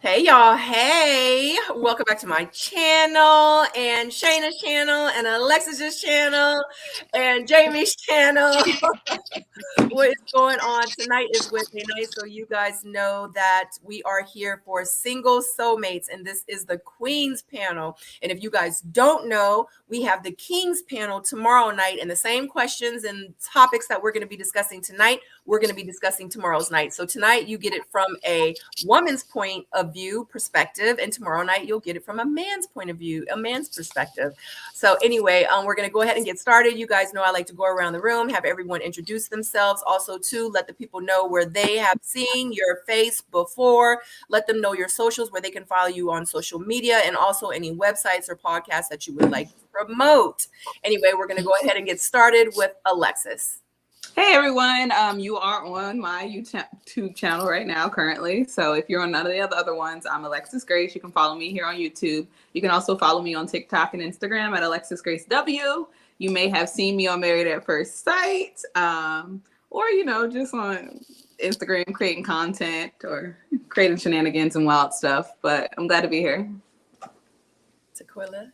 Hey y'all, hey, welcome back to my channel and Shayna's channel and Alexis's channel and Jamie's channel. What is going on tonight is Wednesday night, so you guys know that we are here for single soulmates, and this is the Queen's panel. And if you guys don't know, we have the King's panel tomorrow night, and the same questions and topics that we're going to be discussing tonight, we're going to be discussing tomorrow's night. So tonight you get it from a woman's point of view perspective, and tomorrow night you'll get it from a man's point of view, a man's perspective. So anyway, we're going to go ahead and get started. You guys know I like to go around the room, have everyone introduce themselves. Also, too, let the people know where they have seen your face before. Let them know your socials, where they can follow you on social media, and also any websites or podcasts that you would like to promote. Anyway, we're going to go ahead and get started with Alexis. Hey everyone, you are on my YouTube channel right now currently. So if you're on none of the other ones, I'm Alexis Grace. You can follow me here on YouTube. You can also follow me on TikTok and Instagram at Alexis Grace W. You may have seen me on Married at First Sight, or just on Instagram creating content or creating shenanigans and wild stuff. But I'm glad to be here. Tequila.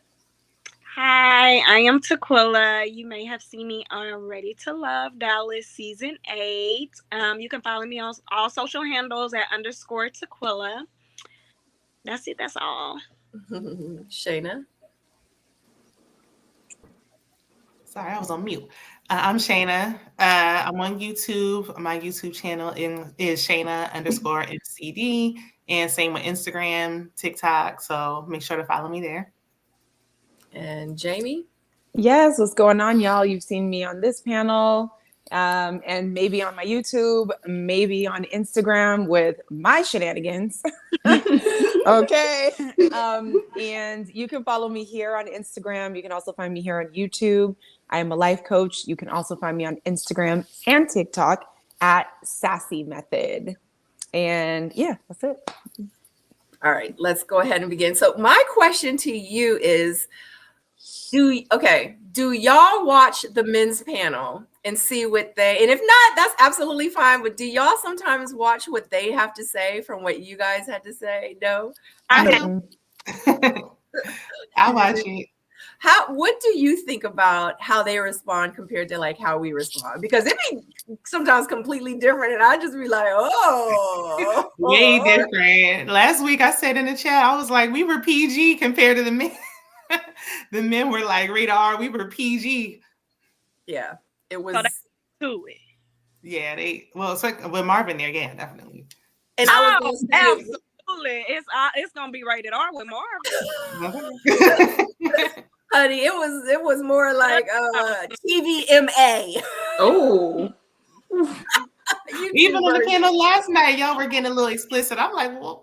Hi, I am Tequila. You may have seen me on Ready to Love Dallas Season 8. You can follow me on all social handles at _Tequila. That's it. That's all. Shayna. Sorry, I was on mute. I'm Shayna. I'm on YouTube. My YouTube channel is Shayna_MCD, and same with Instagram, TikTok. So make sure to follow me there. And Jamie? Yes, what's going on, y'all? You've seen me on this panel, and maybe on my YouTube, maybe on Instagram with my shenanigans. Okay. And you can follow me here on Instagram. You can also find me here on YouTube. I am a life coach. You can also find me on Instagram and TikTok at Sassy Method. And yeah, that's it. All right, let's go ahead and begin. So my question to you is, do y'all watch the men's panel and see what and if not, that's absolutely fine, but do y'all sometimes watch what they have to say from what you guys had to say? No? I watch it. What do you think about how they respond compared to like how we respond? Because it be sometimes completely different, and I just be like, oh, way different. Last week I said in the chat, I was like, we were PG compared to the men. The men were like rated R. We were PG. Yeah, it was. Do it. Yeah, it's like with Marvin there. Yeah, definitely. And I was absolutely. It's gonna be rated R with Marvin. Honey, it was more like TVMA. Oh. Even on the panel last night, y'all were getting a little explicit. I'm like, well.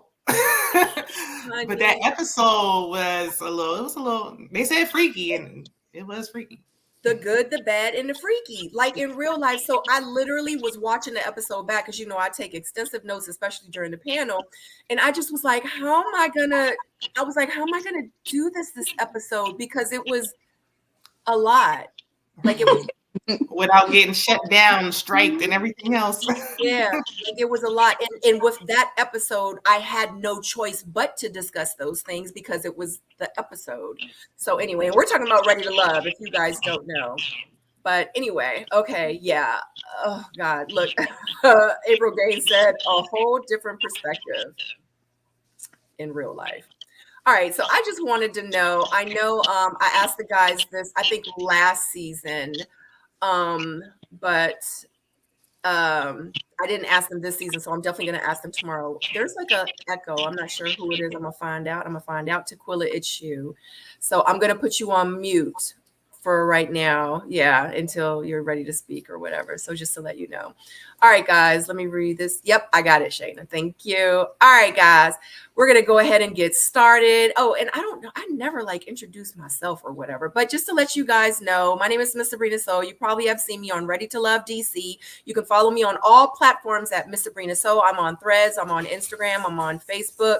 But that episode was a little, they said freaky, and it was freaky. The good, the bad, and the freaky, like in real life. So I literally was watching the episode back because I take extensive notes, especially during the panel. And I just was like, how am I gonna do this episode? Because it was a lot. Like it was without getting shut down, striked, and everything else. Yeah, it was a lot. And with that episode, I had no choice but to discuss those things because it was the episode. So anyway, we're talking about Ready to Love, if you guys don't know. But anyway, okay, yeah. Oh, God, look. April Gay said a whole different perspective in real life. All right, so I just wanted to know, I know I asked the guys this, I think last season, but I didn't ask them this season, so I'm definitely going to ask them tomorrow. There's like a echo. I'm not sure who it is. I'm going to find out. Tequila, it's you. So I'm going to put you on mute for right now. Yeah, until you're ready to speak or whatever. So just to let you know. All right, guys, let me read this. Yep, I got it, Shayna. Thank you. All right, guys, we're going to go ahead and get started. Oh, and I don't know. I never introduce myself or whatever, but just to let you guys know, my name is Miss Sabrina Seoul. You probably have seen me on Ready to Love DC. You can follow me on all platforms at Miss Sabrina Seoul. I'm on Threads. I'm on Instagram. I'm on Facebook.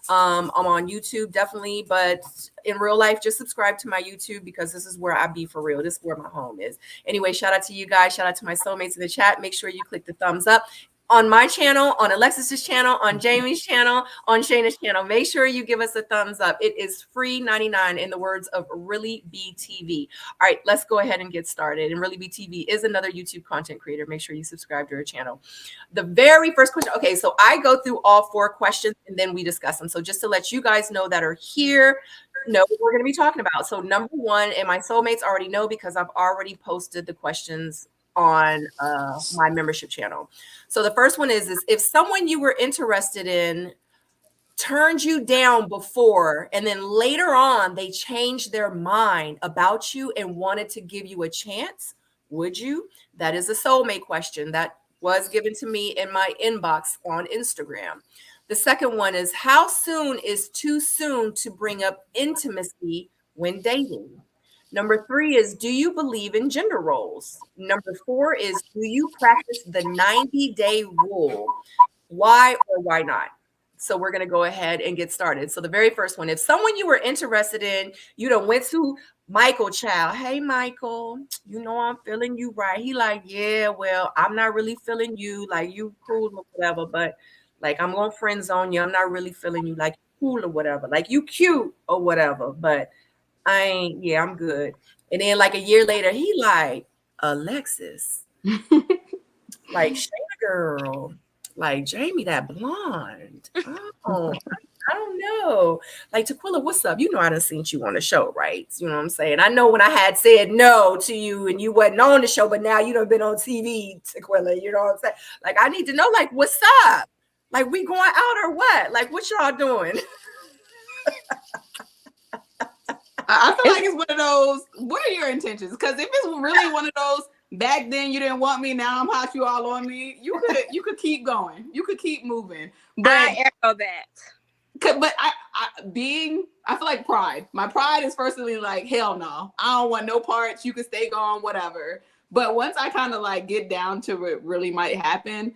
I'm on YouTube, definitely. But in real life, just subscribe to my YouTube because this is where I be for real. This is where my home is. Anyway, shout out to you guys. Shout out to my soulmates in the chat. Make sure you click the thumbs up. on my channel, on Alexis's channel, on Jamie's channel, on Shayna's channel. Make sure you give us a thumbs up. It is free 99 in the words of Really Be TV. All right, let's go ahead and get started. And Really Be TV is another YouTube content creator. Make sure you subscribe to her channel. The very first question. Okay, so I go through all 4 questions and then we discuss them. So just to let you guys know that are here, know what we're going to be talking about. So number 1, and my soulmates already know because I've already posted the questions on my membership channel. So the first one is if someone you were interested in turned you down before and then later on they changed their mind about you and wanted to give you a chance, would you? That is a soulmate question that was given to me in my inbox on Instagram. The second one is, how soon is too soon to bring up intimacy when dating? Number 3 is, do you believe in gender roles? Number 4 is, do you practice the 90-day rule? Why or why not? So we're going to go ahead and get started. So the very first one, if someone you were interested in, you done went to Michael Child. Hey, Michael, you know I'm feeling you, right? He like, yeah, well, I'm not really feeling you. Like, you cool or whatever, but like, I'm going to friend zone you. I'm not really feeling you. Like, cool or whatever. Like, you cute or whatever, but I'm good. And then like a year later, he like, Alexis, like Shayna girl, like Jamie, that blonde. Oh, I don't know. Like, Tequila, what's up? You know I done seen you on the show, right? You know what I'm saying? I know when I had said no to you and you wasn't on the show, but now you done been on TV, Tequila, you know what I'm saying? Like, I need to know, like, what's up? Like, we going out or what? Like, what y'all doing? I feel like it's one of those, what are your intentions? Because if it's really one of those, back then you didn't want me, now I'm hot, you all on me, you could keep going. You could keep moving. But I echo that. But I feel like pride. My pride is firstly like, hell no, I don't want no parts. You can stay gone, whatever. But once I kind of like get down to what really might happen,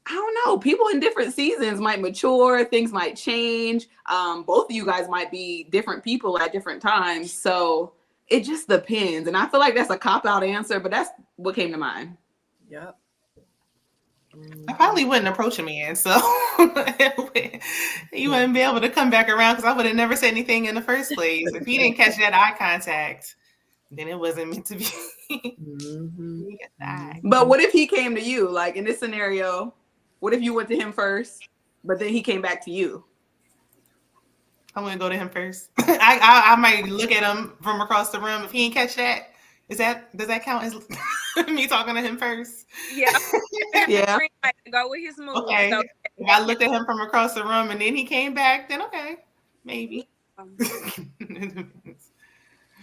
I don't know. People in different seasons might mature. Things might change. Both of you guys might be different people at different times. So it just depends. And I feel like that's a cop-out answer, but that's what came to mind. Yep. I probably wouldn't approach a man, so he wouldn't be able to come back around because I would have never said anything in the first place. If he didn't catch that eye contact, then it wasn't meant to be. But what if he came to you? Like in this scenario, what if you went to him first, but then he came back to you? I'm gonna go to him first. I might look at him from across the room. If he didn't catch that, does that count as me talking to him first? Yeah. Yeah. Go with his move. Okay. So, if I looked at him from across the room and then he came back, then okay, maybe.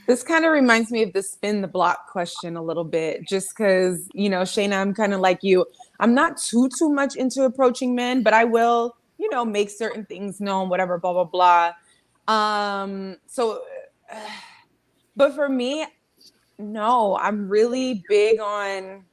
This kind of reminds me of the spin the block question a little bit, just because, you know, Shayna, I'm kind of like you. I'm not too much into approaching men, but I will, you know, make certain things known, whatever, blah, blah, blah. But for me, no, I'm really big on,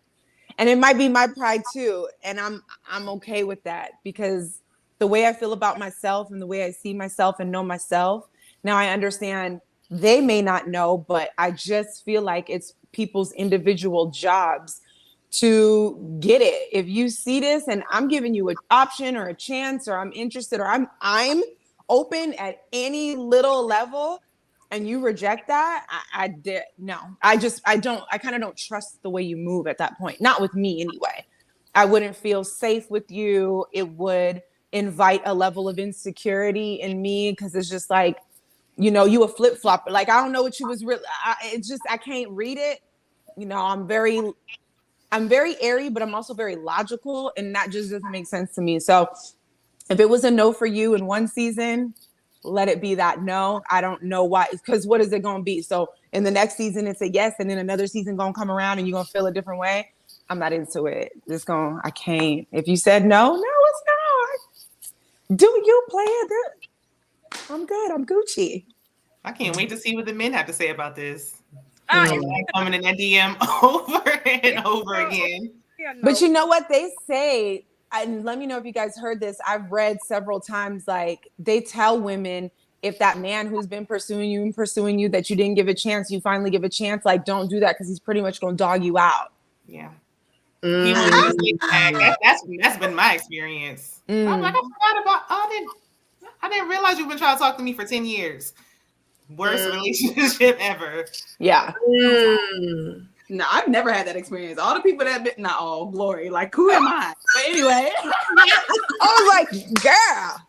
and it might be my pride too. And I'm okay with that because the way I feel about myself and the way I see myself and know myself, now I understand they may not know, but I just feel like it's people's individual jobs to get it. If you see this and I'm giving you an option or a chance, or I'm interested, or I'm open at any little level, and you reject that, I kind of don't trust the way you move at that point. Not with me anyway. I wouldn't feel safe with you. It would invite a level of insecurity in me because it's just like, you know, you a flip flopper. Like, I don't know what you was really. I can't read it. You know, I'm very airy, but I'm also very logical, and that just doesn't make sense to me. So, if it was a no for you in one season, let it be that no. I don't know why. Because what is it going to be? So in the next season, it's a yes, and then another season going to come around, and you're going to feel a different way. I'm not into it. I can't. If you said no, it's no. Do you play it? I'm good. I'm Gucci. I can't wait to see what the men have to say about this. Oh, Coming in that DM over and over again. yeah, no. But you know what they say, and let me know if you guys heard this. I've read several times, like they tell women, if that man who's been pursuing you that you didn't give a chance, you finally give a chance, like don't do that because he's pretty much going to dog you out. Yeah. He wants you to stay back. That's been my experience. I'm like, I forgot about. I didn't realize you've been trying to talk to me for 10 years. Worst relationship ever. Yeah. No, I've never had that experience. All the people that been, not all, glory. Like, who am I? But anyway, I was like, girl,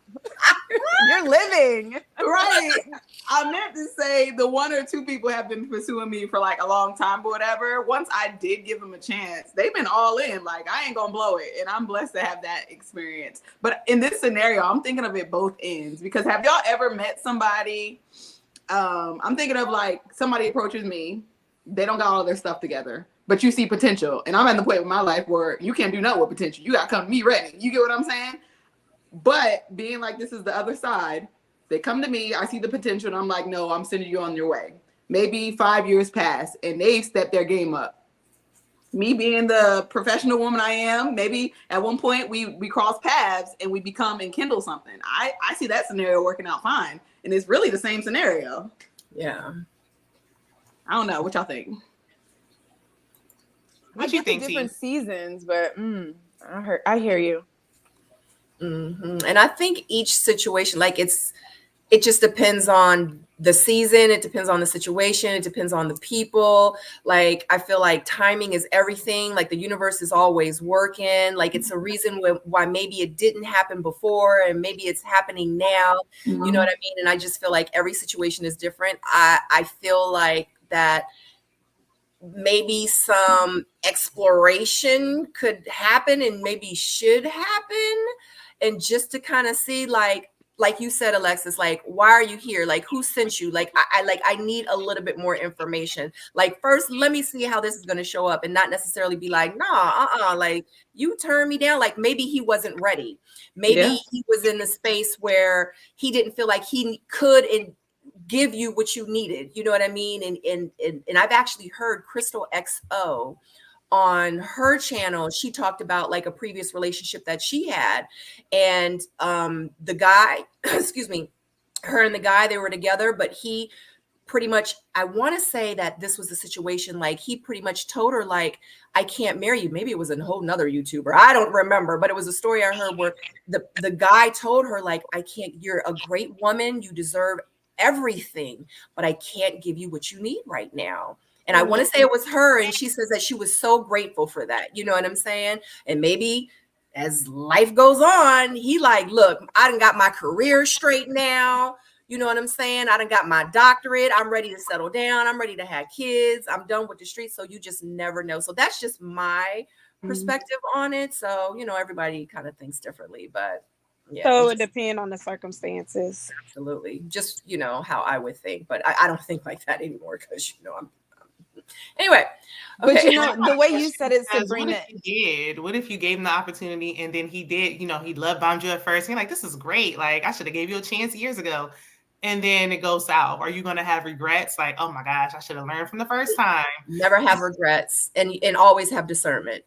you're living. right. I meant to say the one or two people have been pursuing me for like a long time, but whatever. Once I did give them a chance, they've been all in. Like, I ain't gonna blow it. And I'm blessed to have that experience. But in this scenario, I'm thinking of it both ends. Because have y'all ever met somebody? I'm thinking of like somebody approaches me. They don't got all their stuff together, but you see potential. And I'm at the point in my life where you can't do nothing with potential. You got to come to me ready. You get what I'm saying? But being like, this is the other side. They come to me. I see the potential. And I'm like, no, I'm sending you on your way. Maybe 5 years pass and they've stepped their game up. Me being the professional woman I am, maybe at one point we cross paths and we become and kindle something. I see that scenario working out fine. And it's really the same scenario. Yeah. I don't know. What y'all think? What you think, different seasons, but I hear you. And I think each situation, like it just depends on the season. It depends on the situation. It depends on the people. Like, I feel like timing is everything. Like, the universe is always working. Like, it's a reason why maybe it didn't happen before and maybe it's happening now. You know what I mean? And I just feel like every situation is different. I feel like that maybe some exploration could happen and maybe should happen. And just to kind of see, like you said, Alexis, like, why are you here? Like, who sent you? Like, I need a little bit more information. Like, first, let me see how this is going to show up and not necessarily be like, nah, like, you turned me down. Like, maybe he wasn't ready. Maybe he was in the space where he didn't feel like he could and give you what you needed. You know what I mean? And I've actually heard Crystal XO on her channel. She talked about like a previous relationship that she had, and the guy, excuse me, her and the guy, they were together, but he pretty much, I want to say that this was the situation, like he pretty much told her like, I can't marry you. Maybe it was a whole nother YouTuber, I don't remember, but it was a story I heard where the guy told her like, I can't, you're a great woman, you deserve everything, but I can't give you what you need right now. And I want to say it was her. And she says that she was so grateful for that. You know what I'm saying? And maybe as life goes on, he like, look, I done got my career straight now. You know what I'm saying? I done got my doctorate. I'm ready to settle down. I'm ready to have kids. I'm done with the streets. So you just never know. So that's just my perspective on it. So, you know, everybody kind of thinks differently, but yeah. So it depends on the circumstances. Absolutely. Just, you know, how I would think, but I don't think like that anymore because, you know, I'm anyway. Okay. But you know, the way you said it, Sabrina. What if you gave him the opportunity and then he did, you know, he love bombed you at first. You're like, this is great. Like, I should have gave you a chance years ago. And then it goes south. Are you going to have regrets? Like, oh my gosh, I should have learned from the first time. Never have regrets and always have discernment.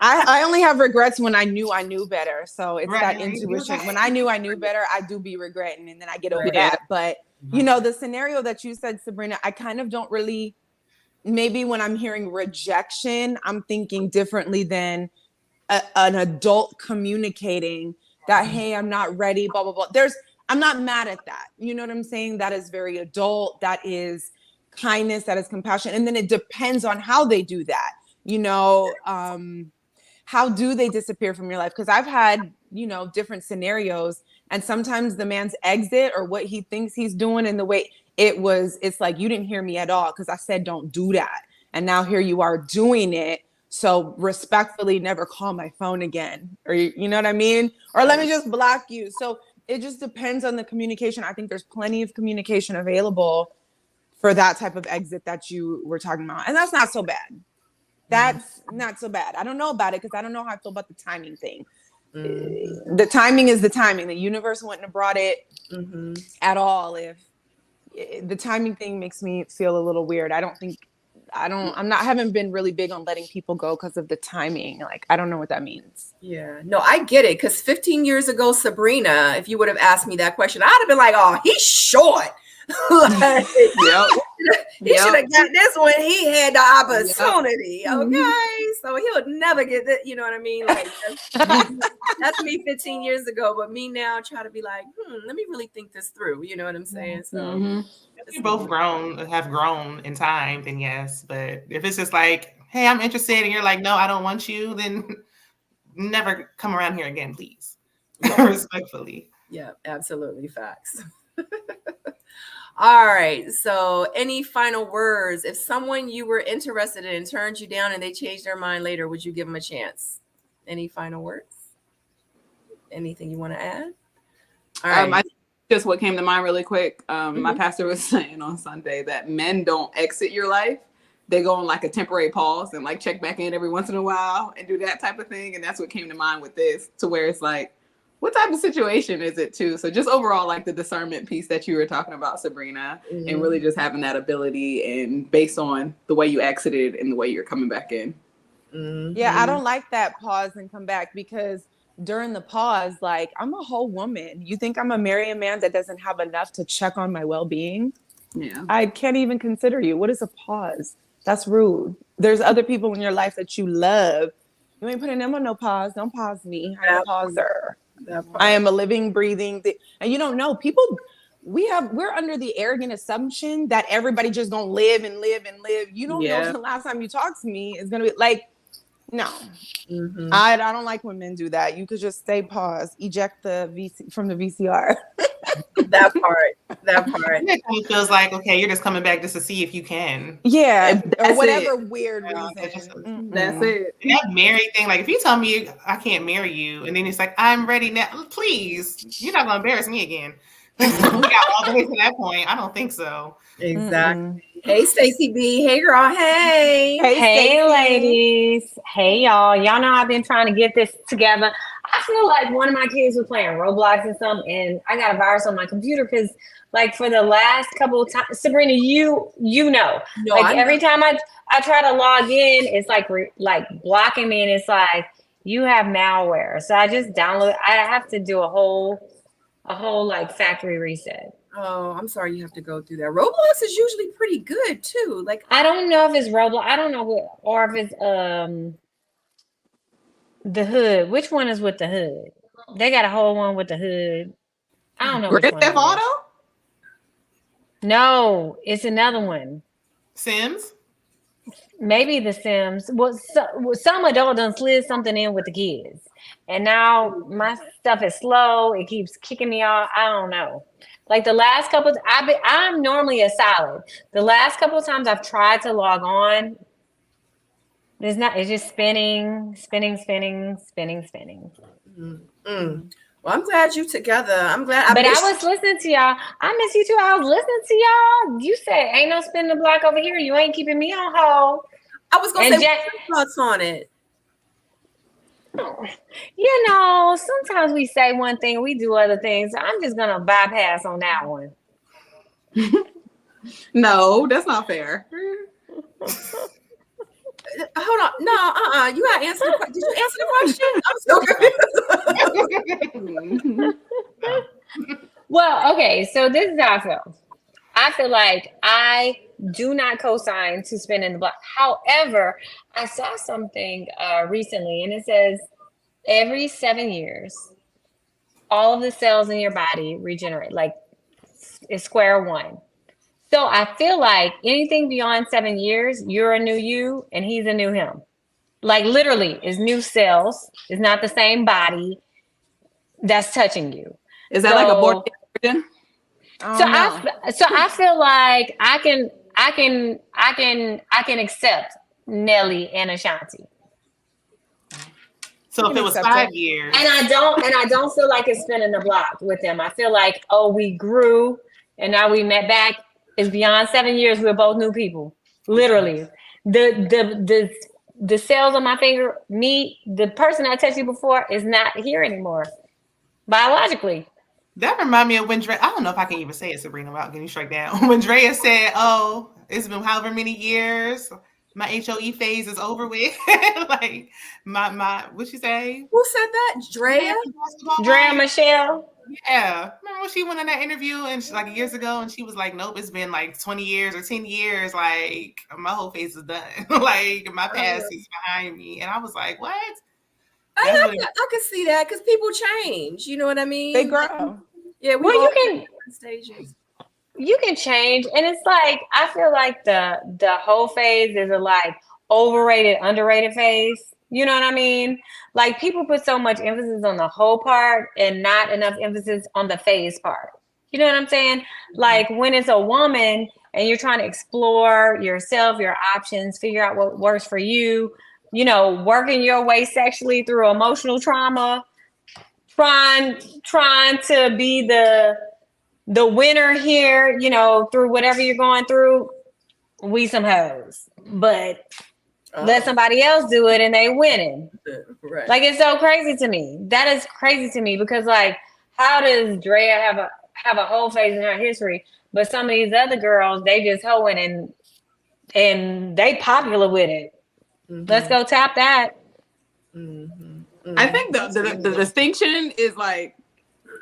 I only have regrets when I knew better. So it's Right. that intuition. When I knew better, I do be regretting and then I get over that. But you know, the scenario that you said, Sabrina, I kind of don't really, maybe when I'm hearing rejection, I'm thinking differently than an adult communicating that, hey, I'm not ready, blah, blah, blah. I'm not mad at that. You know what I'm saying? That is very adult. That is kindness. That is compassion. And then it depends on how they do that. You know, how do they disappear from your life? Because I've had, you know, different scenarios, and sometimes the man's exit or what he thinks he's doing and the way it's like, you didn't hear me at all because I said don't do that. And now here you are doing it. So respectfully, never call my phone again. Or you know what I mean? Or let me just block you. So it just depends on the communication. I think there's plenty of communication available for that type of exit that you were talking about. And that's not so bad. That's not so bad. I don't know about it because I don't know how I feel about the timing thing. The timing is the timing. The universe wouldn't have brought it at all. If the timing thing makes me feel a little weird. Haven't been really big on letting people go because of the timing. Like, I don't know what that means. Yeah, no, I get it. Because 15 years ago, Sabrina, if you would have asked me that question, I'd have been like, oh, he's short. Like, He should have got this when he had the opportunity. Yep. Okay, so he'll never get that. You know what I mean? Like that's me 15 years ago, but me now try to be like, let me really think this through. You know what I'm saying? So if you both have grown in time, then yes. But if it's just like, hey, I'm interested, and you're like, no, I don't want you, then never come around here again, please. Respectfully. Yeah, absolutely. Facts. All right. So any final words? If someone you were interested in turned you down and they changed their mind later, would you give them a chance? Any final words? Anything you want to add? All right. Just what came to mind really quick. My pastor was saying on Sunday that men don't exit your life. They go on like a temporary pause and like check back in every once in a while and do that type of thing. And that's what came to mind with this, to where it's like, what type of situation is it too? So just overall, like the discernment piece that you were talking about, Sabrina, and really just having that ability and based on the way you exited and the way you're coming back in. Yeah, I don't like that pause and come back, because during the pause, like, I'm a whole woman. You think I'm gonna marry a man that doesn't have enough to check on my well-being? Yeah. I can't even consider you. What is a pause? That's rude. There's other people in your life that you love. You ain't putting them on no pause. Don't pause me. I'm a pauser. I am a living, breathing thing. And you don't know, people, we're under the arrogant assumption that everybody just gonna live and live and live. You don't know if the last time you talk to me is gonna be like, no. I don't like when men do that. You could just stay paused, eject the VC from the VCR. That part. It feels like, okay, you're just coming back just to see if you can. Yeah, That's or whatever it. weird That's reason. it. And that married thing, like if you tell me I can't marry you, and then it's like, I'm ready now, please, you're not gonna embarrass me again. We got all the way to that point. I don't think so. Exactly. Hey, Stacey B. Hey, girl. Hey. Hey, ladies. Hey, y'all. Y'all know I've been trying to get this together. I feel like one of my kids was playing Roblox and something, and I got a virus on my computer because, like, for the last couple of times, Sabrina, you know, like every time I try to log in, it's like blocking me, and it's like you have malware. So I just download. I have to do a whole like factory reset. Oh, I'm sorry you have to go through that. Roblox is usually pretty good too. Like, I don't know if it's Roblox. I don't know or if it's the hood. Which one is with the hood? They got a whole one with the hood. I don't know. Grand Theft Auto? No, it's another one. Sims? Maybe the Sims. Well, some adult done slid something in with the kids, and now my stuff is slow. It keeps kicking me off. I don't know. Like the last couple, I'm normally a solid. The last couple of times I've tried to log on, it's just spinning. Well, I'm glad you together. I'm glad. But I was listening to y'all. I miss you too. I was listening to y'all. You said ain't no spin the block over here. You ain't keeping me on hold. I was gonna say, what's your thoughts on it? You know, sometimes we say one thing, we do other things. I'm just gonna bypass on that one. No, that's not fair. Hold on. No, you gotta answer the question. Did you answer the question? I'm so confused. Well, okay, so this is how I feel. I feel like I do not co-sign to spin in the block. However, I saw something recently, and it says every 7 years, all of the cells in your body regenerate, like it's square one. So I feel like anything beyond 7 years, you're a new you and he's a new him. Like literally, it's new cells. It's not the same body that's touching you. Is that like a board game? So I feel like I can accept Nelly and Ashanti. So if it was 5 years, and I don't feel like it's spinning the block with them. I feel like, oh, we grew and now we met back. It's beyond 7 years. We're both new people. Literally, the cells on my finger, the person I touched you before is not here anymore. Biologically. That remind me of when Dre, I don't know if I can even say it, Sabrina, without getting struck down. When Drea said, oh, it's been however many years, my HOE phase is over with. Like my what she say? Who said that? Drea? Drea Michelle. Yeah. Remember when she went on that interview and she, like years ago, and she was like, nope, it's been like 20 years or 10 years. Like my whole phase is done. Like my past is behind me. And I was like, what? I could see that because people change. You know what I mean? They grow. Yeah, we Well, all you can different stages. you can change, and it's like I feel like the whole phase is a like overrated, underrated phase. You know what I mean? Like people put so much emphasis on the whole part and not enough emphasis on the phase part. You know what I'm saying? Like when it's a woman and you're trying to explore yourself, your options, figure out what works for you, you know, working your way sexually through emotional trauma, trying to be the winner here, you know, through whatever you're going through, we some hoes. But let somebody else do it and they winning. Right. Like it's so crazy to me. That is crazy to me because like how does Drea have a whole phase in her history, but some of these other girls, they just hoeing and they popular with it. Let's go tap that. I think the distinction is like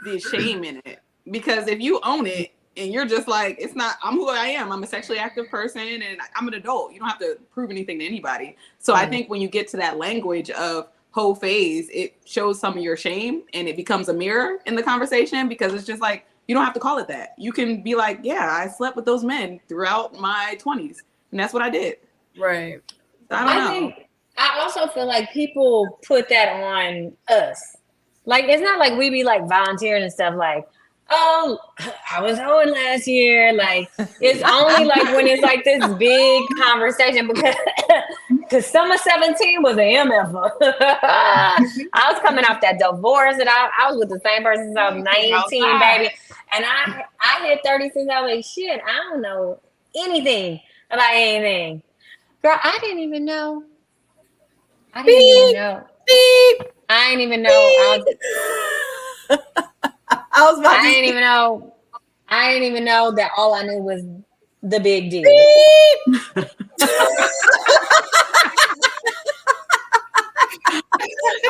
the shame in it. Because if you own it and you're just like, it's not, I'm who I am. I'm a sexually active person and I'm an adult. You don't have to prove anything to anybody. So I think when you get to that language of Hoe Phase, it shows some of your shame and it becomes a mirror in the conversation because it's just like, you don't have to call it that. You can be like, yeah, I slept with those men throughout my 20s. And that's what I did. Right. So I don't know. I also feel like people put that on us. Like, it's not like we be like volunteering and stuff like, oh, I was hoeing last year. Like, it's only like when it's like this big conversation because summer 17 was an MF. I was coming off that divorce and I was with the same person since I was 19, baby. And I hit 30 since I was like, shit, I don't know anything about anything. Girl, I didn't even know. I didn't even know. I didn't even know that all I knew was the big deal.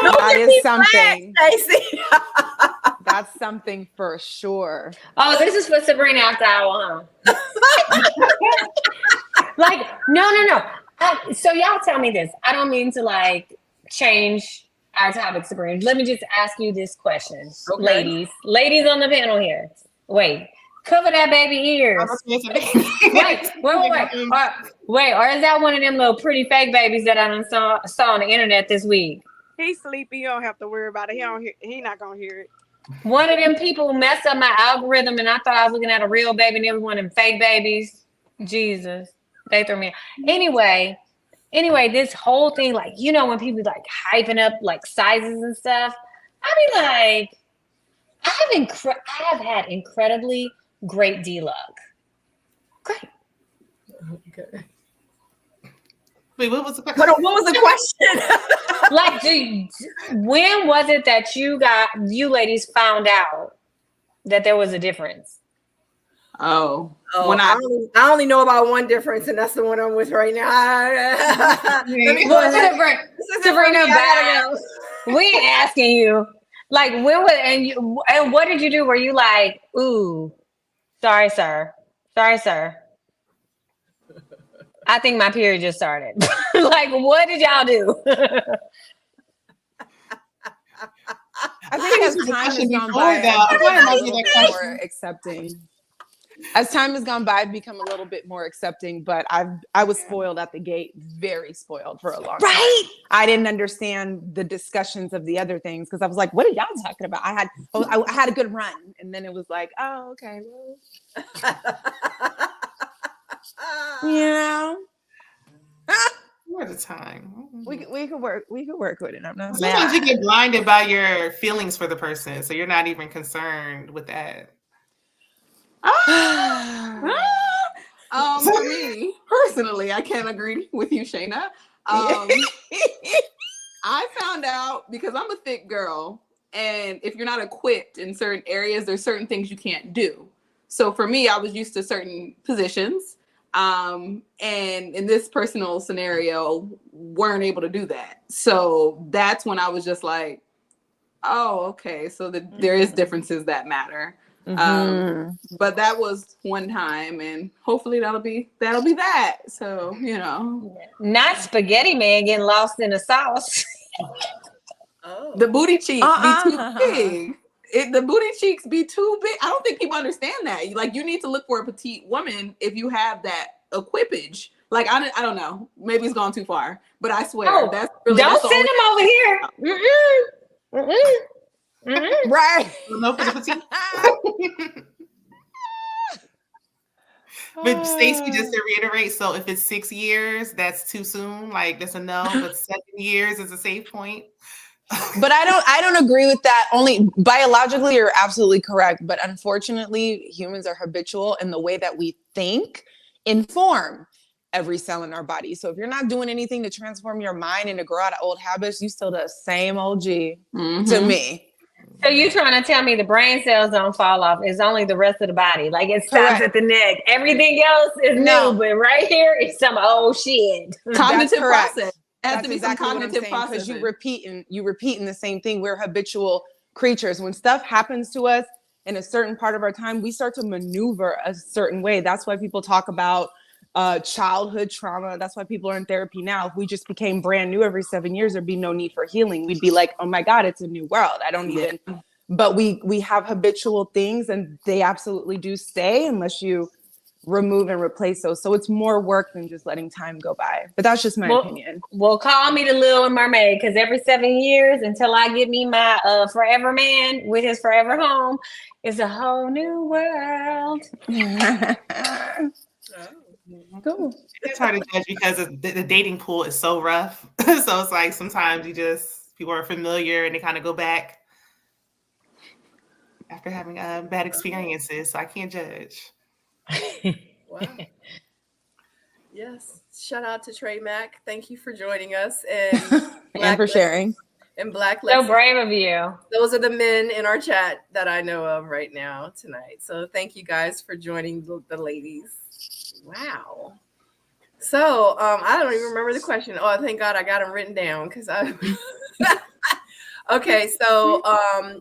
That is something. Stacey. That's something for sure. Oh, this is for Sabrina after hour, huh? Like, no. So y'all tell me this. I don't mean to like change our topic, Sabrina. Let me just ask you this question, ladies on the panel here. Wait, cover that baby ears. Wait. Or is that one of them little pretty fake babies that I saw on the internet this week? He's sleepy. You don't have to worry about it. He not gonna hear it. One of them people messed up my algorithm, and I thought I was looking at a real baby, and it was one of them fake babies. Jesus, they threw me. Anyway, this whole thing, like, you know, when people like hyping up like sizes and stuff, I be like, I have had incredibly great D-luck. Great. Okay. Wait, what was the question? What was the question? Like, when was it that you ladies found out that there was a difference? When I only know about one difference, and that's the one I'm with right now. Sabrina, we ain't asking you. Like, when was and what did you do? Were you like, ooh, sorry, sir. I think my period just started. Like, what did y'all do? I think as time has gone by, I've become more accepting. As time has gone by, I've become a little bit more accepting, but I was spoiled at the gate, very spoiled for a long time. I didn't understand the discussions of the other things because I was like, what are y'all talking about? I had a good run. And then it was like, oh, okay. Well. You know? At the time. We could work with it. I'm not Sometimes you get blinded by your feelings for the person, so you're not even concerned with that. For me personally, I can't agree with you, Shayna. I found out because I'm a thick girl, and if you're not equipped in certain areas, there's certain things you can't do. So for me, I was used to certain positions. And in this personal scenario, weren't able to do that. So that's when I was just like, oh, okay. So there is differences that matter. But that was one time, and hopefully that'll be that. So, you know, not spaghetti man getting lost in the sauce. The booty cheeks be too big. The booty cheeks be too big. I don't think people understand that. Like, you need to look for a petite woman if you have that equipage. Like, I don't know. Maybe it's gone too far, but I swear that's really, don't that's send them over here. Right. No for the petite. But Stacey, just to reiterate, so if it's 6 years, that's too soon. Like, that's a no. But 7 years is a safe point. But I don't agree with that. Only biologically, you're absolutely correct. But unfortunately, humans are habitual, and the way that we think inform every cell in our body. So if you're not doing anything to transform your mind and to grow out of old habits, you still the same old G to me. So you trying to tell me the brain cells don't fall off? It's only the rest of the body. Like, it stops at the neck. Everything else is new, but right here is some old shit. Cognitive process. That's exactly what I'm saying, because you repeating the same thing. We're habitual creatures. When stuff happens to us in a certain part of our time, we start to maneuver a certain way. That's why people talk about childhood trauma. That's why people are in therapy now. If we just became brand new every 7 years, there'd be no need for healing. We'd be like, oh my God, it's a new world. I don't even, but we have habitual things, and they absolutely do stay unless you remove and replace those. So it's more work than just letting time go by. But that's just my opinion. Well, call me the Little Mermaid, because every 7 years, until I get me my forever man with his forever home, is a whole new world. Cool. It's hard to judge because the dating pool is so rough. So it's like sometimes people are familiar and they kind of go back after having bad experiences. So I can't judge. Wow. Yes. Shout out to Trey Mack. Thank you for joining us and for sharing. And Black So brave of you. Those are the men in our chat that I know of right now tonight. So thank you guys for joining the ladies. Wow. So I don't even remember the question. Oh, thank God I got them written down because I. Okay, so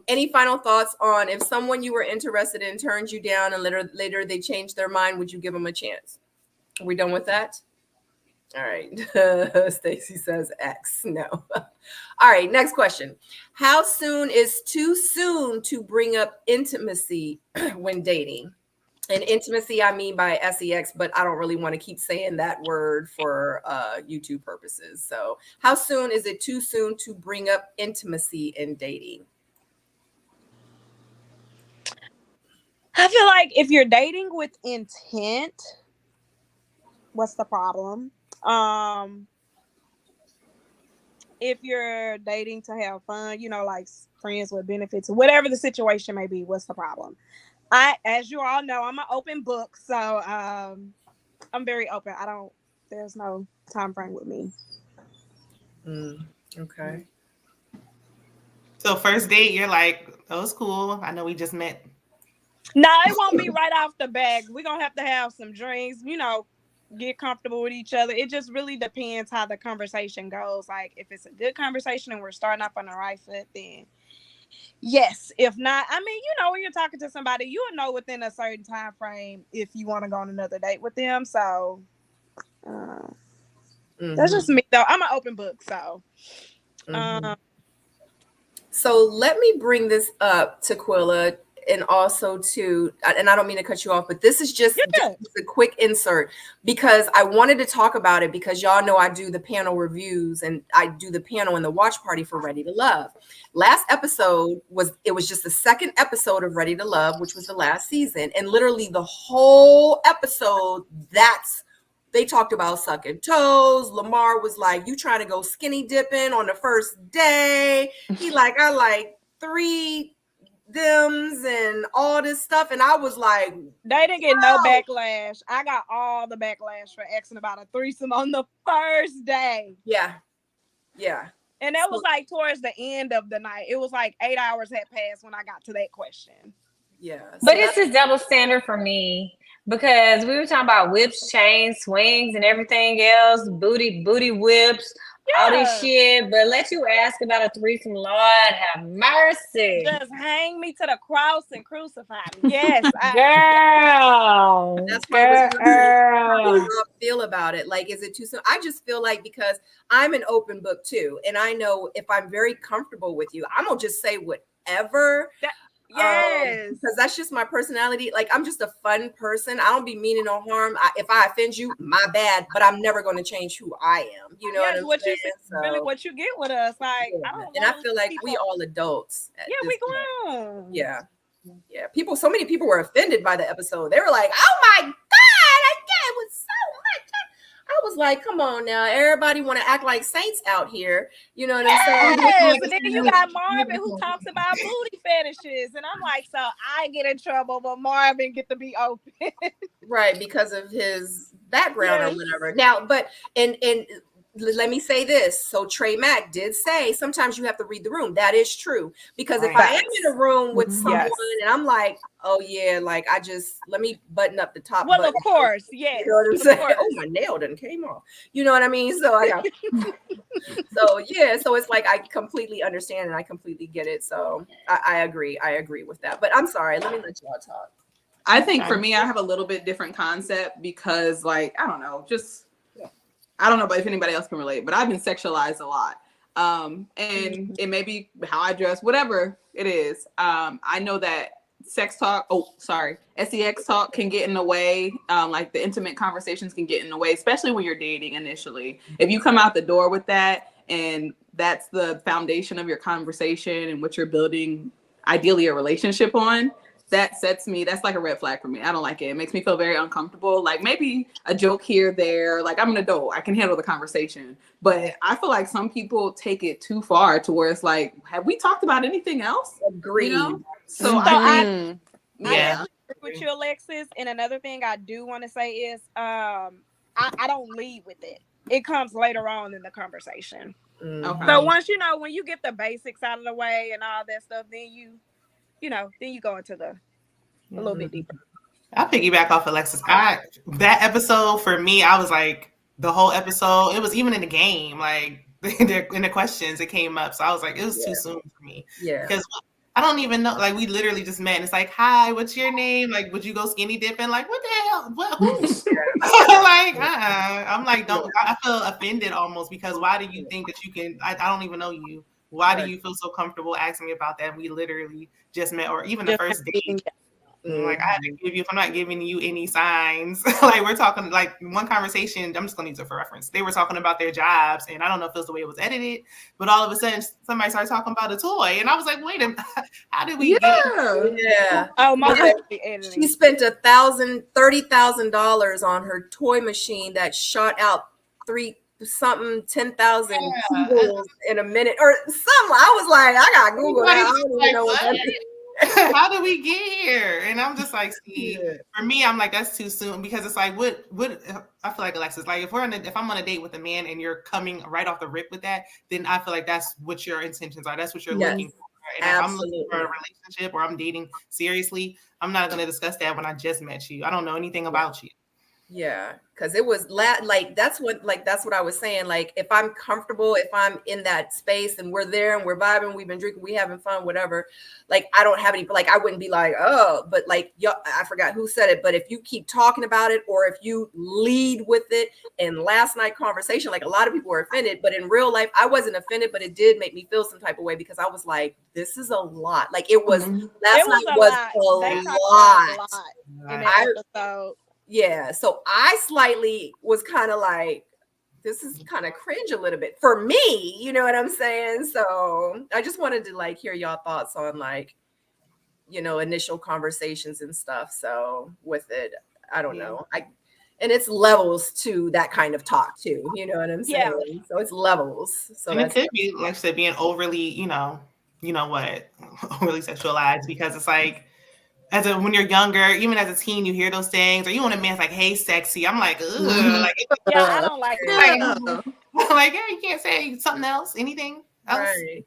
any final thoughts on if someone you were interested in turns you down and later they change their mind, would you give them a chance? Are we done with that? All right. Stacy says X. No. All right, next question. How soon is too soon to bring up intimacy when dating? And intimacy, I mean by sex, but I don't really want to keep saying that word for YouTube purposes. So how soon is it too soon to bring up intimacy in dating? I feel like if you're dating with intent, what's the problem? If you're dating to have fun, you know, like friends with benefits, whatever the situation may be, what's the problem? As you all know, I'm an open book, so I'm very open. There's no time frame with me. Okay. So first date, you're like, oh, it's cool. I know we just met. No, it won't be right off the bat. We're going to have some drinks, you know, get comfortable with each other. It just really depends how the conversation goes. Like, if it's a good conversation and we're starting off on the right foot, then yes. If not, I mean, you know, when you're talking to somebody, you'll know within a certain time frame if you want to go on another date with them. So that's just me, though. I'm an open book, so. So let me bring this up to Quilla, and also to, and I don't mean to cut you off, but this is just a quick insert because I wanted to talk about it because y'all know I do the panel reviews and I do the panel and the watch party for Ready to Love. Last episode was just the second episode of Ready to Love, which was the last season. And literally the whole episode, they talked about sucking toes. Lamar was like, you trying to go skinny dipping on the first day. He like, I like 3 thems and all this stuff. And I was like, they didn't get no backlash. I got all the backlash for asking about a threesome on the first day. Yeah. And that was like towards the end of the night. It was like 8 hours had passed when I got to that question. Yeah. But it's this double standard for me because we were talking about whips, chains, swings, and everything else, booty whips, all this shit. But let you ask about a threesome, Lord have mercy. Just hang me to the cross and crucify me. Yes, girl. That's why I was how do you feel about it? Like, is it too soon? I just feel like because I'm an open book too, and I know if I'm very comfortable with you, I'm gonna just say whatever. Yes, because that's just my personality. Like, I'm just a fun person. I don't be meaning no harm. If I offend you, my bad. But I'm never going to change who I am. You know what I'm saying? Really what you get with us. Like, I feel like we all adults. Yeah, we grown. Yeah. So many people were offended by the episode. They were like, "Oh my God, it was so much." I was like, come on now. Everybody want to act like saints out here. You know what I'm saying? Yes, and then you got Marvin who talks about booty fetishes. And I'm like, so I get in trouble, but Marvin get to be open. Right, because of his background or whatever. Now, but and let me say this. So Trey Mack did say sometimes you have to read the room. That is true. Because if I am in a room with someone and I'm like, oh yeah, like let me button up the top button. Of course, yes. You know what I'm saying? Oh, my nail done came off. You know what I mean? So I got so it's like I completely understand and I completely get it. So I agree. I agree with that. But I'm sorry, let me let y'all talk. I think for me, I have a little bit different concept because, like, I don't know, I don't know if anybody else can relate, but I've been sexualized a lot. And it may be how I dress, whatever it is. I know that sex talk can get in the way. Like the intimate conversations can get in the way, especially when you're dating initially. If you come out the door with that and that's the foundation of your conversation and what you're building, ideally a relationship on, that's like a red flag for me. I don't like it. It makes me feel very uncomfortable. Like maybe a joke here, there, like I'm an adult, I can handle the conversation. But I feel like some people take it too far to where it's like, have we talked about anything else? Agreed. You know? So I agree with you, Alexis. And another thing I do want to say is I don't lead with it. It comes later on in the conversation. Okay. So once when you get the basics out of the way and all that stuff, then then you go into a little bit deeper. I'll piggyback off Alexis. That episode for me, I was like, the whole episode, it was even in the game, like in the questions, it came up. So I was like, it was too soon for me. Yeah. Because I don't even know, like we literally just met and it's like, hi, what's your name? Like, would you go skinny dipping? Like, what the hell? Who? Like, I'm like, I feel offended almost because why do you think that you can, I don't even know you. Why do you feel so comfortable asking me about that? We literally just met, or even the first date. Like I had to give you, if I'm not giving you any signs, like we're talking, like one conversation, I'm just gonna use it for reference. They were talking about their jobs, and I don't know if it was the way it was edited, but all of a sudden somebody started talking about a toy, and I was like, wait a minute, how did we get? Yeah. Oh my! She spent $30,000 on her toy machine that shot out 10,000 kegels in a minute or something. I was like, I got Google. I don't even know what that is. How did we get here? And I'm just like, see, for me, I'm like, that's too soon because it's like, what I feel like, Alexis, like if I'm on a date with a man and you're coming right off the rip with that, then I feel like that's what your intentions are. That's what you're looking for. And if I'm looking for a relationship or I'm dating seriously, I'm not going to discuss that when I just met you. I don't know anything about you. Yeah, because it was that's what I was saying. Like, if I'm comfortable, if I'm in that space and we're there and we're vibing, we've been drinking, we having fun, whatever. Like, I don't have any, like, I wouldn't be like, oh, but like, I forgot who said it, but if you keep talking about it or if you lead with it in last night conversation, like a lot of people were offended, but in real life, I wasn't offended, but it did make me feel some type of way because I was like, this is a lot. Like, it was, last night was a lot. In that episode. Yeah, so I slightly was kind of like, this is kind of cringe a little bit for me, you know what I'm saying? So I just wanted to like hear y'all thoughts on like, initial conversations and stuff. So with it, I don't know. And it's levels to that kind of talk too, you know what I'm saying? Yeah. So it's levels. So and it could be, like I said, being overly, overly sexualized because it's like, when you're younger, even as a teen, you hear those things, or you want a man's like, "Hey, sexy." I'm like, ugh. Like, I don't like that. Like, yeah, you can't say something else, anything else. Right.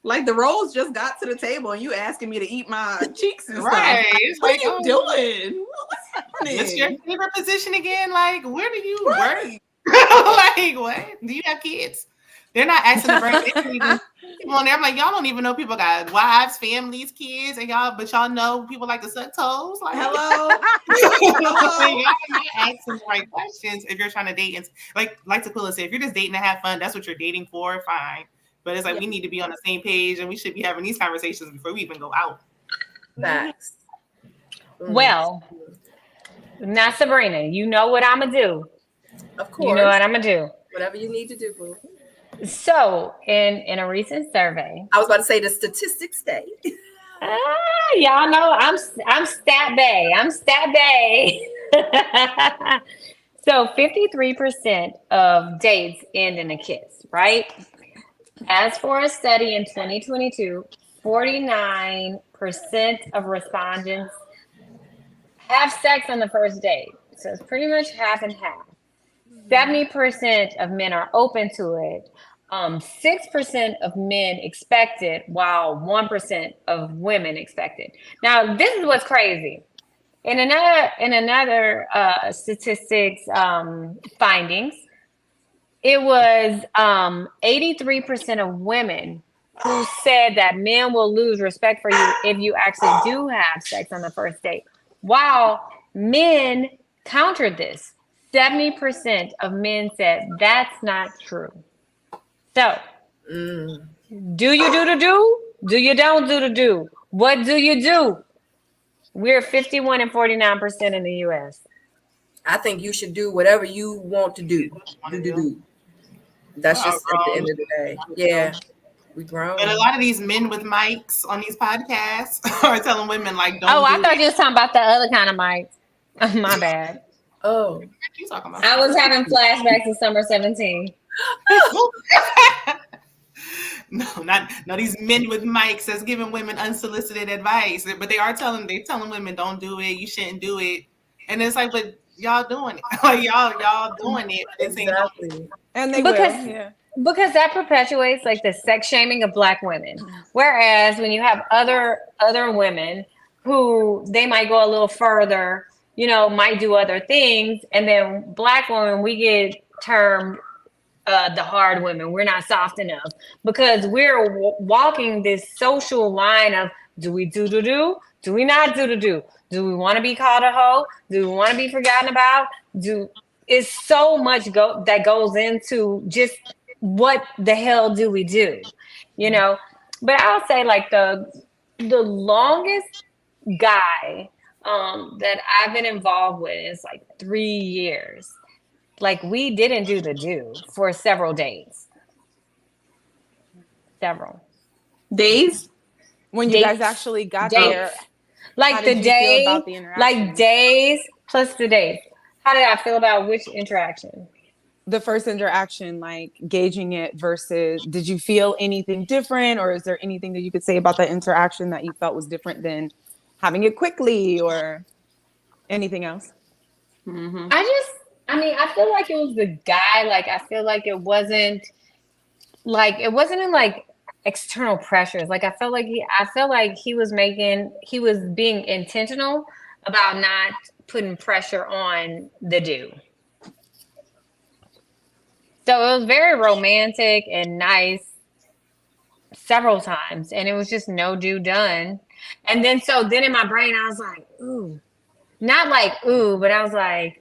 Like the roles just got to the table and you asking me to eat my cheeks and Right. stuff. It's What like, are you doing? What's happening? What's your favorite position again? Like, where do you work? Right. Like, what? Do you have kids? They're not asking to bring people on there. I'm like, y'all don't even know people got wives, families, kids, and but y'all know people like to suck toes. Like, Hello. Hello. Y'all not asking the right questions if you're trying to date. And like Tequila said, if you're just dating to have fun, that's what you're dating for, fine. But it's like we need to be on the same page, and we should be having these conversations before we even go out. Facts. Well, now Sabrina, you know what I'm gonna do. Of course. You know what I'm gonna do. Whatever you need to do, boo. So, in a recent survey, I was about to say the statistics say. y'all know I'm stat bay. I'm stat bay. So 53% of dates end in a kiss, right? As for a study in 2022, 49% of respondents have sex on the first date. So it's pretty much half and half. 70% of men are open to it. 6% of men expect it, while 1% of women expect it. Now, this is what's crazy. In another statistics findings, it was 83% of women who said that men will lose respect for you if you actually do have sex on the first date, while men countered this. 70% of men said that's not true. So, do you do the do? Do you don't do the do? What do you do? We're 51 and 49% in the U.S. I think you should do whatever you want to do. Do. That's just at the end of the day. Yeah, we grown. And a lot of these men with mics on these podcasts are telling women like, "Don't." I thought you was talking about the other kind of mics. My bad. Oh, what you talking about? I was having flashbacks to summer 17. No, these men with mics that's giving women unsolicited advice, but they're telling women don't do it, you shouldn't do it, and it's like, but y'all doing it, like y'all doing it, but exactly. And they Because that perpetuates like the sex shaming of Black women. Whereas when you have other women who they might go a little further, might do other things, and then Black women, we get termed the hard women. We're not soft enough because we're walking this social line of do we do? Do we not do? Do we want to be called a hoe? Do we want to be forgotten about? It's so much that goes into just what the hell do we do, But I'll say like the longest guy that I've been involved with is like 3 years. Like we didn't do the do for several days. Several days when you guys actually got there. Like the day, like days plus the days. How did I feel about which interaction? The first interaction, like gauging it versus, did you feel anything different, or is there anything that you could say about that interaction that you felt was different than having it quickly or anything else? Mm-hmm. I feel like it was the guy. Like, I feel like it wasn't in like external pressures. Like, I felt like he was being intentional about not putting pressure on the dude. So it was very romantic and nice several times. And it was just no do done. And then in my brain, I was like, ooh, not like, ooh, but I was like,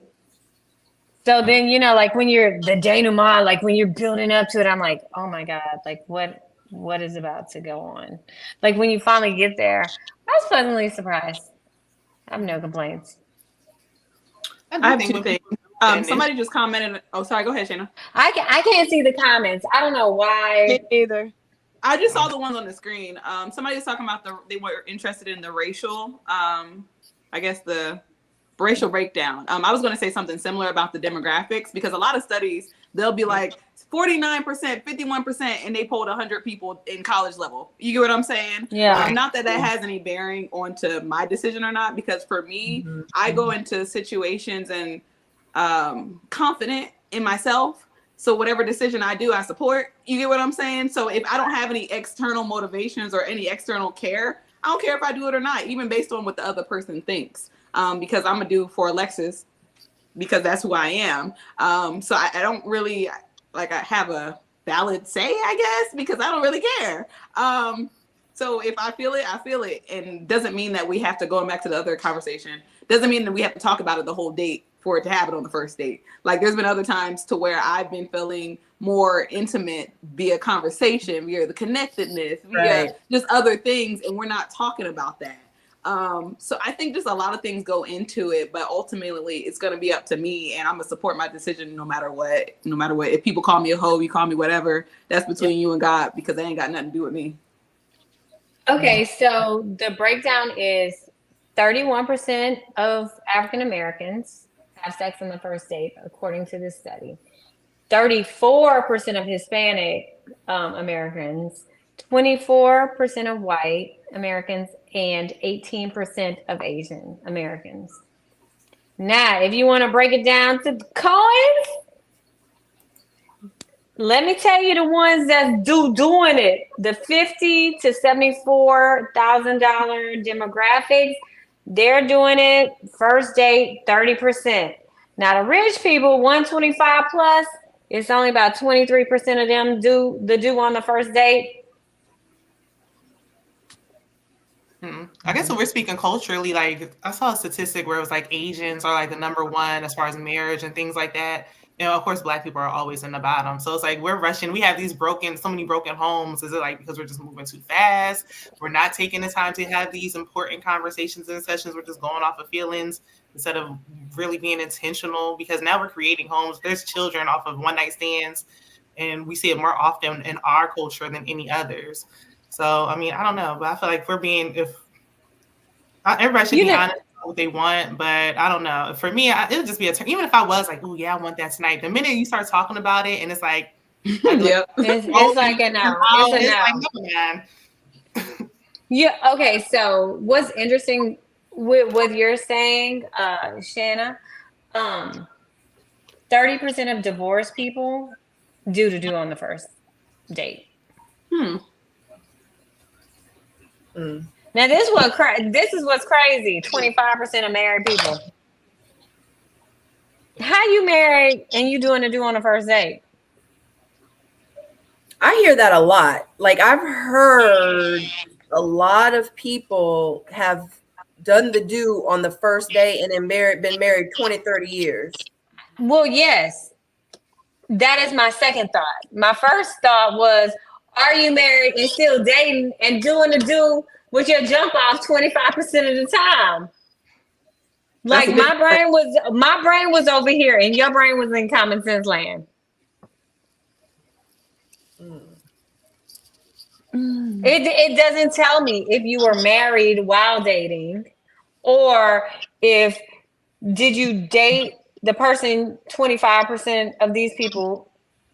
so then, like when you're the denouement, like when you're building up to it, I'm like, oh my God, like what is about to go on? Like when you finally get there, I was pleasantly surprised. I have no complaints. I have two things. Somebody just commented. Oh, sorry. Go ahead, Shayna. I can't see the comments. I don't know why. Me either. I just saw the ones on the screen. Somebody was talking about they were interested in the racial, the racial breakdown. I was going to say something similar about the demographics, because a lot of studies, they'll be like 49%, 51%, and they polled 100 people in college level. You get what I'm saying? Yeah. Not that has any bearing onto my decision or not, because for me, I go into situations and confident in myself. So whatever decision I do, I support. You get what I'm saying? So if I don't have any external motivations or any external care, I don't care if I do it or not, even based on what the other person thinks. Because I'm gonna do for Alexis, because that's who I am. So I don't really I have a valid say, I guess, because I don't really care. So if I feel it, I feel it. And doesn't mean that we have to, going back to the other conversation, doesn't mean that we have to talk about it the whole date for it to happen on the first date. Like there's been other times to where I've been feeling more intimate via conversation, via the connectedness, via just other things, and we're not talking about that. So I think just a lot of things go into it, but ultimately it's going to be up to me, and I'm gonna support my decision no matter what. If people call me a hoe, you call me whatever, that's between you and God, because they ain't got nothing to do with me. Okay, so the breakdown is 31% of African Americans have sex on the first date, according to this study. 34% of Hispanic Americans, 24% of white Americans, and 18% of Asian Americans. Now, if you want to break it down to coins, let me tell you the ones that's doing it. The $50,000 to $74,000 demographics, they're doing it. First date, 30%. Now the rich people, 125 plus, it's only about 23% of them do on the first date. I guess when we're speaking culturally, like I saw a statistic where it was like Asians are like the number one as far as marriage and things like that. You know, of course, Black people are always in the bottom. So it's like we're rushing. We have these so many broken homes. Is it like because we're just moving too fast? We're not taking the time to have these important conversations and sessions. We're just going off of feelings instead of really being intentional, because now we're creating homes. There's children off of one night stands, and we see it more often in our culture than any others. So, I mean, I don't know, but I feel like everybody should be honest with what they want, but I don't know. For me, it would just be even if I was like, oh yeah, I want that tonight. The minute you start talking about it and it's like, it's like a no. It's a no. Yeah. Okay. So what's interesting with what you're saying, Shanna, 30% of divorced people do on the first date. Now this is what's crazy. 25% of married people. How you married and you doing a do on the first date? I hear that a lot. Like I've heard a lot of people have done the do on the first day and then been married 20, 30 years. Well, yes. That is my second thought. My first thought was, are you married and still dating and doing the do with your jump off 25% of the time? Like my brain was over here and your brain was in common sense land. It doesn't tell me if you were married while dating, or if did you date the person, 25% of these people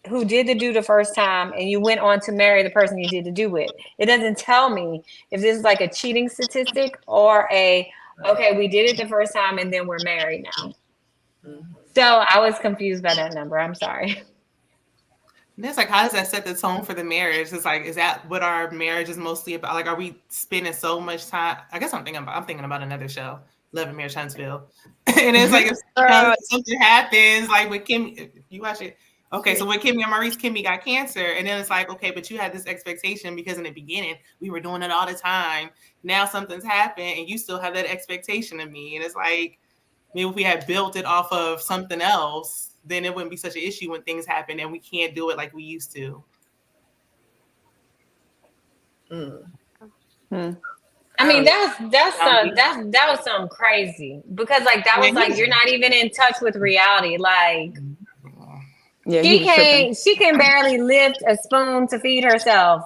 who did the do the first time, and you went on to marry the person you did the do with. It doesn't tell me if this is like a cheating statistic or okay, we did it the first time and then we're married now. So I was confused by that number. I'm sorry. And it's like, how does that set the tone for the marriage? It's like, is that what our marriage is mostly about? Like, are we spending so much time? I guess I'm thinking about another show, Love and Marriage Huntsville. And it's like, if something happens, like with Kim, if you watch it. Okay, so when Kimmy and Maurice, Kimmy got cancer, and then it's like, okay, but you had this expectation because in the beginning we were doing it all the time. Now something's happened, and you still have that expectation of me. And it's like, maybe if we had built it off of something else, then it wouldn't be such an issue when things happen and we can't do it like we used to. I mean, that was something crazy, because like that was like you're not even in touch with reality. Like, yeah, she can barely lift a spoon to feed herself.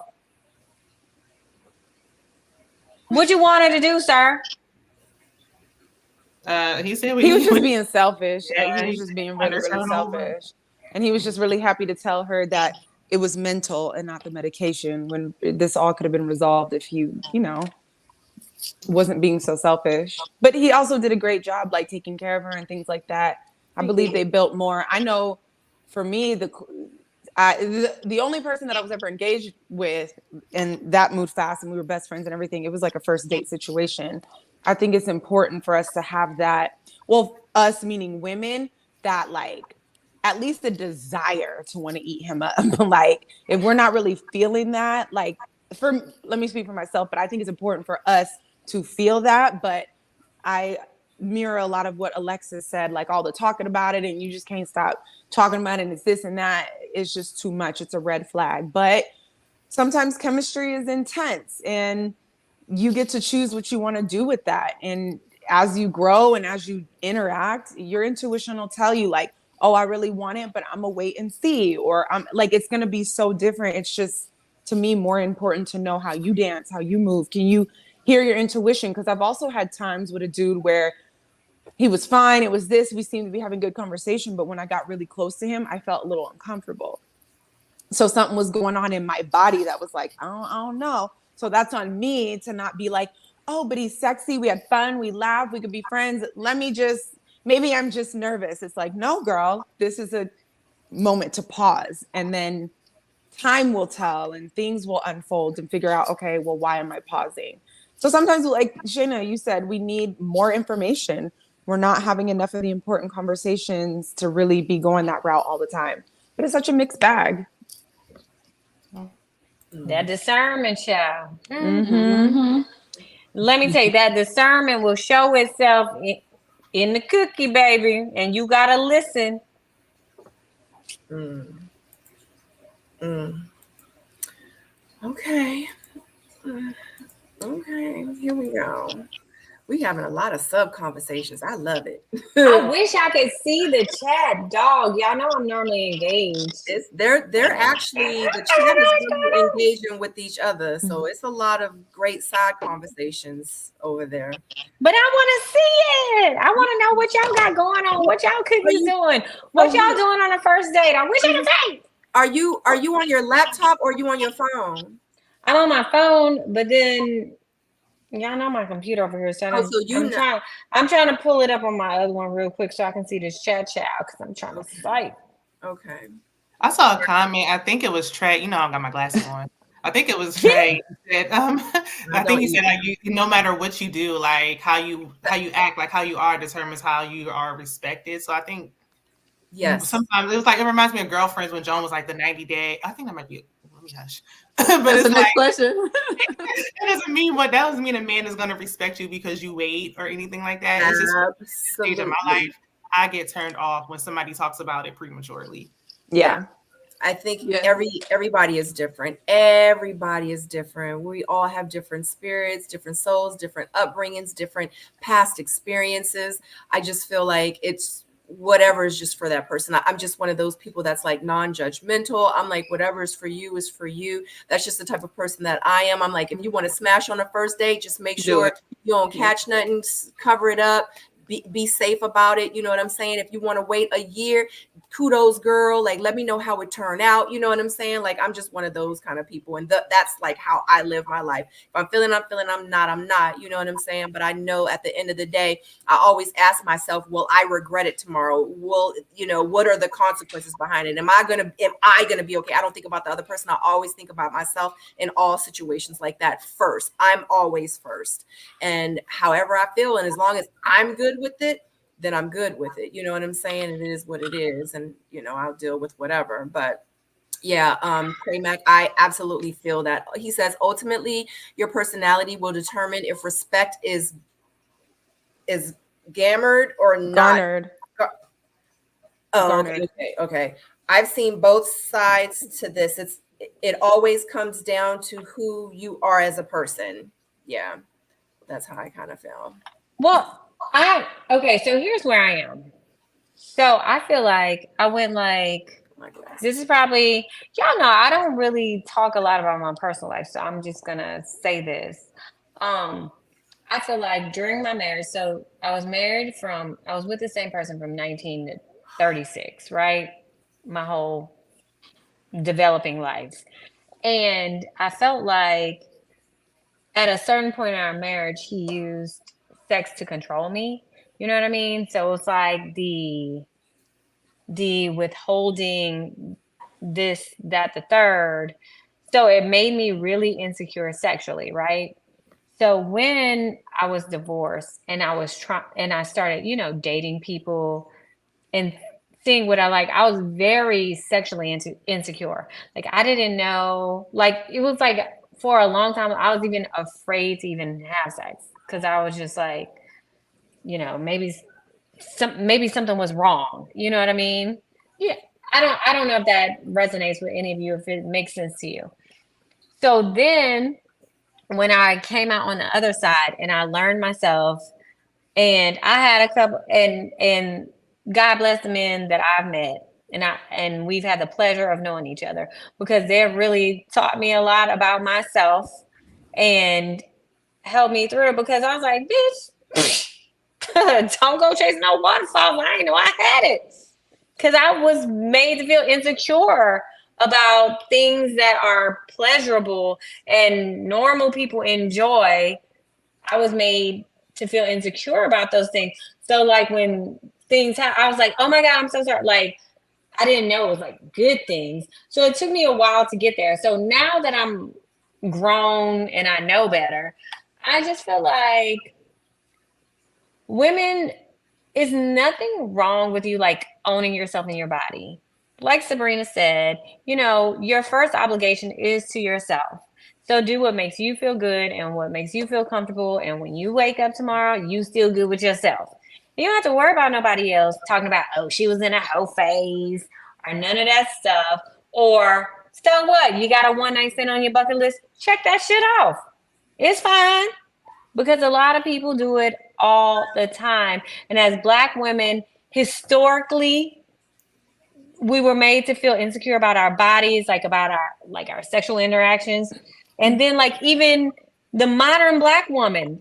What you wanted to do, sir? He said he was just being selfish. Yeah, he was just being really, really selfish. And he was just really happy to tell her that it was mental and not the medication, when this all could have been resolved if you wasn't being so selfish. But he also did a great job, like taking care of her and things like that. I believe they built more. I know for me, the only person that I was ever engaged with, and that moved fast, and we were best friends and everything. It was like a first date situation. I think it's important for us to have that. Well, us meaning women, that like at least the desire to want to eat him up. Like if we're not really feeling that, like let me speak for myself, but I think it's important for us to feel that. But I mirror a lot of what Alexis said, like all the talking about it and you just can't stop talking about it and it's this and that. It's just too much. It's a red flag. But sometimes chemistry is intense and you get to choose what you want to do with that. And as you grow and as you interact, your intuition will tell you like, oh, I really want it, but I'm gonna wait and see. Or I'm like, it's gonna be so different. It's just, to me, more important to know how you dance, how you move. Can you hear your intuition? Because I've also had times with a dude where he was fine. It was this, we seemed to be having good conversation. But when I got really close to him, I felt a little uncomfortable. So something was going on in my body that was like, I don't know. So that's on me to not be like, oh, but he's sexy. We had fun. We laughed. We could be friends. Maybe I'm just nervous. It's like, no, girl, this is a moment to pause. And then time will tell and things will unfold and figure out, okay, well, why am I pausing? So sometimes, like Shayna, you said, we need more information. We're not having enough of the important conversations to really be going that route all the time. But it's such a mixed bag. That discernment, child. Mm-hmm. Let me tell you, that discernment will show itself in the cookie, baby, and you gotta listen. Okay. Okay, here we go. We having a lot of sub conversations. I love it. I wish I could see the chat, dog. Y'all know I'm normally engaged. They're actually, the chat is really engaging with each other. So it's a lot of great side conversations over there. But I want to see it. I want to know what y'all got going on. What y'all cookies doing? What y'all doing on a first date? I wish I could say. Are you on your laptop or are you on your phone? I'm on my phone, but then y'all know my computer over here. So I'm trying to pull it up on my other one real quick so I can see this chat because I'm trying to fight. Okay. I saw a comment. I think it was Trey. You know, I got my glasses on. I think it was Trey. That, I think he said like no matter what you do, like how you act, like how you are determines how you are respected. So I think sometimes it was like, it reminds me of Girlfriends when Joan was like the 90-day. I think that might be. Let me hush. But That's it's the next question. That doesn't mean that doesn't mean a man is going to respect you because you wait or anything like that. It's just this stage of my life, I get turned off when somebody talks about it prematurely. Yeah. I think everybody is different. Everybody is different. We all have different spirits, different souls, different upbringings, different past experiences. I just feel like it's whatever is just for that person. I'm just one of those people that's like non-judgmental. I'm like, whatever is for you is for you. That's just the type of person that I am. I'm like, if you want to smash on a first date, just make sure you don't catch nothing, cover it up. Be safe about it. You know what I'm saying? If you want to wait a year, kudos, girl. Like, let me know how it turned out. You know what I'm saying? Like, I'm just one of those kind of people. And that's like how I live my life. If I'm feeling, I'm not. You know what I'm saying? But I know at the end of the day, I always ask myself, will I regret it tomorrow? What are the consequences behind it? Am I going to be okay? I don't think about the other person. I always think about myself in all situations like that first. I'm always first. And however I feel, and as long as I'm good with it, then I'm good with it. You know what I'm saying? It is what it is. And, I'll deal with whatever. But yeah, Trey Mac, I absolutely feel that. He says, ultimately, your personality will determine if respect is gammered or not. Garnered. Okay. I've seen both sides to this. It always comes down to who you are as a person. Yeah, that's how I kind of feel. Well, so here's where I am. So I feel like I went like, this is probably, y'all know, I don't really talk a lot about my personal life. So I'm just going to say this. I feel like during my marriage, so I was with the same person from 19 to 36, right? My whole developing life. And I felt like at a certain point in our marriage, he used sex to control me. You know what I mean? So it's like the withholding, this, that, the third. So it made me really insecure sexually, right? So when I was divorced and I started, you know, dating people and seeing what I like, I was very sexually insecure. Like I didn't know, like it was like for a long time I was even afraid to even have sex because I was just like, you know, maybe something was wrong. You know what I mean? Yeah. I don't know if that resonates with any of you, if it makes sense to you. So then when I came out on the other side and I learned myself, and I had a couple, and God bless the men that I've met, and we've had the pleasure of knowing each other because they've really taught me a lot about myself and helped me through, because I was like, bitch, don't go chasing no waterfalls. I didn't know I had it. Because I was made to feel insecure about things that are pleasurable and normal people enjoy. I was made to feel insecure about those things. So like when things happen, I was like, oh my God, I'm so sorry. Like I didn't know it was like good things. So it took me a while to get there. So now that I'm grown and I know better, I just feel like women, is nothing wrong with you like owning yourself and your body. Like Sabrina said, you know, your first obligation is to yourself. So do what makes you feel good and what makes you feel comfortable. And when you wake up tomorrow, you still good with yourself. You don't have to worry about nobody else talking about, oh, she was in a hoe phase or none of that stuff. Or so what? You got a one night stand on your bucket list? Check that shit off. It's fine. Because a lot of people do it all the time. And as Black women, historically, we were made to feel insecure about our bodies, like about our sexual interactions. And then like even the modern Black woman,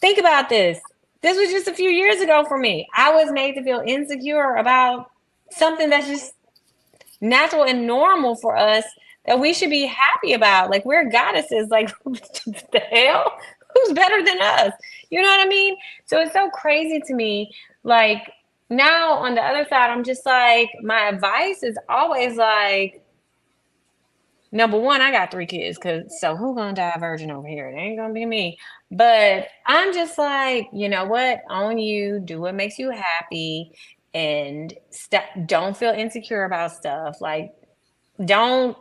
think about this. This was just a few years ago for me. I was made to feel insecure about something that's just natural and normal for us that we should be happy about. Like we're goddesses. Like the hell? Who's better than us? You know what I mean? So it's so crazy to me. Like now on the other side, I'm just like, my advice is always like, number one, I got 3 kids, so who gonna die a virgin over here? It ain't gonna be me. But I'm just like, you know what? Own you, do what makes you happy, and don't feel insecure about stuff. Like don't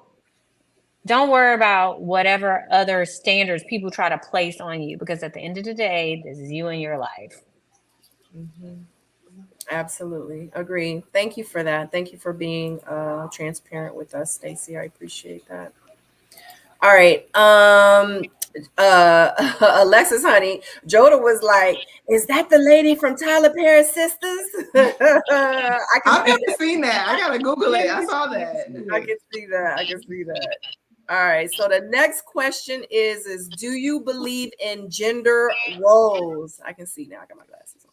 worry about whatever other standards people try to place on you, because at the end of the day, this is you and your life. Mm-hmm. Absolutely. Agree. Thank you for that. Thank you for being transparent with us, Stacey. I appreciate that. All right. Alexis, honey, Joda was like, is that the lady from Tyler Perry's Sisters? I've never seen that. I gotta Google it. I saw that. I can see that. All right. So the next question is do you believe in gender roles? I can see now. I got my glasses on.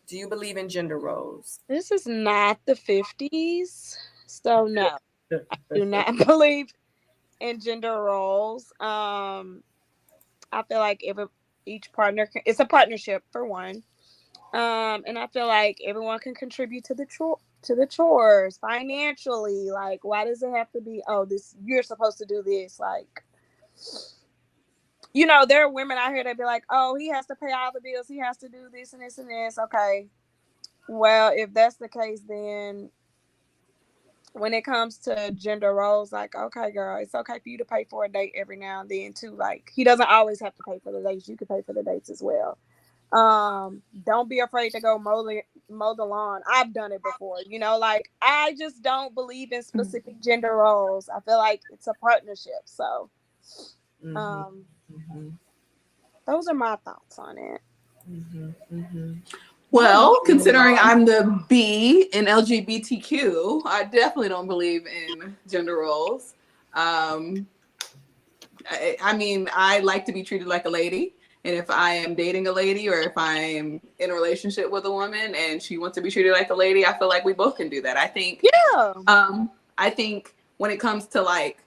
Do you believe in gender roles? This is not the 50s, so no, I do not believe in gender roles. I feel like each partner it's a partnership for one, and I feel like everyone can contribute to the chores financially. Like, why does it have to be, oh, this, you're supposed to do this? Like, you know, there are women out here that be like, oh, he has to pay all the bills, he has to do this and this and this. Okay, well, if that's the case, then when it comes to gender roles, like, okay, girl, it's okay for you to pay for a date every now and then too. Like, he doesn't always have to pay for the dates. You can pay for the dates as well. Don't be afraid to go mow the lawn. I've done it before. You know, like, I just don't believe in specific gender roles. I feel like it's a partnership. So, those are my thoughts on it. Well, considering I'm the B in LGBTQ, I definitely don't believe in gender roles. I mean, I like to be treated like a lady. And if I am dating a lady, or if I'm in a relationship with a woman and she wants to be treated like a lady, I feel like we both can do that. I think, I think when it comes to like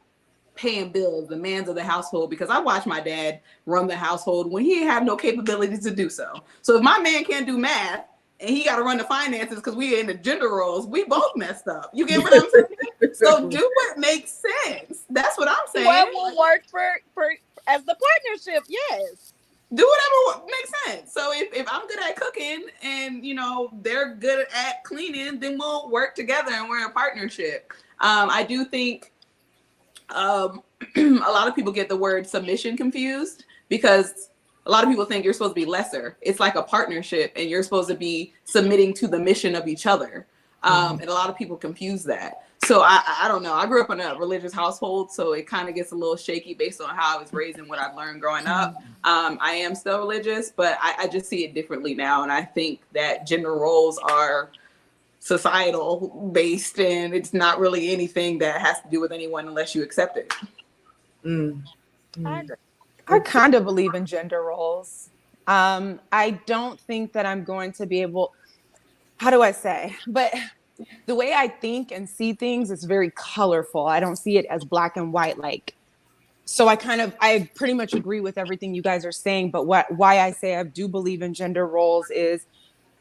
paying bills, the demands of the household, because I watched my dad run the household when he didn't have no capabilities to do so. So if my man can't do math and he got to run the finances because we in the gender roles. We both messed up. You get what I'm saying? So do what makes sense. That's what I'm saying. What will work for as the partnership? Yes. Do whatever makes sense. So if I'm good at cooking and they're good at cleaning, then we'll work together and we're in a partnership. I do think a lot of people get the word submission confused because a lot of people think you're supposed to be lesser. It's like a partnership and you're supposed to be submitting to the mission of each other. And a lot of people confuse that. So I don't know. I grew up in a religious household, so it kind of gets a little shaky based on how I was raised and what I've learned growing up. I am still religious, but I just see it differently now. And I think that gender roles are societal based and it's not really anything that has to do with anyone unless you accept it. I agree. I kind of believe in gender roles. I don't think that I'm going to be able, how do I say, but the way I think and see things is very colorful. I don't see it as black and white. So I pretty much agree with everything you guys are saying. But why I say I do believe in gender roles is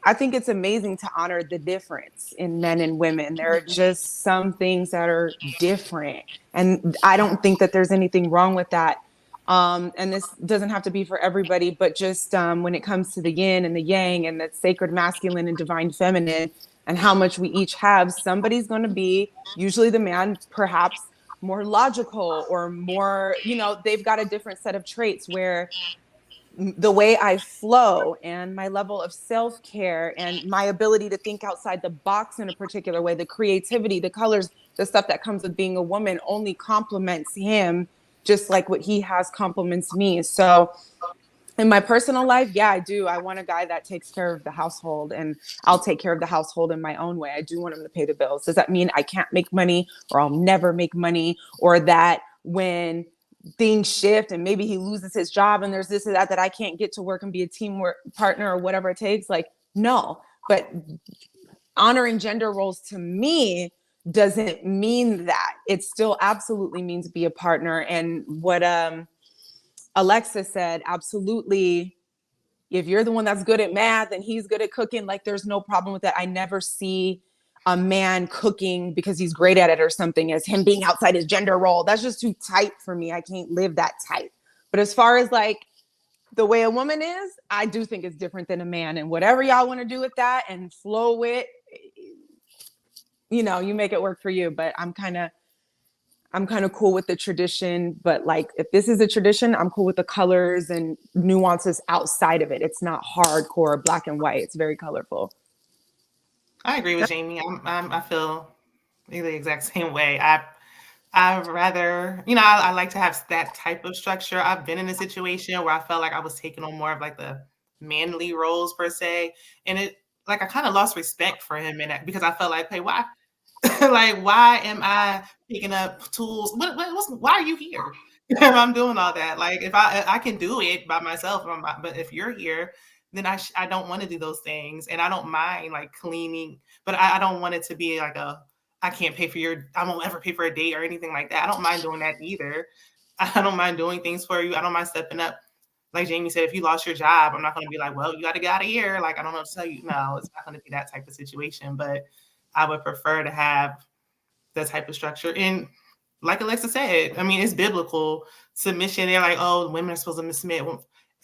I think it's amazing to honor the difference in men and women. There are just some things that are different. And I don't think that there's anything wrong with that. And this doesn't have to be for everybody, but just when it comes to the yin and the yang and the sacred masculine and divine feminine and how much we each have, somebody's going to be, usually the man, perhaps more logical or more, they've got a different set of traits where the way I flow and my level of self-care and my ability to think outside the box in a particular way, the creativity, the colors, the stuff that comes with being a woman only complements him just like what he has complements me. So in my personal life, yeah, I do. I want a guy that takes care of the household and I'll take care of the household in my own way. I do want him to pay the bills. Does that mean I can't make money or I'll never make money, or that when things shift and maybe he loses his job and there's this or that I can't get to work and be a teamwork partner or whatever it takes? No, but honoring gender roles to me doesn't mean that. It still absolutely means be a partner. And what Alexa said, absolutely. If you're the one that's good at math and he's good at cooking, there's no problem with that. I never see a man cooking because he's great at it or something as him being outside his gender role. That's just too tight for me. I can't live that tight. But as far as the way a woman is, I do think it's different than a man. And whatever y'all want to do with that and flow with, you make it work for you. But I'm kind of cool with the tradition, but if this is a tradition, I'm cool with the colors and nuances outside of it. It's not hardcore black and white. It's very colorful. I agree with Jamie. I feel the exact same way. I'd rather, I like to have that type of structure. I've been in a situation where I felt like I was taking on more of the manly roles per se. And it, I kind of lost respect for him in that because I felt like, hey, why? Why am I picking up tools? Why are you here? If I'm doing all that, if I can do it by myself, but if you're here, then I don't want to do those things, and I don't mind cleaning, but I don't want it to be I can't pay for I won't ever pay for a date or anything like that. I don't mind doing that either. I don't mind doing things for you. I don't mind stepping up. Like Jamie said, if you lost your job, I'm not going to be well, you got to get out of here. I don't know what to tell you. No, it's not going to be that type of situation, but I would prefer to have that type of structure. And like Alexa said, it's biblical submission. They're oh, women are supposed to submit.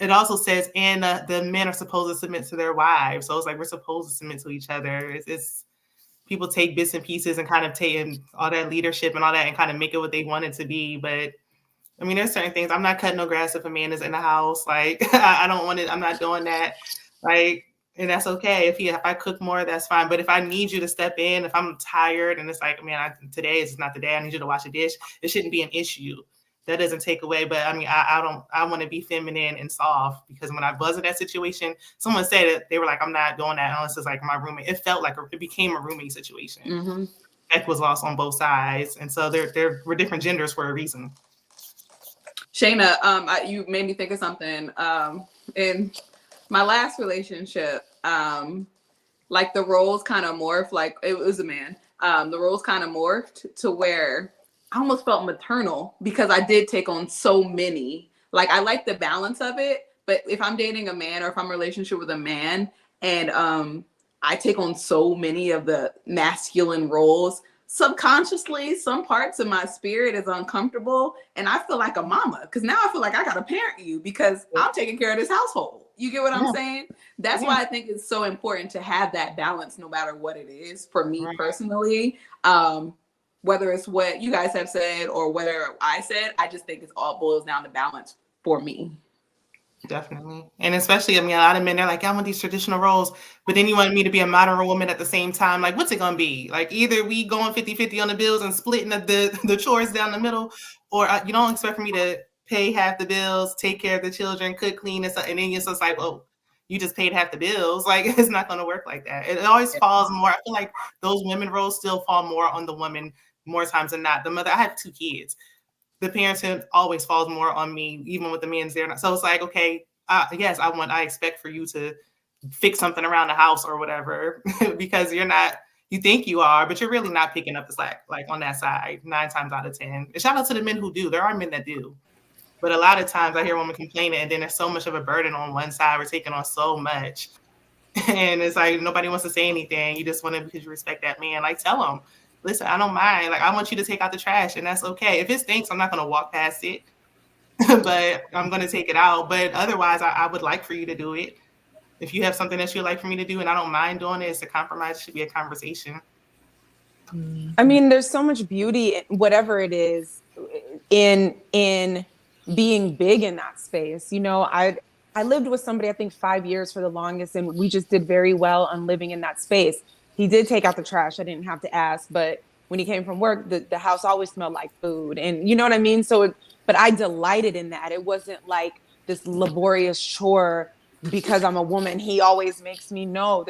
It also says, and the men are supposed to submit to their wives. So it's we're supposed to submit to each other. It's people take bits and pieces and kind of take all that leadership and all that and kind of make it what they want it to be. But there's certain things. I'm not cutting no grass if a man is in the house. I don't want it. I'm not doing that. And that's okay. If I cook more, that's fine. But if I need you to step in, if I'm tired and it's today is not the day, I need you to wash a dish, it shouldn't be an issue. That doesn't take away. But I want to be feminine and soft, because when I was in that situation, someone said it, they were I'm not doing that unless it's my roommate. It felt it became a roommate situation. Mm-hmm. Respect was lost on both sides. And so there were different genders for a reason. Shayna, you made me think of something. In my last relationship, the roles kind of morphed. It was a man. The roles kind of morphed to where I almost felt maternal because I did take on so many. I like the balance of it, but if I'm dating a man or if I'm in a relationship with a man and I take on so many of the masculine roles. Subconsciously, some parts of my spirit is uncomfortable, and I feel like a mama because now I feel like I gotta parent you because I'm taking care of this household. You get what I'm saying? That's why I think it's so important to have that balance, no matter what it is. For me personally, whether it's what you guys have said or whether I said, I just think it all boils down to balance for me. Definitely. And especially, I mean, a lot of men, they're like, I want these traditional roles, but then you want me to be a modern woman at the same time. Like, what's it going to be? Like, either we going 50-50 on the bills and splitting the chores down the middle, or you don't expect for me to pay half the bills, take care of the children, cook, clean, and stuff. And then you're just like, oh, you just paid half the bills. Like, it's not going to work like that. It always falls more. I feel like those women roles still fall more on the woman more times than not. The mother, I have 2 kids. The parenting always falls more on me, even with the men's there. So it's like, okay, yes, I expect for you to fix something around the house or whatever, because you think you are, but you're really not picking up the slack, like on that side, 9 times out of 10. And shout out to the men who do. There are men that do. But a lot of times I hear women complaining, and then there's so much of a burden on one side. We're taking on so much. And it's like, nobody wants to say anything. You just want to, because you respect that man, like, tell them, listen, I don't mind. Like, I want you to take out the trash, and that's okay. If it stinks, I'm not going to walk past it, but I'm going to take it out. But otherwise, I would like for you to do it. If you have something that you'd like for me to do and I don't mind doing it, it's a compromise. It should be a conversation. I mean, there's so much beauty, whatever it is, in being big in that space. You know, I lived with somebody, I think 5 years for the longest, and we just did very well on living in that space. He did take out the trash. I didn't have to ask, but when he came from work, the house always smelled like food. And you know what I mean? So, but I delighted in that. It wasn't like this laborious chore because I'm a woman. He always makes me know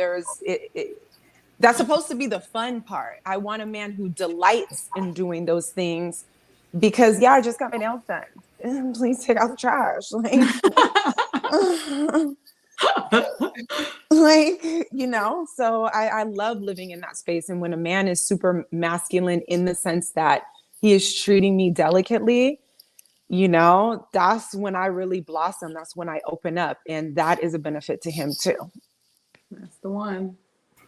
that's supposed to be the fun part. I want a man who delights in doing those things because, I just got my nails done. Please take out the trash. Like, you know, so I love living in that space. And when a man is super masculine in the sense that he is treating me delicately, you know, that's when I really blossom. That's when I open up. And that is a benefit to him too. That's the one.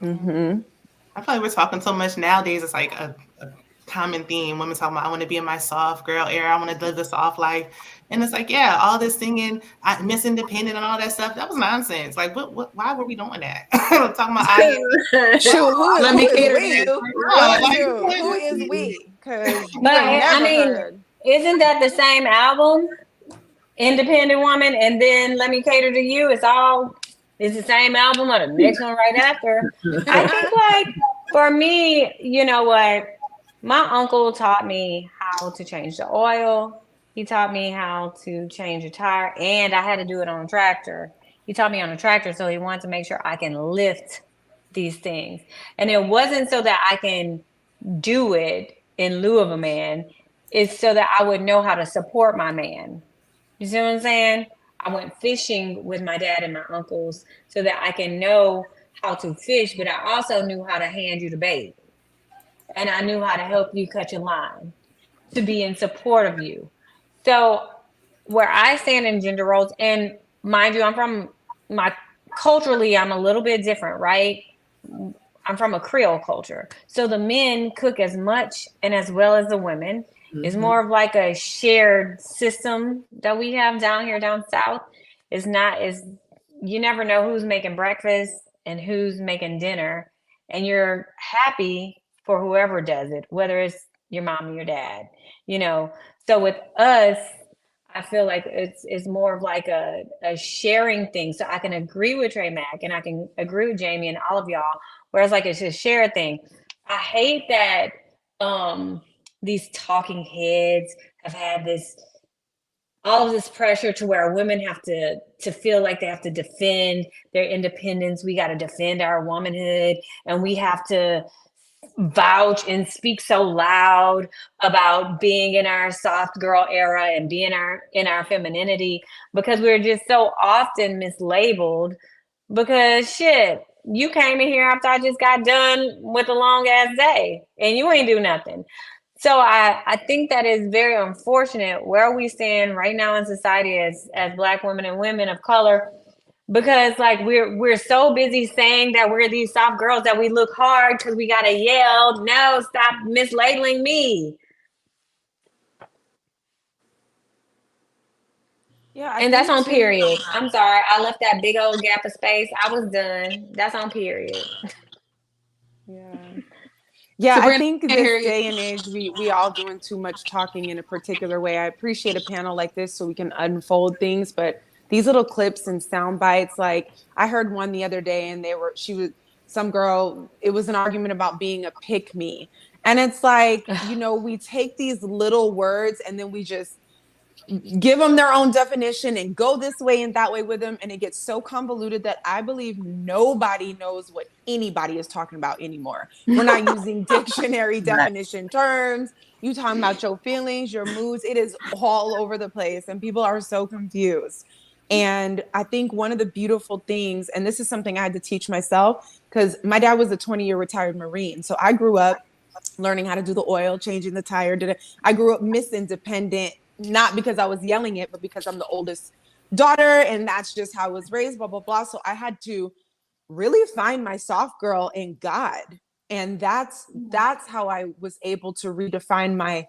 Mm-hmm. I feel like we're talking so much nowadays. It's like a common theme. Women talking about, I want to be in my soft girl era. I want to live the soft life. And it's like, all this singing, Miss Independent and all that stuff, that was nonsense. Like, why were we doing that? Talking about Let me cater to you. Who is we? Because I mean, isn't that the same album, Independent Woman, and then Let Me Cater to You? It's the same album or the next one right after. I think, like, for me, you know what? My uncle taught me how to change the oil. He taught me how to change a tire, and I had to do it on a tractor. He taught me on a tractor, so he wanted to make sure I can lift these things. And it wasn't so that I can do it in lieu of a man. It's so that I would know how to support my man. You see what I'm saying? I went fishing with my dad and my uncles so that I can know how to fish, but I also knew how to hand you the bait. And I knew how to help you cut your line, to be in support of you. So where I stand in gender roles, and mind you, culturally, I'm a little bit different, right? I'm from a Creole culture. So the men cook as much and as well as the women. Mm-hmm. It's more of like a shared system that we have down south. You never know who's making breakfast and who's making dinner. And you're happy for whoever does it, whether it's your mom or your dad, you know. So with us, I feel like it's more of like a sharing thing. So I can agree with Trey Mack and I can agree with Jamie and all of y'all, whereas like it's a shared thing. I hate that these talking heads have had all of this pressure to where women have to feel like they have to defend their independence. We got to defend our womanhood, and we have to vouch and speak so loud about being in our soft girl era and being in our femininity, because we're just so often mislabeled. Because shit, you came in here after I just got done with a long ass day and you ain't do nothing. So I think that is very unfortunate where we stand right now in society as Black women and women of color, because like we're so busy saying that we're these soft girls that we look hard because we gotta yell. No, stop mislabeling me. Yeah, And that's on period. I'm sorry, I left that big old gap of space. I was done. That's on period. Yeah, I Sabrina, think can't hear this you. day and age, we all doing too much talking in a particular way. I appreciate a panel like this so we can unfold things, but these little clips and sound bites, like I heard one the other day and some girl, it was an argument about being a pick me. And it's like, we take these little words and then we just give them their own definition and go this way and that way with them. And it gets so convoluted that I believe nobody knows what anybody is talking about anymore. We're not using dictionary definition terms. You talking about your feelings, your moods. It is all over the place and people are so confused. And I think one of the beautiful things, and this is something I had to teach myself because my dad was a 20-year retired Marine. So I grew up learning how to do the oil, changing the tire. I grew up Miss Independent, not because I was yelling it, but because I'm the oldest daughter and that's just how I was raised, blah, blah, blah. So I had to really find my soft girl in God. And that's how I was able to redefine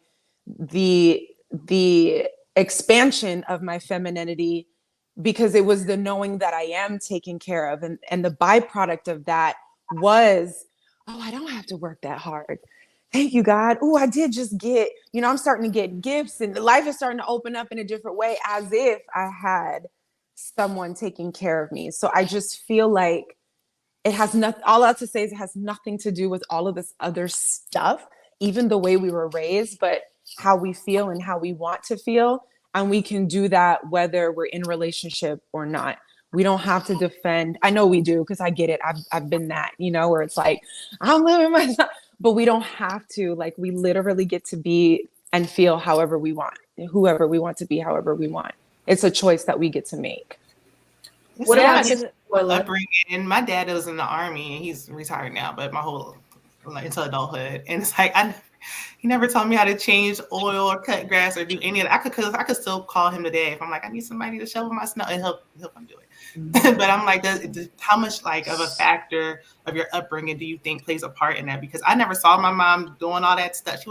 the expansion of my femininity, because it was the knowing that I am taken care of. And the byproduct of that was, oh, I don't have to work that hard. Thank you, God. Oh, I did just get, I'm starting to get gifts and life is starting to open up in a different way as if I had someone taking care of me. So I just feel like it has nothing, all I have to say is it has nothing to do with all of this other stuff, even the way we were raised, but how we feel and how we want to feel. And we can do that whether we're in a relationship or not. We don't have to defend. I know we do because I get it. I've been that, where it's like, I'm living myself. But we don't have to. Like, we literally get to be and feel however we want, whoever we want to be, however we want. It's a choice that we get to make. What about upbringing? My dad was in the Army and he's retired now, but my whole into adulthood, and it's like he never taught me how to change oil or cut grass or do any of that. I could still call him today if I'm like, I need somebody to shovel my snow, and he'll come do it. But I'm like, how much like of a factor of your upbringing do you think plays a part in that? Because I never saw my mom doing all that stuff. She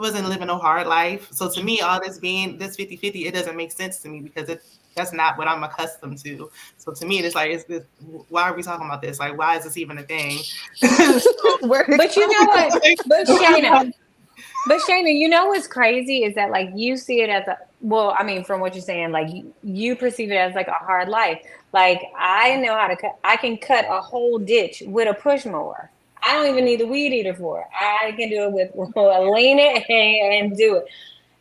wasn't living a hard life. So to me, all this being this 50-50, it doesn't make sense to me because that's not what I'm accustomed to. So to me, it's like, why are we talking about this? Like, why is this even a thing? But you know what? But Shayna, you know what's crazy is that like you see it as from what you're saying, like you perceive it as like a hard life. Like I know how to cut. I can cut a whole ditch with a push mower. I don't even need the weed eater for it. I can do it with lean it and do it.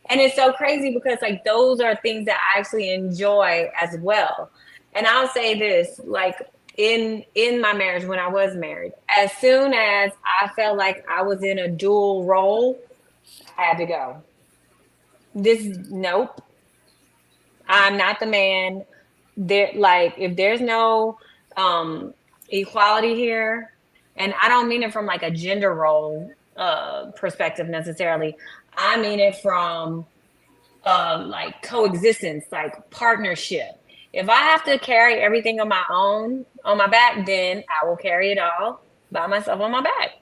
And it's so crazy because like those are things that I actually enjoy as well. And I'll say this, like in my marriage, when I was married, as soon as I felt like I was in a dual role, I had to go. Nope. I'm not the man. If there's no equality here, and I don't mean it from like a gender role perspective necessarily. I mean it from like coexistence, like partnership. If I have to carry everything on my own, on my back, then I will carry it all by myself on my back.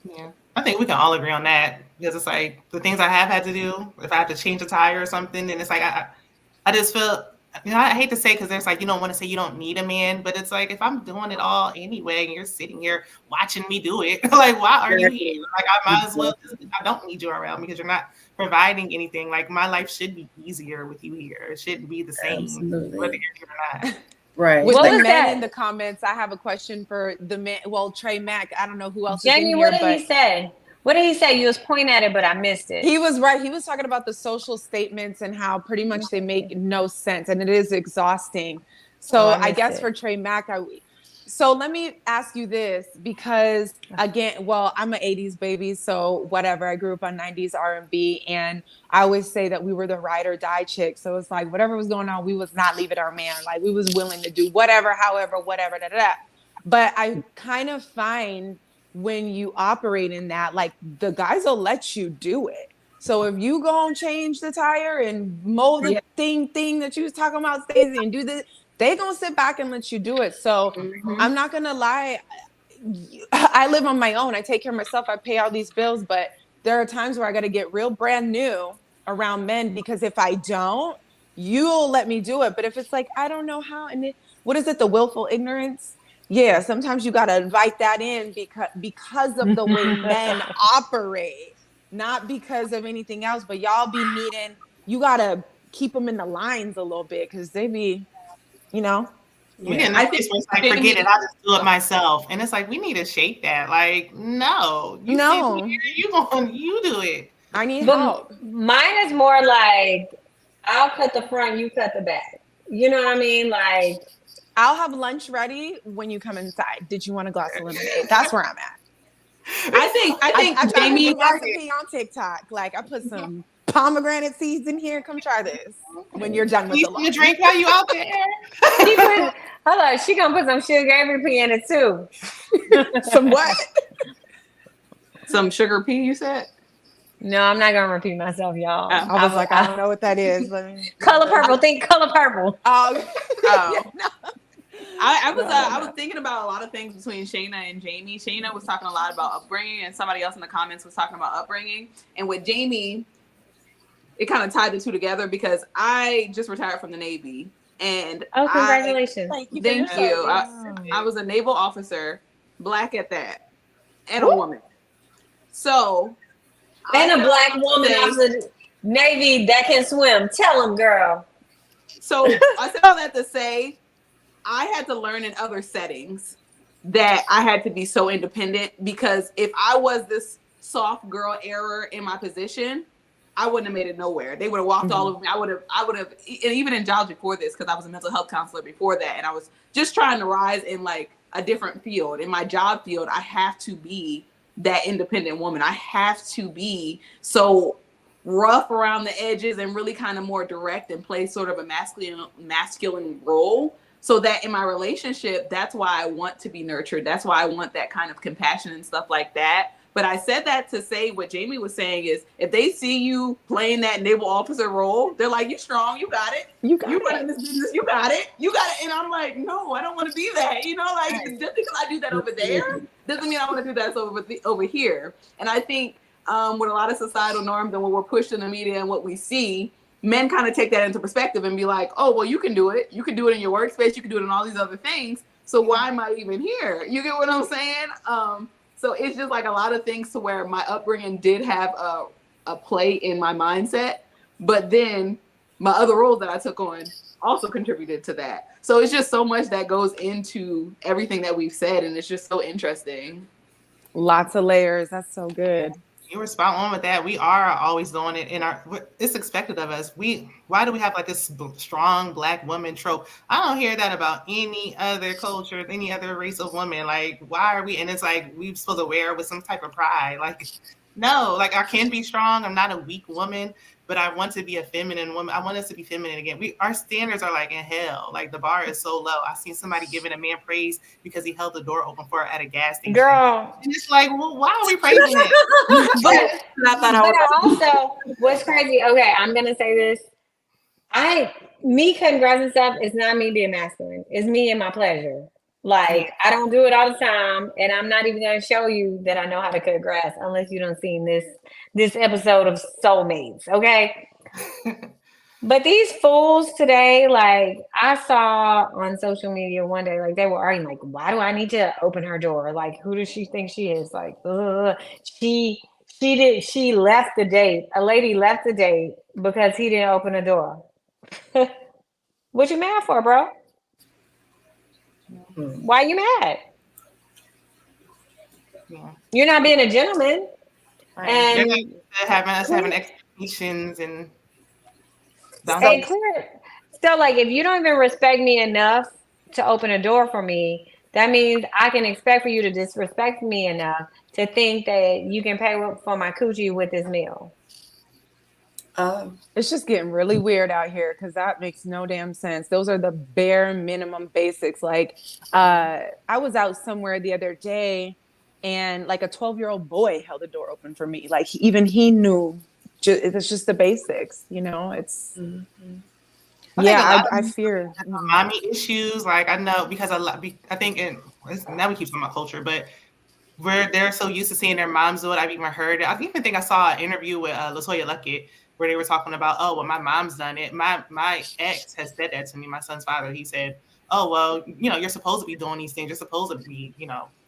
Yeah. I think we can all agree on that because it's like the things I have had to do, if I have to change a tire or something, then it's like I just feel, I hate to say because there's like, you don't want to say you don't need a man, but it's like if I'm doing it all anyway and you're sitting here watching me do it, like why are you here? Like I might as well, I don't need you around because you're not providing anything. Like my life should be easier with you here. It shouldn't be the same whether you're here or not. Right. With the men in the comments, I have a question for the man. Well, Trey Mack, I don't know who else Jamie, is in here. What did he say? What did he say? You was pointing at it, but I missed it. He was right. He was talking about the social statements and how pretty much they make no sense and it is exhausting. So I guess for Trey Mack, so let me ask you this because again, well, I'm an 80s baby, so whatever. I grew up on 90s R&B and I always say that we were the ride or die chick. So it's like whatever was going on, we was not leaving our man. Like we was willing to do whatever, however, whatever, da, da, da. But I kind of find when you operate in that, like the guys will let you do it. So if you go and change the tire and mow the thing that you was talking about, Stacey, and do this, they gonna sit back and let you do it. So I'm not gonna lie. I live on my own. I take care of myself. I pay all these bills, but there are times where I got to get real brand new around men, because if I don't, you'll let me do it. But if it's like, I don't know how, and what is it? The willful ignorance. Yeah. Sometimes you got to invite that in because of the way men operate, not because of anything else, but y'all be needing, you got to keep them in the lines a little bit. Cause they be, you know, We get in that place where it's like, forget it, I'll just do it myself. And it's like, we need to shake that. Like, no, you do it. I need help. Mine is more like, I'll cut the front, you cut the back. You know what I mean? Like, I'll have lunch ready when you come inside. Did you want a glass of lemonade? That's where I'm at. I think I tried Jamie a recipe on TikTok. Like, I put some pomegranate seeds in here. Come try this when you're done with the lunch. You drink while you out there. Hold on, she gonna put some sugar every pea in it too. Some what? Some sugar pea, you said? No, I'm not gonna repeat myself, y'all. I was like, I don't know what that is. Color purple. Think color purple. Oh. I was thinking about a lot of things between Shayna and Jamie. Shayna was talking a lot about upbringing, and somebody else in the comments was talking about upbringing. And with Jamie, it kind of tied the two together because I just retired from the Navy. And congratulations. Thank you. I was a naval officer, Black at that, and a woman. So, and a Black woman out of the Navy that can swim. Tell them, girl. So I said all that to say, I had to learn in other settings that I had to be so independent, because if I was this soft girl error in my position, I wouldn't have made it nowhere. They would have walked all over me. I would have, and even in jobs before this, because I was a mental health counselor before that, and I was just trying to rise in like a different field. In my job field, I have to be that independent woman. I have to be so rough around the edges and really kind of more direct and play sort of a masculine role, so that in my relationship, that's why I want to be nurtured. That's why I want that kind of compassion and stuff like that. But I said that to say what Jamie was saying is, if they see you playing that naval officer role, they're like, you strong, you got it. You running this business, you got it. And I'm like, no, I don't want to be that. You know, like, just because I do that over there doesn't mean I want to do that over here. And I think with a lot of societal norms and what we're pushed in the media and what we see, men kind of take that into perspective and be like, oh, well, you can do it. You can do it in your workspace. You can do it in all these other things. So why am I even here? You get what I'm saying? So it's just like a lot of things to where my upbringing did have a play in my mindset, but then my other roles that I took on also contributed to that. So it's just so much that goes into everything that we've said, and it's just so interesting. Lots of layers. That's so good. You were spot on with that. We are always doing it it's expected of us. Why do we have like this strong Black woman trope? I don't hear that about any other culture, any other race of women. Like, why are we? And it's like, we're supposed to wear with some type of pride. Like, no, like, I can be strong. I'm not a weak woman, but I want to be a feminine woman. I want us to be feminine again. Our standards are like in hell. Like, the bar is so low. I seen somebody giving a man praise because he held the door open for her at a gas station. Girl. And it's like, well, why are we praising it? but also, what's crazy, okay, I'm going to say this. Me cutting grass and stuff is not me being masculine. It's me and my pleasure. Like, I don't do it all the time, and I'm not even going to show you that I know how to cut grass unless you done seen this episode of SeoulMates, okay? But these fools today, like, I saw on social media one day, like, they were arguing, like, why do I need to open her door? Like, who does she think she is? Like, she left the date. A lady left the date because he didn't open the door. What you mad for, bro? Why you mad? Yeah. You're not being a gentleman. And having expectations and clear. So, like, if you don't even respect me enough to open a door for me, that means I can expect for you to disrespect me enough to think that you can pay for my coochie with this meal. It's just getting really weird out here, because that makes no damn sense. Those are the bare minimum basics. Like, I was out somewhere the other day, and like a 12-year-old boy held the door open for me. Like, even he knew. It's just the basics, you know. It's I fear mommy issues. Like I know because I think now we keep talking about culture, but they're so used to seeing their moms do it. I've even heard it. I even think I saw an interview with LaToya Luckett where they were talking about, oh, well, my mom's done it. My ex has said that to me, my son's father. He said, oh, well, you're supposed to be doing these things. You're supposed to be,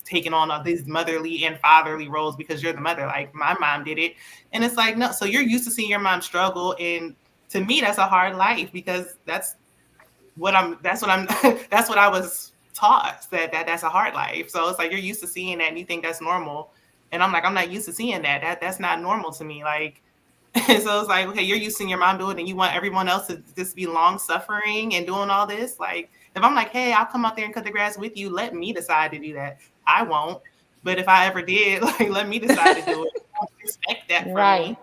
taking on all these motherly and fatherly roles because you're the mother. Like my mom did it. And it's like, no, so you're used to seeing your mom struggle. And to me, that's a hard life because that's what I was taught that's a hard life. So it's like you're used to seeing that and you think that's normal. And I'm like, I'm not used to seeing that. That's not normal to me. Like, so it's like, okay, you're used to seeing your mom do it and you want everyone else to just be long suffering and doing all this. Like, if I'm like, hey, I'll come out there and cut the grass with you, let me decide to do that. I won't. But if I ever did, like, let me decide to do it. Don't expect that from me.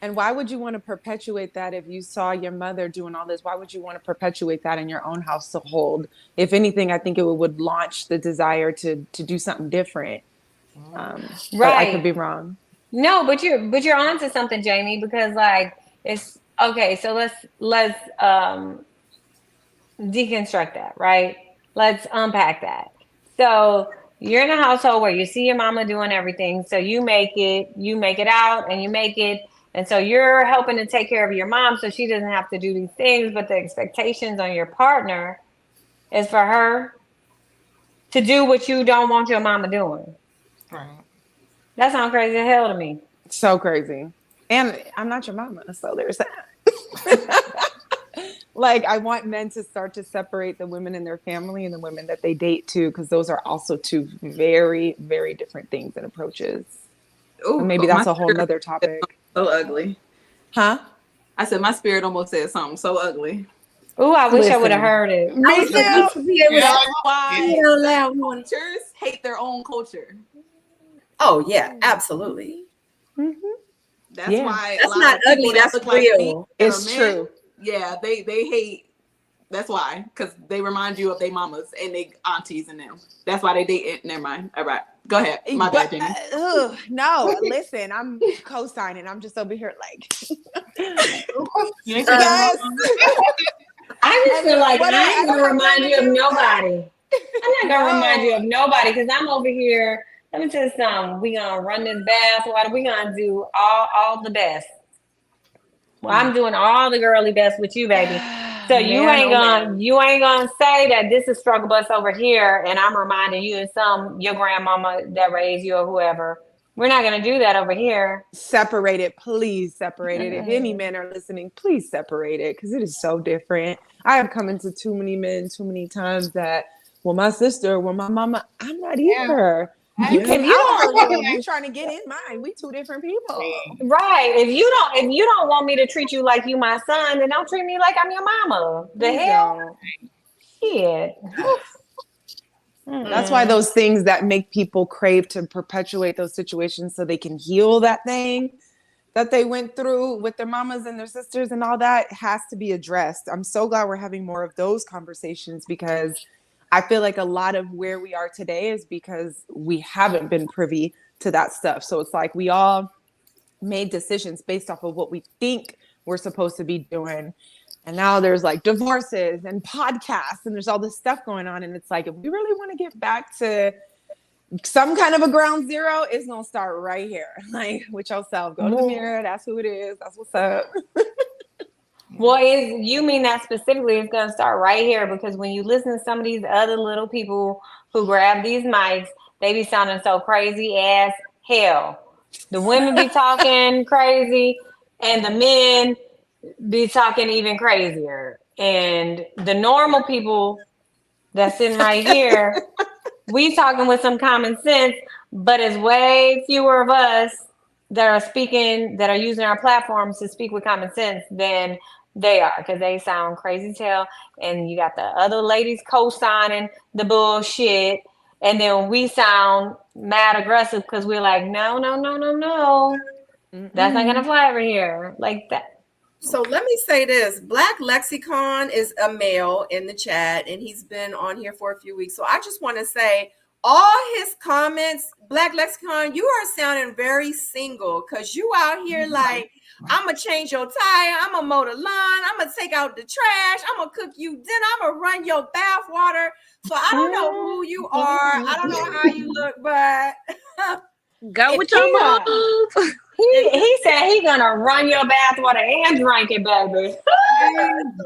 And why would you want to perpetuate that if you saw your mother doing all this? Why would you want to perpetuate that in your own household? If anything, I think it would launch the desire to do something different. But I could be wrong. No, but you're onto something, Jamie, because like it's okay. So let's deconstruct that, right? Let's unpack that. So you're in a household where you see your mama doing everything. So you make it out and you make it. And so you're helping to take care of your mom so she doesn't have to do these things. But the expectations on your partner is for her to do what you don't want your mama doing. Right. That sounds crazy as hell to me. So crazy. And I'm not your mama, so there's that. Like, I want men to start to separate the women in their family and the women that they date too, because those are also two very, very different things and approaches. Ooh, maybe that's a whole nother topic. So ugly. Huh? I said my spirit almost said something so ugly. Oh, I wish I would have heard it. Me too. That's why cultures hate their own culture. Oh yeah, absolutely. Mm-hmm. That's why that's not ugly. That's real. It's true. Yeah, they hate. That's why, because they remind you of their mamas and they aunties and them. That's why they date. Never mind. All right, go ahead. My bad, Jamie. No, listen, I'm co-signing. I'm just over here like. Yes. I just feel like I ain't gonna remind you of nobody. I'm not gonna remind you of nobody because I'm over here. Let me tell you something. We gonna run this bath water. We gonna do all the best. Well, I'm doing all the girly best with you, baby. So you ain't gonna say that this is struggle bus over here, and I'm reminding you of your grandmama that raised you or whoever. We're not gonna do that over here. Separate it, please separate it. If any men are listening, please separate it because it is so different. I have come into too many men too many times that, well, my sister, well, my mama, I'm not either. You're trying to get in mine. We two different people. Right. If you don't want me to treat you like you my son, then don't treat me like I'm your mama. The hell? Shit. That's why those things that make people crave to perpetuate those situations so they can heal that thing that they went through with their mamas and their sisters and all that has to be addressed. I'm so glad we're having more of those conversations because I feel like a lot of where we are today is because we haven't been privy to that stuff. So it's like we all made decisions based off of what we think we're supposed to be doing. And now there's like divorces and podcasts and there's all this stuff going on. And it's like, if we really want to get back to some kind of a ground zero, it's going to start right here. Like with yourself, go to the mirror. That's who it is. That's what's up. Well, you mean that specifically it's going to start right here because when you listen to some of these other little people who grab these mics, they be sounding so crazy as hell. The women be talking crazy and the men be talking even crazier. And the normal people that's sitting right here, we talking with some common sense, but it's way fewer of us that are speaking, that are using our platforms to speak with common sense than they are, because they sound crazy as hell. And you got the other ladies co-signing the bullshit. And then we sound mad aggressive because we're like, no. That's not going to fly over here. Like that. So let me say this. Black Lexicon is a male in the chat, and he's been on here for a few weeks. So I just want to say all his comments, Black Lexicon, you are sounding very single because you out here like, I'm gonna change your tire. I'm gonna mow the lawn. I'm gonna take out the trash. I'm gonna cook you dinner. I'm gonna run your bath water. So I don't know who you are. I don't know how you look, but Go with your move. He said he gonna run your bathwater and drink it, baby. Big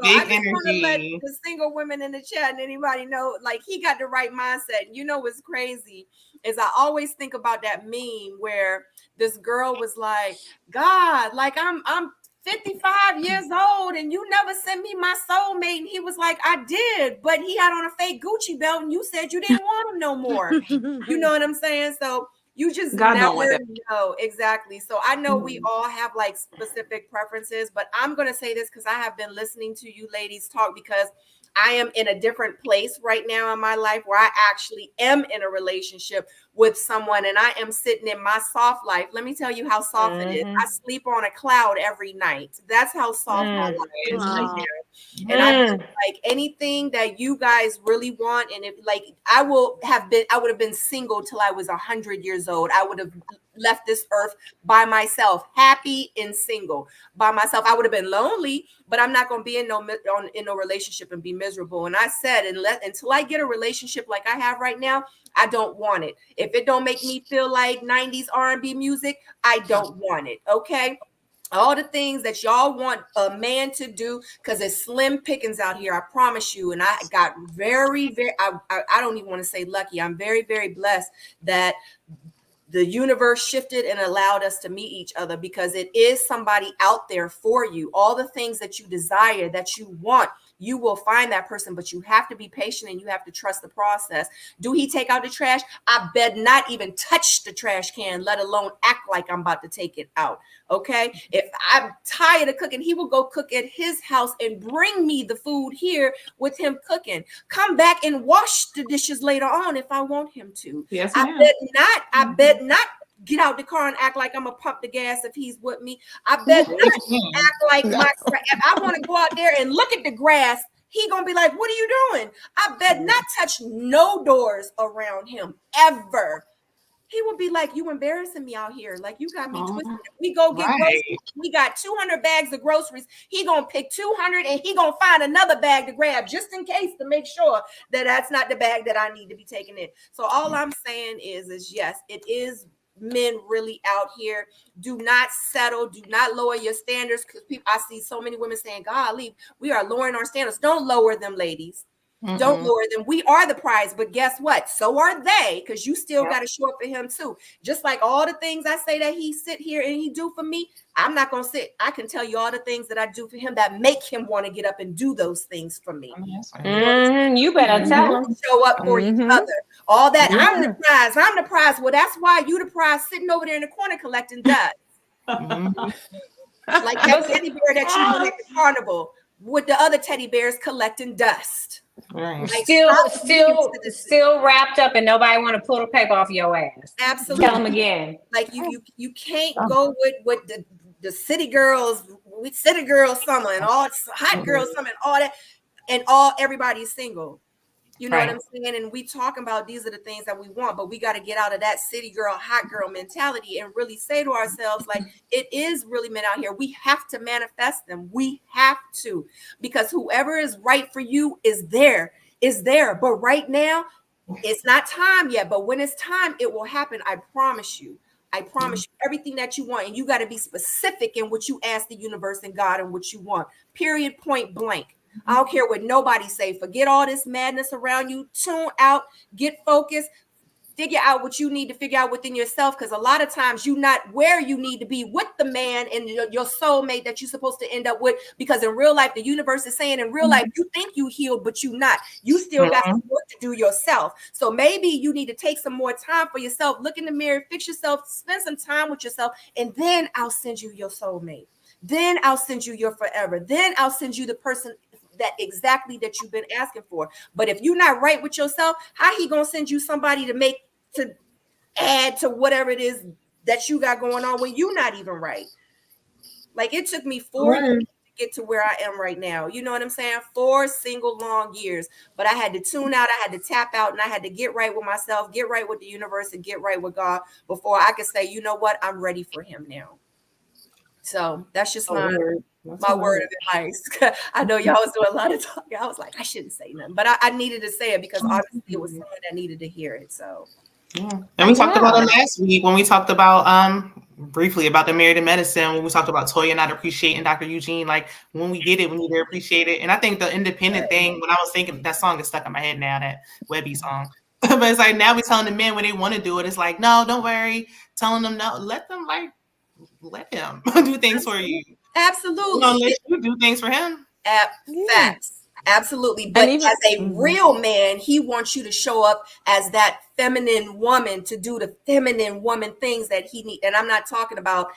I just want to let energy. the single women in the chat and anybody know, like, he got the right mindset. You know what's crazy is I always think about that meme where this girl was like, God, like I'm 55 years old and you never sent me my soulmate. And he was like, I did, but he had on a fake Gucci belt and you said you didn't want him no more. You know what I'm saying? So you just God don't never want that. know. Exactly. So I know we all have like specific preferences, but I'm going to say this because I have been listening to you ladies talk, because I am in a different place right now in my life where I actually am in a relationship with someone and I am sitting in my soft life. Let me tell you how soft it is. I sleep on a cloud every night. That's how soft my life is right now. And I feel like anything that you guys really want, and if like I would have been single till I was 100 years old. I would have left this earth by myself, happy and single by myself. I would have been lonely, but I'm not going to be in no relationship and be miserable. And I said, until I get a relationship like I have right now, I don't want it. If it don't make me feel like 90s R&B music, I don't want it. Okay. All the things that y'all want a man to do, because it's slim pickings out here, I promise you. And I got very, very, I don't even want to say lucky. I'm very, very blessed that the universe shifted and allowed us to meet each other, because it is somebody out there for you. All the things that you desire, that you want, you will find that person, but you have to be patient and you have to trust the process. Do he take out the trash? I bet not even touch the trash can, let alone act like I'm about to take it out. Okay. If I'm tired of cooking, he will go cook at his house and bring me the food here with him cooking. Come back and wash the dishes later on if I want him to. Yes, I ma'am. bet not get out the car and act like I'm gonna pump the gas if he's with me. I bet not act like if I want to go out there and look at the grass, he gonna be like, what are you doing? I bet not touch no doors around him ever. He would be like, you embarrassing me out here. Like, you got me twisted. We go get groceries. We got 200 bags of groceries. He gonna pick 200 and he gonna find another bag to grab just in case, to make sure that that's not the bag that I need to be taking in. So all I'm saying is yes, it is men really out here. Do not settle. Do not lower your standards, because I see so many women saying, golly, we are lowering our standards. Don't lower them, ladies. Don't lower them. We are the prize, but guess what? So are they, because you still got to show up for him too. Just like all the things I say that he sit here and he do for me, I'm not going to sit. I can tell you all the things that I do for him that make him want to get up and do those things for me. You better tell him. Show up for each other. All that. I'm the prize. I'm the prize. Well, that's why you the prize, sitting over there in the corner collecting dust. Like that teddy bear that you won at the carnival with the other teddy bears collecting dust. Like, still wrapped up, and nobody want to pull the paper off your ass. Absolutely. Tell them again. Like you can't go with the city girls, with city girl summer and all hot girl summer and all that, and everybody's single. You know what I'm saying? And we talk about these are the things that we want, but we got to get out of that city girl, hot girl mentality and really say to ourselves, like, it is really men out here. We have to manifest them. We have to, because whoever is right for you is there. But right now, it's not time yet. But when it's time, it will happen. I promise you. I promise you everything that you want. And you got to be specific in what you ask the universe and God and what you want. Period, point blank. I don't care what nobody say. Forget all this madness around you. Tune out, get focused, figure out what you need to figure out within yourself. Because a lot of times you're not where you need to be with the man and your soulmate that you're supposed to end up with. Because in real life, the universe is saying in real life, you think you healed, but you not. You still got some work to do yourself. So maybe you need to take some more time for yourself. Look in the mirror, fix yourself, spend some time with yourself, and then I'll send you your soulmate. Then I'll send you your forever. Then I'll send you the person that you've been asking for. But if you're not right with yourself, how he gonna send you somebody to add to whatever it is that you got going on when you're not even right? Like, it took me 4 years to get to where I am right now. You know what I'm saying? 4 single long years. But I had to tune out, I had to tap out, and I had to get right with myself, get right with the universe, and get right with God before I could say, you know what, I'm ready for him now. So that's just Oh, my word. That's a word of advice. I know y'all was doing a lot of talking. I was like, I shouldn't say nothing, but I needed to say it because obviously it was someone that needed to hear it. So yeah. And we talked about it last week when we talked about briefly about the Married in Medicine, when we talked about Toya not appreciating Dr. Eugene. Like, when we get it, we need to appreciate it. And I think the independent thing, when I was thinking, that song is stuck in my head now, that Webby song. But it's like, now we're telling the men when they want to do it, it's like, no, don't worry. Telling them no, let them, like, let him do things for you. absolutely, Let you do things for him. Facts. Absolutely. But even, as a real man, he wants you to show up as that feminine woman to do the feminine woman things that he needs. And I'm not talking about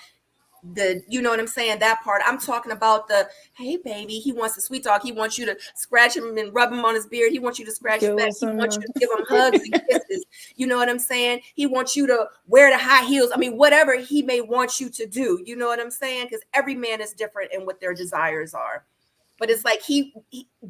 the, you know what I'm saying, that part. I'm talking about the, hey baby, he wants to sweet talk. He wants you to scratch him and rub him on his beard. He wants you to scratch his back. He wants you to give him hugs and kisses. You know what I'm saying? He wants you to wear the high heels. I mean, whatever he may want you to do. You know what I'm saying? Because every man is different in what their desires are. But it's like he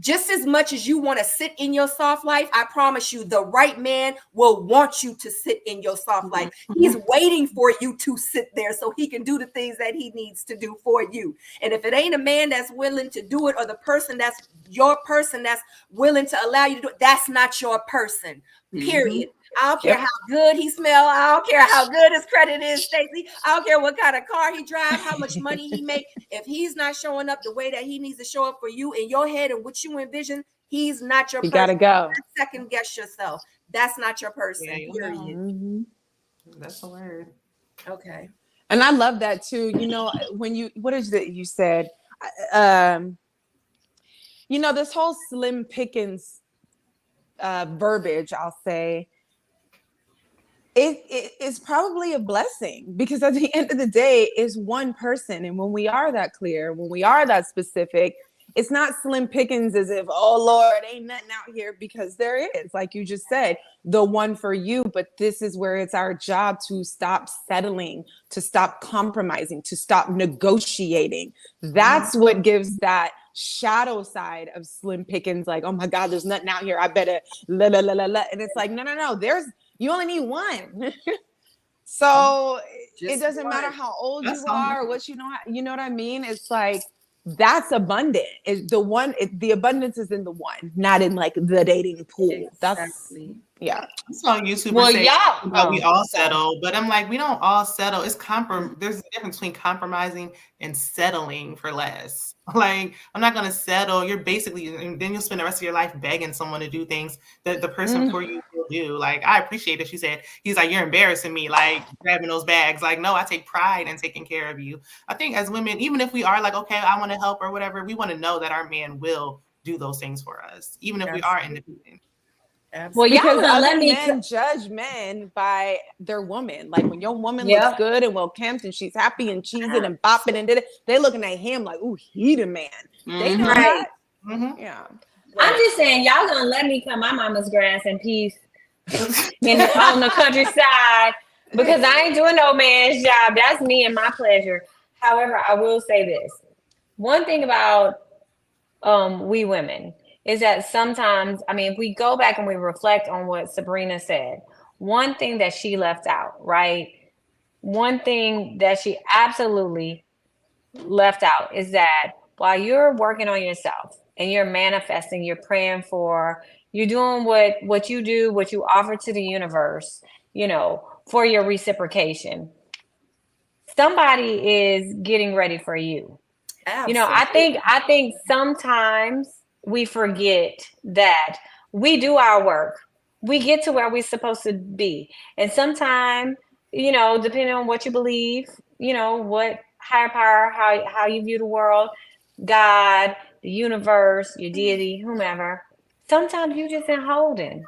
just as much as you want to sit in your soft life, I promise you, the right man will want you to sit in your soft life. He's waiting for you to sit there so he can do the things that he needs to do for you. And if it ain't a man that's willing to do it, or the person that's your person that's willing to allow you to do it, that's not your person. Period. I don't care how good he smells. I don't care how good his credit is, Stacey. I don't care what kind of car he drives, how much money he makes. If he's not showing up the way that he needs to show up for you in your head and what you envision, he's not your person. You gotta go. Second guess yourself. That's not your person. Yeah, Period. That's a word. Okay. And I love that too. You know, when you, what is it you said? You know, this whole slim pickings verbiage, I'll say, it is probably a blessing, because at the end of the day, it's one person. And when we are that clear, when we are that specific, it's not slim pickings as if, oh Lord, ain't nothing out here, because there is, like you just said, the one for you. But this is where it's our job to stop settling, to stop compromising, to stop negotiating. That's what gives that shadow side of slim pickings, like, oh my God, there's nothing out here, I better la la la la la. And it's like, no, you only need one. So it doesn't matter how old you are or what you know what I mean? It's like, that's abundant. The abundance is in the one, not in like the dating pool. Exactly. Yeah. I saw YouTubers Well, say y'all, we all settle, but I'm like, we don't all settle. It's there's a difference between compromising and settling for less. Like, I'm not gonna settle. You're basically, and then you'll spend the rest of your life begging someone to do things that the person for you will do. Like, I appreciate that she said, he's like, you're embarrassing me, like grabbing those bags. Like, no, I take pride in taking care of you. I think as women, even if we are like, okay, I want to help or whatever, we want to know that our man will do those things for us, even if we are independent. well, y'all Because gonna let other me men judge men by their woman. Like, when your woman looks Yep. good and well kempt and she's happy and cheesing and bopping and did it, they looking at him like, ooh, he the man. They know that. Yeah. I'm just saying, y'all gonna let me cut my mama's grass in peace on the countryside, because I ain't doing no man's job. That's me and my pleasure. However, I will say this. One thing about we women is that sometimes, I mean, if we go back and we reflect on what Sabrina said, one thing that she left out, right? One thing that she absolutely left out is that while you're working on yourself and you're manifesting, you're praying for, you're doing what you do, what you offer to the universe, you know, for your reciprocation, somebody is getting ready for you. Absolutely. You know, I think sometimes we forget that we do our work. We get to where we're supposed to be. And sometimes, you know, depending on what you believe, you know, what higher power, how you view the world, God, the universe, your deity, whomever, sometimes you just in holding.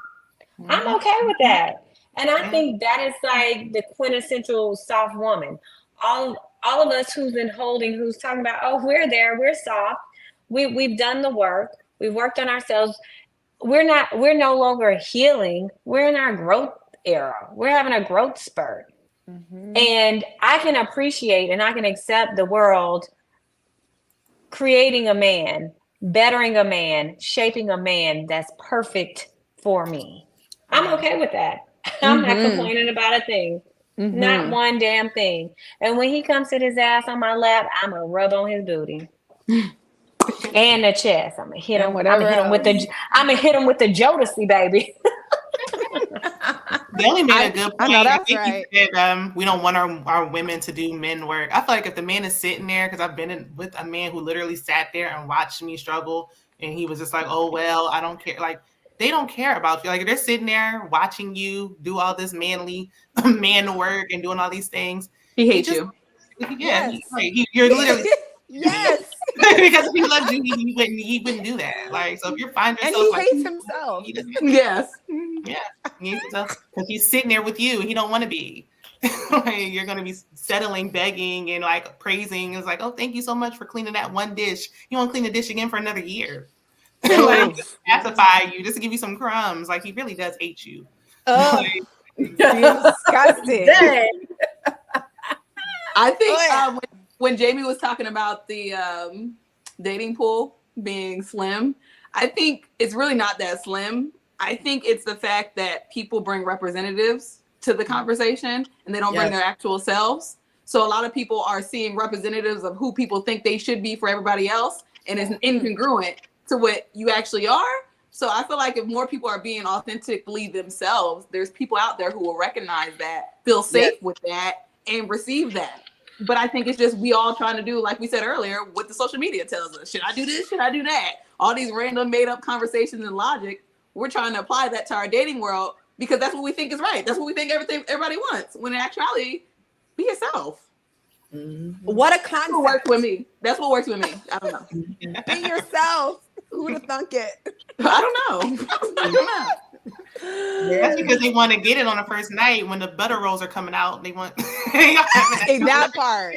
I'm okay with that. And I think that is like the quintessential soft woman. All of us who's in holding, who's talking about, oh, we're there, we're soft. We've done the work. We've worked on ourselves. We're no longer healing. We're in our growth era. We're having a growth spurt. And I can appreciate and I can accept the world creating a man, bettering a man, shaping a man that's perfect for me. I'm okay with that. I'm not complaining about a thing. Not one damn thing. And when he comes to his ass on my lap, I'm gonna rub on his booty and the chest. I'm gonna hit him. I'm gonna hit him with the Jodeci, baby. They only made a good point. I know that's think right. He said, we don't want our women to do men work. I feel like if the man is sitting there, because I've been with a man who literally sat there and watched me struggle, and he was just like, "Oh well, I don't care." Like they don't care about you. Like they're sitting there watching you do all this manly man work and doing all these things. He hates you. Yeah, you're literally. Yes. Because if he loved you, he wouldn't do that. Like, so if you find yourself, and he hates himself. Yes. Yeah, because he's sitting there with you. He don't want to be. Like, you're gonna be settling, begging, and like praising. It's like, oh, thank you so much for cleaning that one dish. You won't clean the dish again for another year. Like, just to pacify you, just to give you some crumbs. Like, he really does hate you. Like, disgusting. I think when Jamie was talking about the dating pool being slim, I think it's really not that slim. I think it's the fact that people bring representatives to the conversation and they don't bring their actual selves. So a lot of people are seeing representatives of who people think they should be for everybody else, and it's incongruent to what you actually are. So I feel like if more people are being authentically themselves, there's people out there who will recognize that, feel safe with that, and receive that. But I think it's just we all trying to do, like we said earlier, what the social media tells us. Should I do this? Should I do that? All these random made up conversations and logic. We're trying to apply that to our dating world because that's what we think is right. That's what we think everybody wants. When in actuality, be yourself. What a concept. What works with me. That's what works with me. I don't know. Be yourself. Who would have thunk it? I don't know. That's because they want to get it on the first night when the butter rolls are coming out. They want that part.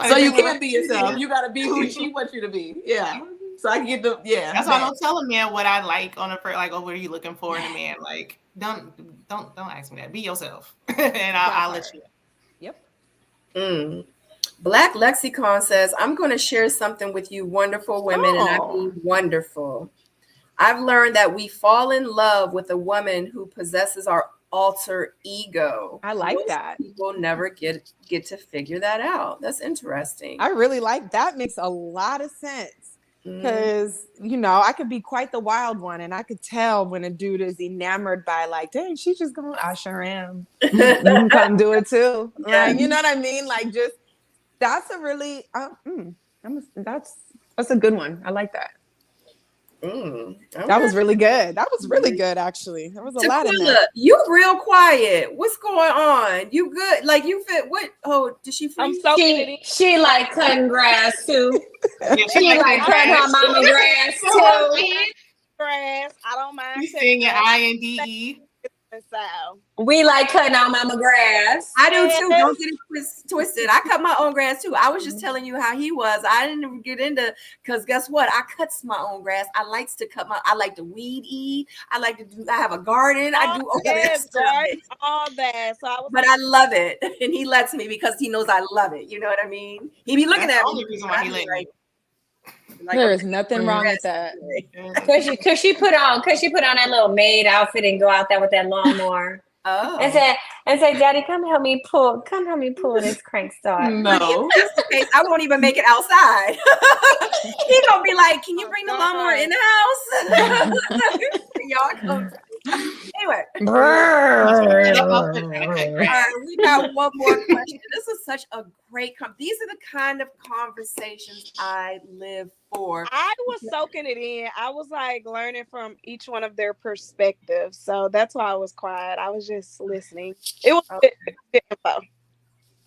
So you can't be yourself. You got to be who she wants you to be. Yeah. So I can get the That's why I don't tell a man what I like on the first. Like, oh, what are you looking for in a man? Like, don't ask me that. Be yourself, and I'll let you. Yep. Black Lexicon says, I'm going to share something with you wonderful women, and I mean wonderful. I've learned that we fall in love with a woman who possesses our alter ego. I like that. People never get to figure that out. That's interesting. I really like that. Makes a lot of sense. Because, I could be quite the wild one, and I could tell when a dude is enamored by, like, dang, she's just going, I sure am. You can come do it too. Yeah. Like, you know what I mean? Like, just, that's a really, that's a good one. I like that. Okay. That was really good. That was really good, actually. There was a lot in there. You real quiet. What's going on? You good? Like you fit? What? Oh, did she? I'm so she like cutting grass too. She like cutting her mama grass too. Grass. I don't mind. You sing your INDE. So we like cutting our mama grass. I do too. Don't get it twisted. I cut my own grass too. I was just telling you how he was. I didn't get into, because guess what? I cuts my own grass. I like to weed eat. I have a garden. I do all that stuff. All that. So I love it. And he lets me because he knows I love it. You know what I mean? He be looking at me. The only reason why he let me. Like, there is nothing wrong with that. Cause she put on that little maid outfit and go out there with that lawnmower. And say, Daddy, come help me pull this crank start. No. If that's the case, I won't even make it outside. He gonna be like, can you bring the lawnmower in the house? Y'all come. Anyway, we got one more question. This is such a great these are the kind of conversations I live for. I was soaking it in. I was like learning from each one of their perspectives. So that's why I was quiet. I was just listening. It was good info.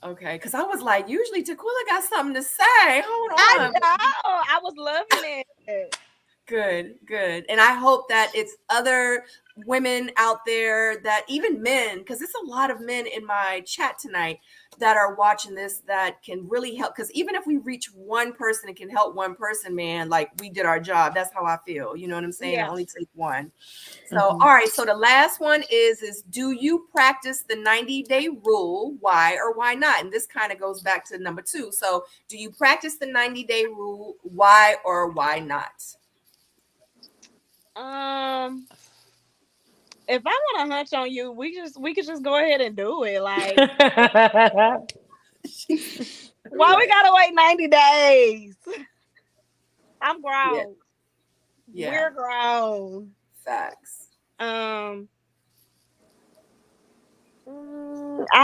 Okay, because I was like, usually Tequila got something to say. Hold on. I know. I was loving it. Good. And I hope that it's other women out there, that even men, because there's a lot of men in my chat tonight that are watching this that can really help. Because even if we reach one person and can help one person, man, like we did our job. That's how I feel. You know what I'm saying? Yeah. I only take one. So, all right. So the last one is do you practice the 90-day rule? Why or why not? And this kind of goes back to number 2. So do you practice the 90-day rule? Why or why not? if I want to hunch on you, we could just go ahead and do it. Like, why we gotta wait 90 days? I'm grown. Yeah. We're grown. Facts. I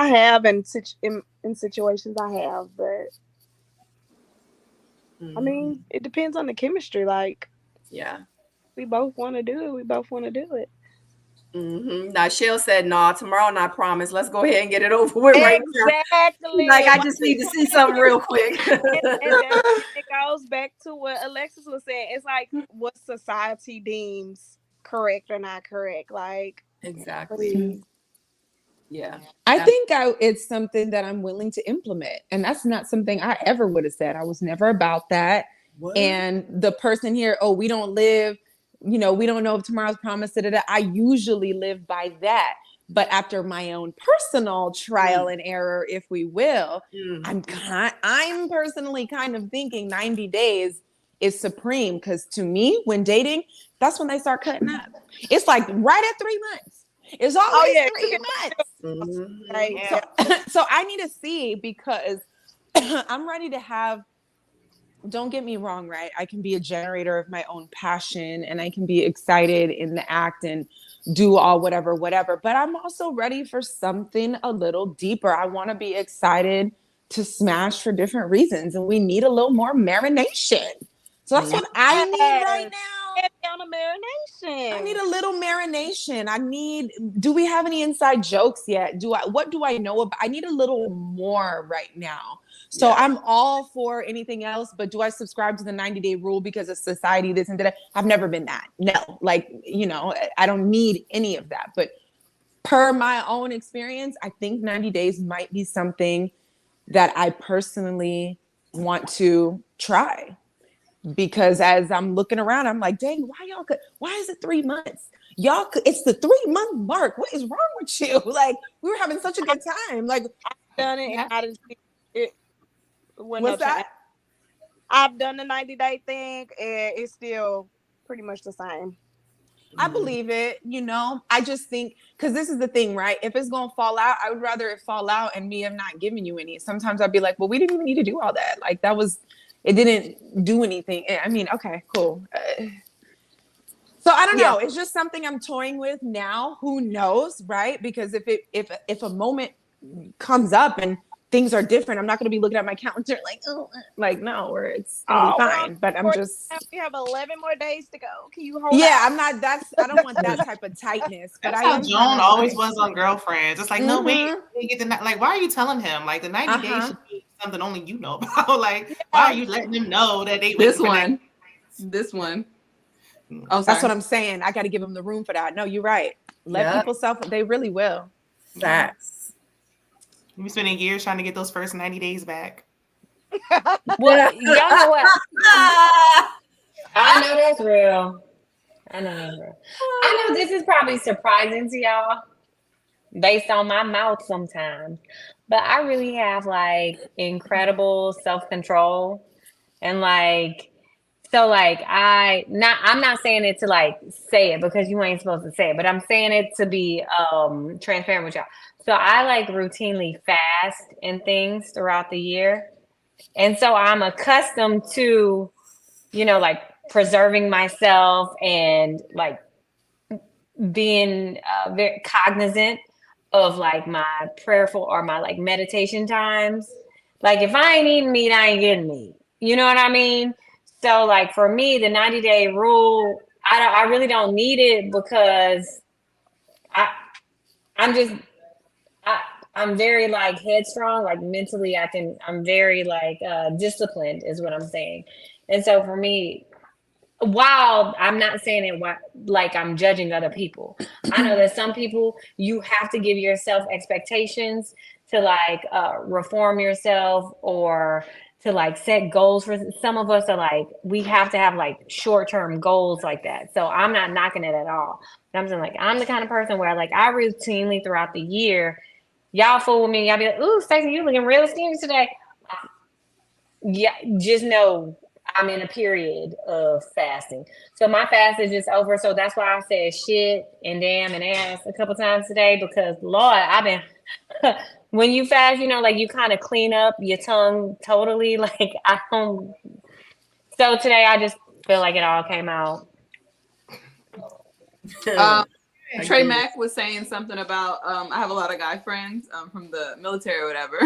have in situations I have, but I mean, it depends on the chemistry. Like, yeah, we both want to do it. We both want to do it. Now, Shell said, "No, tomorrow, not promise. Let's go ahead and get it over with right now." Exactly. Like, I just need to see something real quick. And it goes back to what Alexis was saying. It's like what society deems correct or not correct. Like, exactly. Yeah. I think it's something that I'm willing to implement. And that's not something I ever would have said. I was never about that. What? And the person here, oh, we don't live, we don't know if tomorrow's promised. I usually live by that. But after my own personal trial and error, if we will, I'm personally kind of thinking 90 days is supreme. Because to me, when dating, that's when they start cutting up. It's like right at 3 months. It's always 3 months. Right. Yeah. So I need to see, because I'm ready to have, don't get me wrong, right? I can be a generator of my own passion and I can be excited in the act and do all whatever, but I'm also ready for something a little deeper. I want to be excited to smash for different reasons, and we need a little more marination. So that's what I need right now. On a marination. I need a little marination. Do we have any inside jokes yet? What do I know about? I need a little more right now. So I'm all for anything else, but do I subscribe to the 90-day rule because of society, this and that? I've never been that. No, I don't need any of that. But per my own experience, I think 90 days might be something that I personally want to try. Because as I'm looking around, I'm like, dang, why is it 3 months? It's the 3-month mark. What is wrong with you? Like, we were having such a good time. Like, I've done it. And I didn't see it. What's that? I've done the 90-day thing, and it's still pretty much the same. I believe it. I just think, because this is the thing, right? If it's going to fall out, I would rather it fall out and me, I'm not giving you any. Sometimes I'd be like, well, we didn't even need to do all that. Like, it didn't do anything. I mean, okay, cool. So I don't know. It's just something I'm toying with now. Who knows, right? Because if a moment comes up and things are different, I'm not going to be looking at my calendar like no, or it's gonna be fine. But we have 11 more days to go. Can you hold? Yeah, out? I don't want that type of tightness. But that's how Joan always was on Girlfriends. It's like, no, wait, like, why are you telling him? Like, the 90 days should be something only you know about. Like, why are you letting them know that they this one? Oh, that's what I'm saying. I got to give them the room for that. No, you're right. Let people they really will. Facts. We're spending years trying to get those first 90 days back. Well, y'all know what? I know that's real. I know this is probably surprising to y'all based on my mouth sometimes, but I really have like incredible self-control, and I'm not saying it to like say it because you ain't supposed to say it, but I'm saying it to be transparent with y'all. So I like routinely fast and things throughout the year. And so I'm accustomed to, like preserving myself and like being very cognizant of like my prayerful or my like meditation times. Like if I ain't eating meat, I ain't getting meat. You know what I mean? So like for me, the 90-day rule, I really don't need it because I'm very like headstrong, like mentally I'm very like disciplined is what I'm saying. And so for me, while I'm not saying it like I'm judging other people, I know that some people, you have to give yourself expectations to like reform yourself or to like set goals. For some of us are like, we have to have like short-term goals like that. So I'm not knocking it at all. But I'm saying like, I'm the kind of person where like I routinely throughout the year, y'all fool with me. Y'all be like, ooh, Stacey, you looking real skinny today. Yeah, just know I'm in a period of fasting. So my fast is just over. So that's why I said shit and damn and ass a couple times today, because Lord, I've been when you fast, you know, like you kind of clean up your tongue totally. Like I don't. So today I just feel like it all came out. Trey Mack was saying something about I have a lot of guy friends from the military or whatever,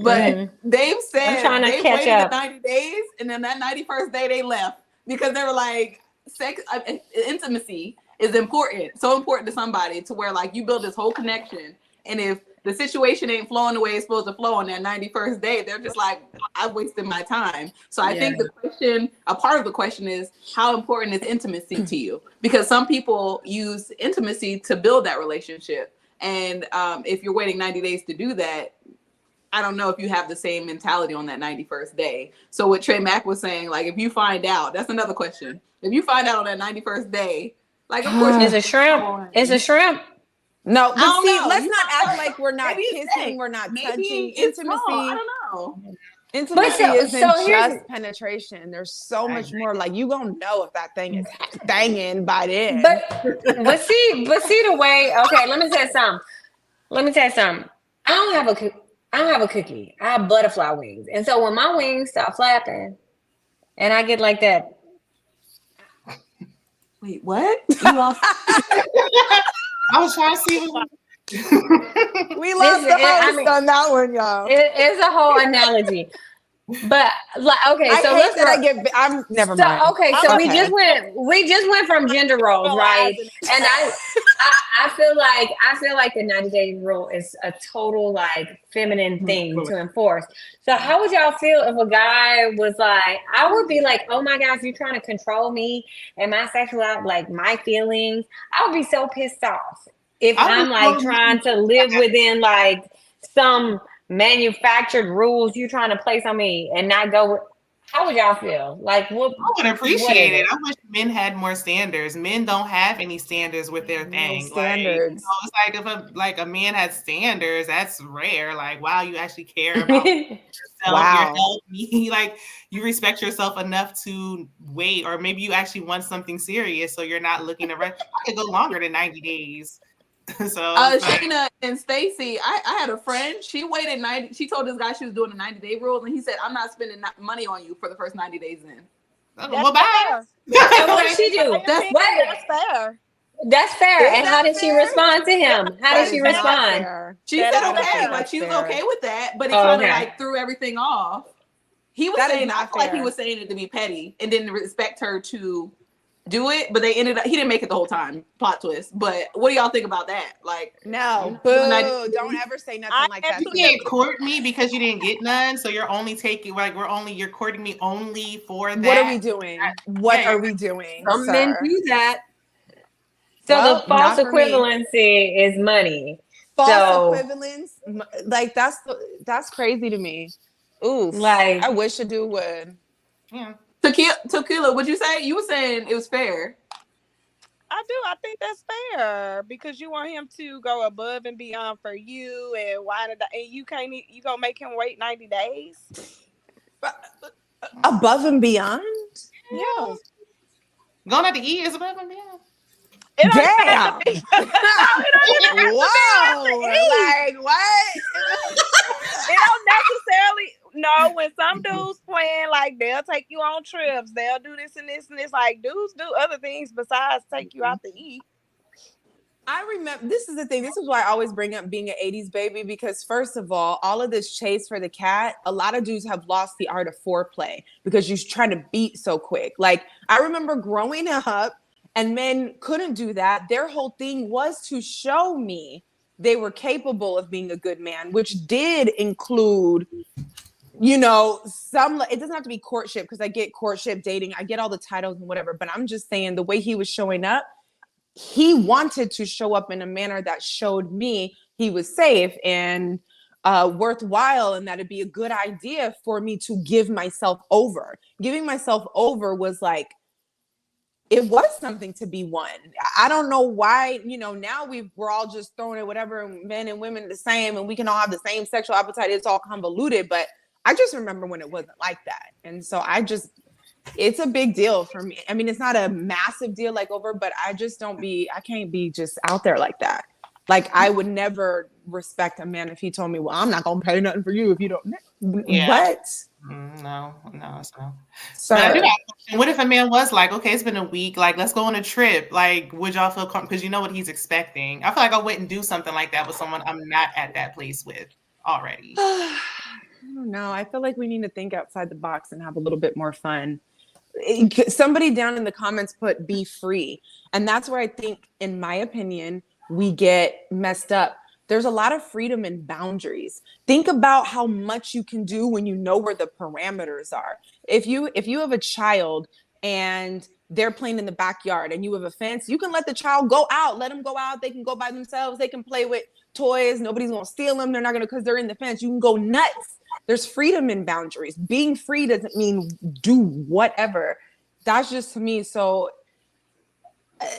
but they've said I'm trying to they catch waited up. the 90 days and then that 91st day they left because they were like, sex intimacy is important, so important to somebody to where like you build this whole connection, and if the situation ain't flowing the way it's supposed to flow on that 91st day, they're just like, I wasted my time. So I think the question, a part of the question is, how important is intimacy to you? Because some people use intimacy to build that relationship. And if you're waiting 90 days to do that, I don't know if you have the same mentality on that 91st day. So what Trey Mack was saying, like, if you find out, that's another question. If you find out on that 91st day, like, of course, It's a shrimp. It's a shrimp. No, but don't see, know. let's You not don't act know. like we're not Maybe it's kissing, sex. we're not Maybe touching. it's Intimacy, small. I don't know. intimacy But isn't so here's- just penetration. There's so much more. Like you gonna know if that thing is banging by then. But see the way. Okay, let me tell you something. I don't have a cookie. I have butterfly wings, and so when my wings start flapping, and I get like that. Wait, what? You lost. I was trying to see what We lost the host on that one, y'all. It's a whole analogy. But like, okay, I so hate that I'm never mind. Okay, so we just went from gender roles, right? And I feel like the 90-day rule is a total like feminine thing to enforce. So how would y'all feel if a guy was like, I would be like, oh my gosh, you're trying to control me and my sexuality, like my feelings. I would be so pissed off if I'm like trying to live within like some manufactured rules you trying to place on me and not go with. How would y'all feel? Like what? I would appreciate it. I wish men had more standards. Men don't have any standards with their thing. Standards. Like, it's like if a man has standards, that's rare. Like, wow, you actually care about yourself, your health. Like, you respect yourself enough to wait, or maybe you actually want something serious, so you're not looking to I could go longer than 90 days. So Shayna and Stacy, I had a friend. She waited 90. She told this guy she was doing a 90-day rule, and he said, "I'm not spending money on you for the first 90 days." In well, bye. And what did she do? That's fair. That's fair. And how did she respond to him? How did she respond? She said okay, like she was okay with that, but it kind of like threw everything off. He was saying, I feel like he was saying it to be petty and didn't respect her to do it, but they ended up, he didn't make it the whole time. Plot twist. But what do y'all think about that? Like, no, boo, don't ever say nothing like that. You can't court me because you didn't get none, so you're only taking like you're courting me only for that. What are we doing? What are we doing? Some men do that. So the false equivalency is money. False equivalence, like that's crazy to me. Ooh, like I wish a dude would. Yeah. Tequila, would you say? You were saying it was fair. I do. I think that's fair because you want him to go above and beyond for you, and you gonna make him wait 90 days? Above and beyond? Yeah. Going at the E is above and beyond. Damn! Wow! Like what? It don't necessarily. No, when some dudes playing, like they'll take you on trips, they'll do this and this and this. Like dudes do other things besides take you out to eat. I remember, this is the thing. This is why I always bring up being an 80s baby, because first of all of this chase for the cat, a lot of dudes have lost the art of foreplay because you're trying to beat so quick. Like I remember growing up and men couldn't do that. Their whole thing was to show me they were capable of being a good man, which did include, you know, it doesn't have to be courtship, because I get courtship, dating, I get all the titles and whatever, but I'm just saying the way he was showing up, he wanted to show up in a manner that showed me he was safe and worthwhile, and that it'd be a good idea for me to give myself over. Giving myself over was like, it was something to be won. I don't know why, you know, now we're all just throwing it, whatever, men and women the same, and we can all have the same sexual appetite. It's all convoluted, but I just remember when it wasn't like that. And so it's a big deal for me. I mean, it's not a massive deal like over, but I can't be just out there like that. Like, I would never respect a man if he told me, well, I'm not going to pay nothing for you if you don't. Yeah. What? No, it's no. So, But I do have a question. What if a man was like, okay, it's been a week, like, let's go on a trip. Like, would y'all feel comfortable? Because you know what he's expecting. I feel like I wouldn't do something like that with someone I'm not at that place with already. I don't know. I feel like we need to think outside the box and have a little bit more fun. Somebody down in the comments put be free. And that's where I think, in my opinion, we get messed up. There's a lot of freedom and boundaries. Think about how much you can do when you know where the parameters are. If you have a child and they're playing in the backyard and you have a fence, you can let the child go out. Let them go out. They can go by themselves. They can play with toys. Nobody's going to steal them. They're not going to, because they're in the fence. You can go nuts. There's freedom in boundaries. Being free doesn't mean do whatever. That's just to me. So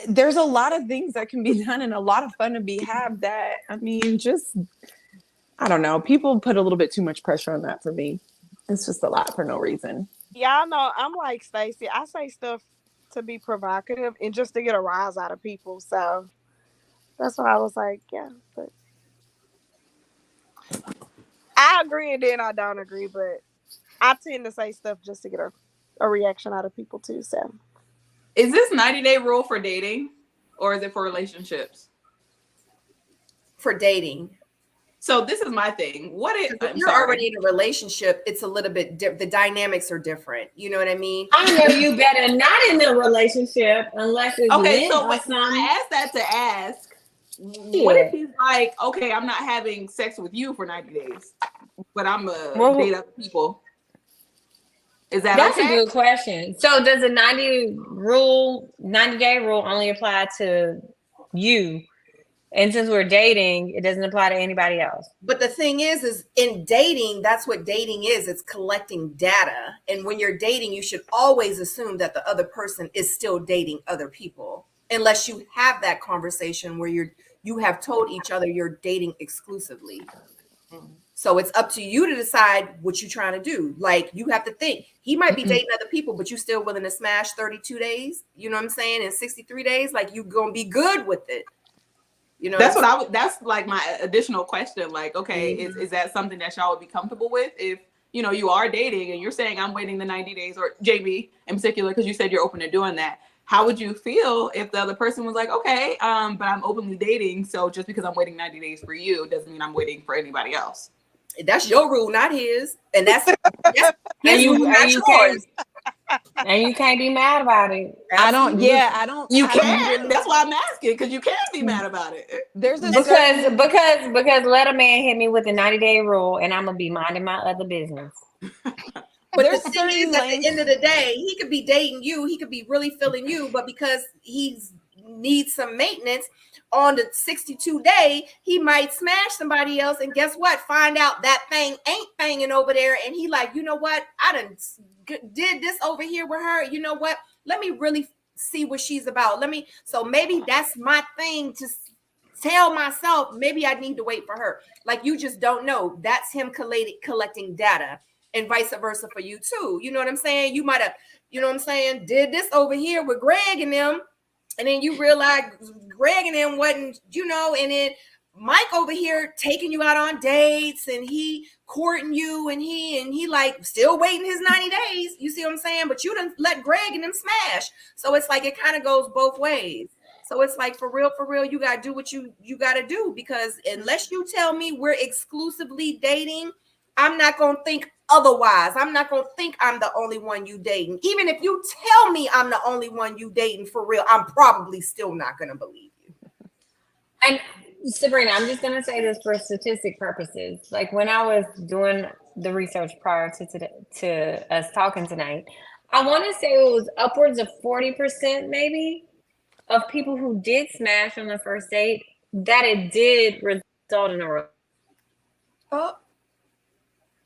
there's a lot of things that can be done and a lot of fun to be had that, I mean, just, I don't know. People put a little bit too much pressure on that for me. It's just a lot for no reason. Y'all know I'm like Stacey. I say stuff to be provocative and just to get a rise out of people. So that's why I was like, yeah. But I agree and then I don't agree, but I tend to say stuff just to get a reaction out of people too. So Is this 90-day rule for dating or is it for relationships? For dating. So this is my thing. If you're already in a relationship, it's a little bit the dynamics are different. You know what I mean? I know you better not in a relationship unless it's okay. So or something. I asked that to ask. What if he's like, okay, I'm not having sex with you for 90 days, but I'm gonna date other people? Is that's okay? A good question. So does the 90-day rule only apply to you? And since we're dating, it doesn't apply to anybody else. But the thing is in dating, that's what dating is. It's collecting data. And when you're dating, you should always assume that the other person is still dating other people, unless you have that conversation where you have told each other you're dating exclusively. So it's up to you to decide what you're trying to do. Like, you have to think he might be dating other people, but you still willing to smash 32 days. You know what I'm saying? In 63 days, like, you gonna be good with it. You know, that's like my additional question. Like, okay, is that something that y'all would be comfortable with if, you know, you are dating and you're saying I'm waiting the 90 days, or JB in particular, because you said you're open to doing that. How would you feel if the other person was like, okay, but I'm openly dating, so just because I'm waiting 90 days for you doesn't mean I'm waiting for anybody else? That's your rule, not his. And that's his rule, not yours. And you can't be mad about it. I don't. You can. That's why I'm asking, because you can't be mad about it. There's because let a man hit me with the 90-day rule, and I'm gonna be minding my other business. But the thing is, at the end of the day, he could be dating you. He could be really feeling you, but because he needs some maintenance on the 62 day, he might smash somebody else. And guess what? Find out that thing ain't banging over there. And he like, you know what? I done did this over here with her. You know what? Let me really see what she's about. So maybe that's my thing to tell myself, maybe I need to wait for her. Like, you just don't know. That's him collecting data. And vice versa for you too. You know what I'm saying? You might have, you know what I'm saying, did this over here with Greg and them, and then you realize Greg and them wasn't, you know, and then Mike over here taking you out on dates and he courting you and he like still waiting his 90 days. You see what I'm saying? But you done let Greg and them smash. So it's like it kind of goes both ways. So it's like for real, you gotta do what you gotta do, because unless you tell me we're exclusively dating, I'm not gonna think otherwise. I'm not going to think I'm the only one you dating. Even if you tell me I'm the only one you dating for real, I'm probably still not going to believe you. And Sabrina, I'm just going to say this for statistic purposes. Like, when I was doing the research prior to us talking tonight, I want to say it was upwards of 40% maybe of people who did smash on the first date, that it did result in a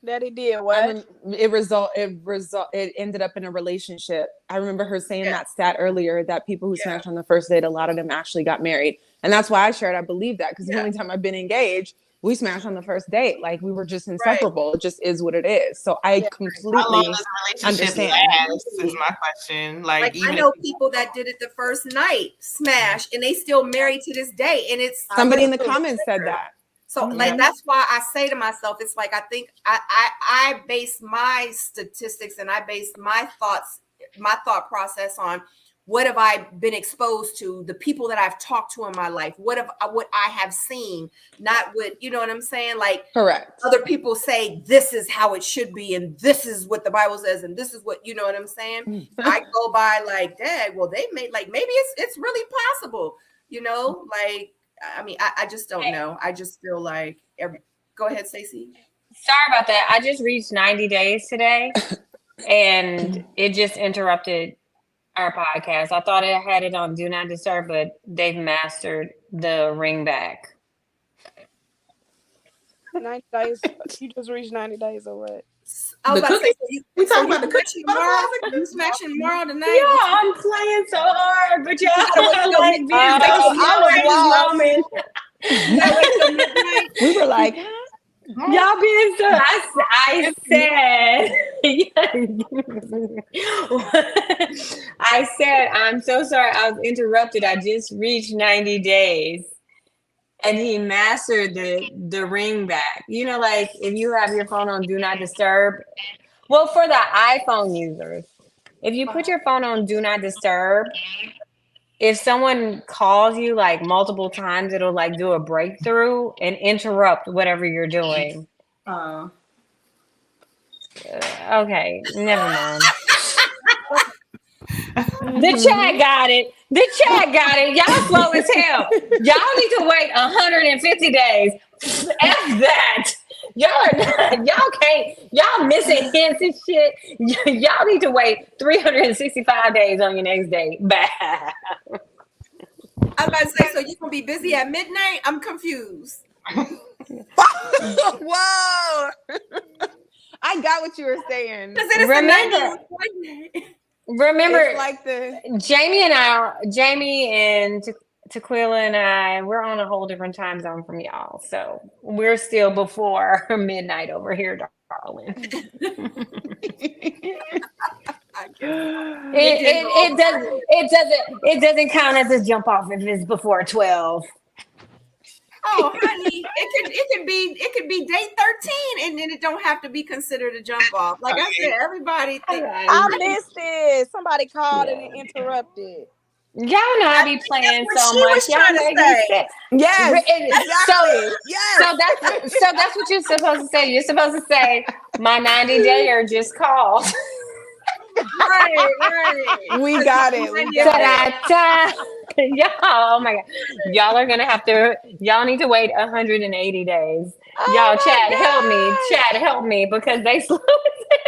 that he did what? It ended up in a relationship. I remember her saying that stat earlier, that people who smashed on the first date, a lot of them actually got married. And that's why I shared, I believe that, because the only time I've been engaged, we smashed on the first date. Like we were just inseparable. It just is what it is. So I How completely long does a relationship understand. last is my question. Like I even know people that did it the first night, smash, and they still married to this day. And it's Somebody in the comments said that. so like that's why I say to myself, it's like I think I base my statistics and I base my thought process on what have I been exposed to, the people that I've talked to in my life, what I have seen, not what, you know what I'm saying? Like Correct. other people say this is how it should be, and this is what the Bible says, and this is what, you know what I'm saying? I go by like, dang, well, they made like maybe it's really possible, you know, like I mean, I just don't know. I just feel like go ahead, Stacey. Sorry about that. I just reached 90 days today and it just interrupted our podcast. I thought I had it on Do Not Disturb, but they've mastered the ring back. 90 days. You just reached 90 days or what? I was The about to say, cookies? We talking about the cookies? tomorrow. You smashing tomorrow tonight? Yeah, I'm playing so hard, but y'all like being We were like, y'all being so. I said, I said, I'm so sorry. I was interrupted. I just reached 90 days. And he mastered the ring back. You know, like if you have your phone on Do Not Disturb. Well, for the iPhone users, if you put your phone on Do Not Disturb, if someone calls you like multiple times, it'll like do a breakthrough and interrupt whatever you're doing. Okay, never mind. The chat got it. The chat got it. Y'all slow as hell. Y'all need to wait 150 days. F that. Y'all can't. Y'all missing hints and shit. Y'all need to wait 365 days on your next date. Bye. I'm about to say, so you gonna be busy at midnight? I'm confused. whoa. I got what you were saying. Remember, It's like Jamie and Tequila and I, we're on a whole different time zone from y'all. So we're still before midnight over here, darling. It doesn't count as a jump off if it's before 12. Oh, honey, it could be day 13, and then it don't have to be considered a jump off. Like I said, everybody I missed it. Somebody called and interrupted. Y'all know I be playing so she much. was Y'all trying to say. Yes, exactly. Yes. So that's what you're supposed to say. You're supposed to say, my 90-dayer just called. Right. We got it. Y'all, oh my God. Y'all are gonna have to, y'all need to wait 180 days. Y'all, Chad, help me because they slow as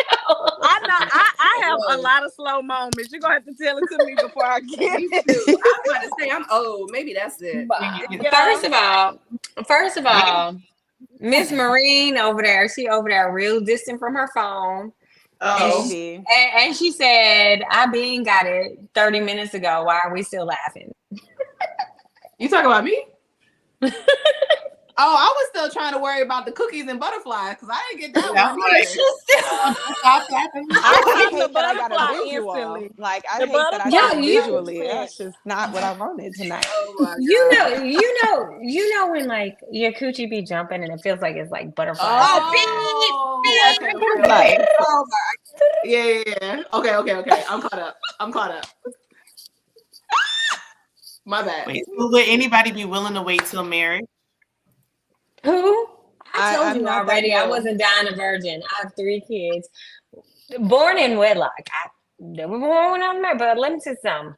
hell. I know I have a lot of slow moments. You're gonna have to tell it to me before I get it. I'm about to say I'm old. Maybe that's it. First of all, Miss Marine over there, she over there real distant from her phone. And she said, I been got it 30 minutes ago. Why are we still laughing? You talking about me? I was still trying to worry about the cookies and butterflies because I didn't get that one either. I hate that I got a visual. Like I hate that I got it visually. That's just not what I wanted tonight. Oh You know when like your coochie be jumping and it feels like it's like butterflies. Yeah. Okay. I'm caught up. My bad. Wait, so would anybody be willing to wait till marriage? Who? I told you not already. that I wasn't dying a virgin. I have 3 kids, born in wedlock. They were born when I'm married. But let me say something.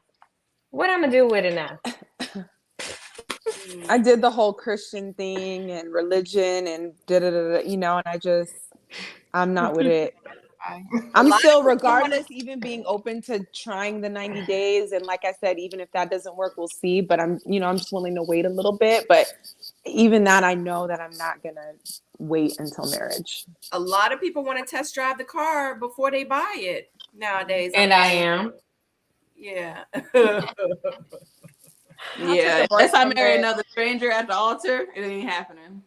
What I'm gonna do with it now? I did the whole Christian thing and religion and you know, and I'm not with it. I'm still, regardless, even being open to trying the 90 days. And like I said, even if that doesn't work, we'll see. But I'm just willing to wait a little bit. But even that, I know that I'm not going to wait until marriage. A lot of people want to test drive the car before they buy it nowadays. And I am. Yeah. Yeah. Unless I marry another stranger at the altar, it ain't happening.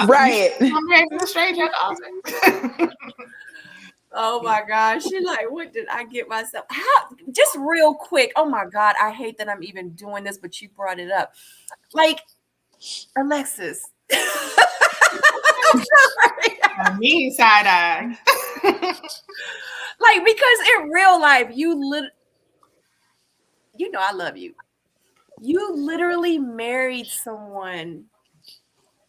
Right. I'm married to a stranger. Oh my gosh. She's like, what did I get myself? How just real quick. Oh my God. I hate that I'm even doing this, but you brought it up. Like, Alexis. I'm sorry. Me side eye. Like, because in real life, you know I love you. You literally married someone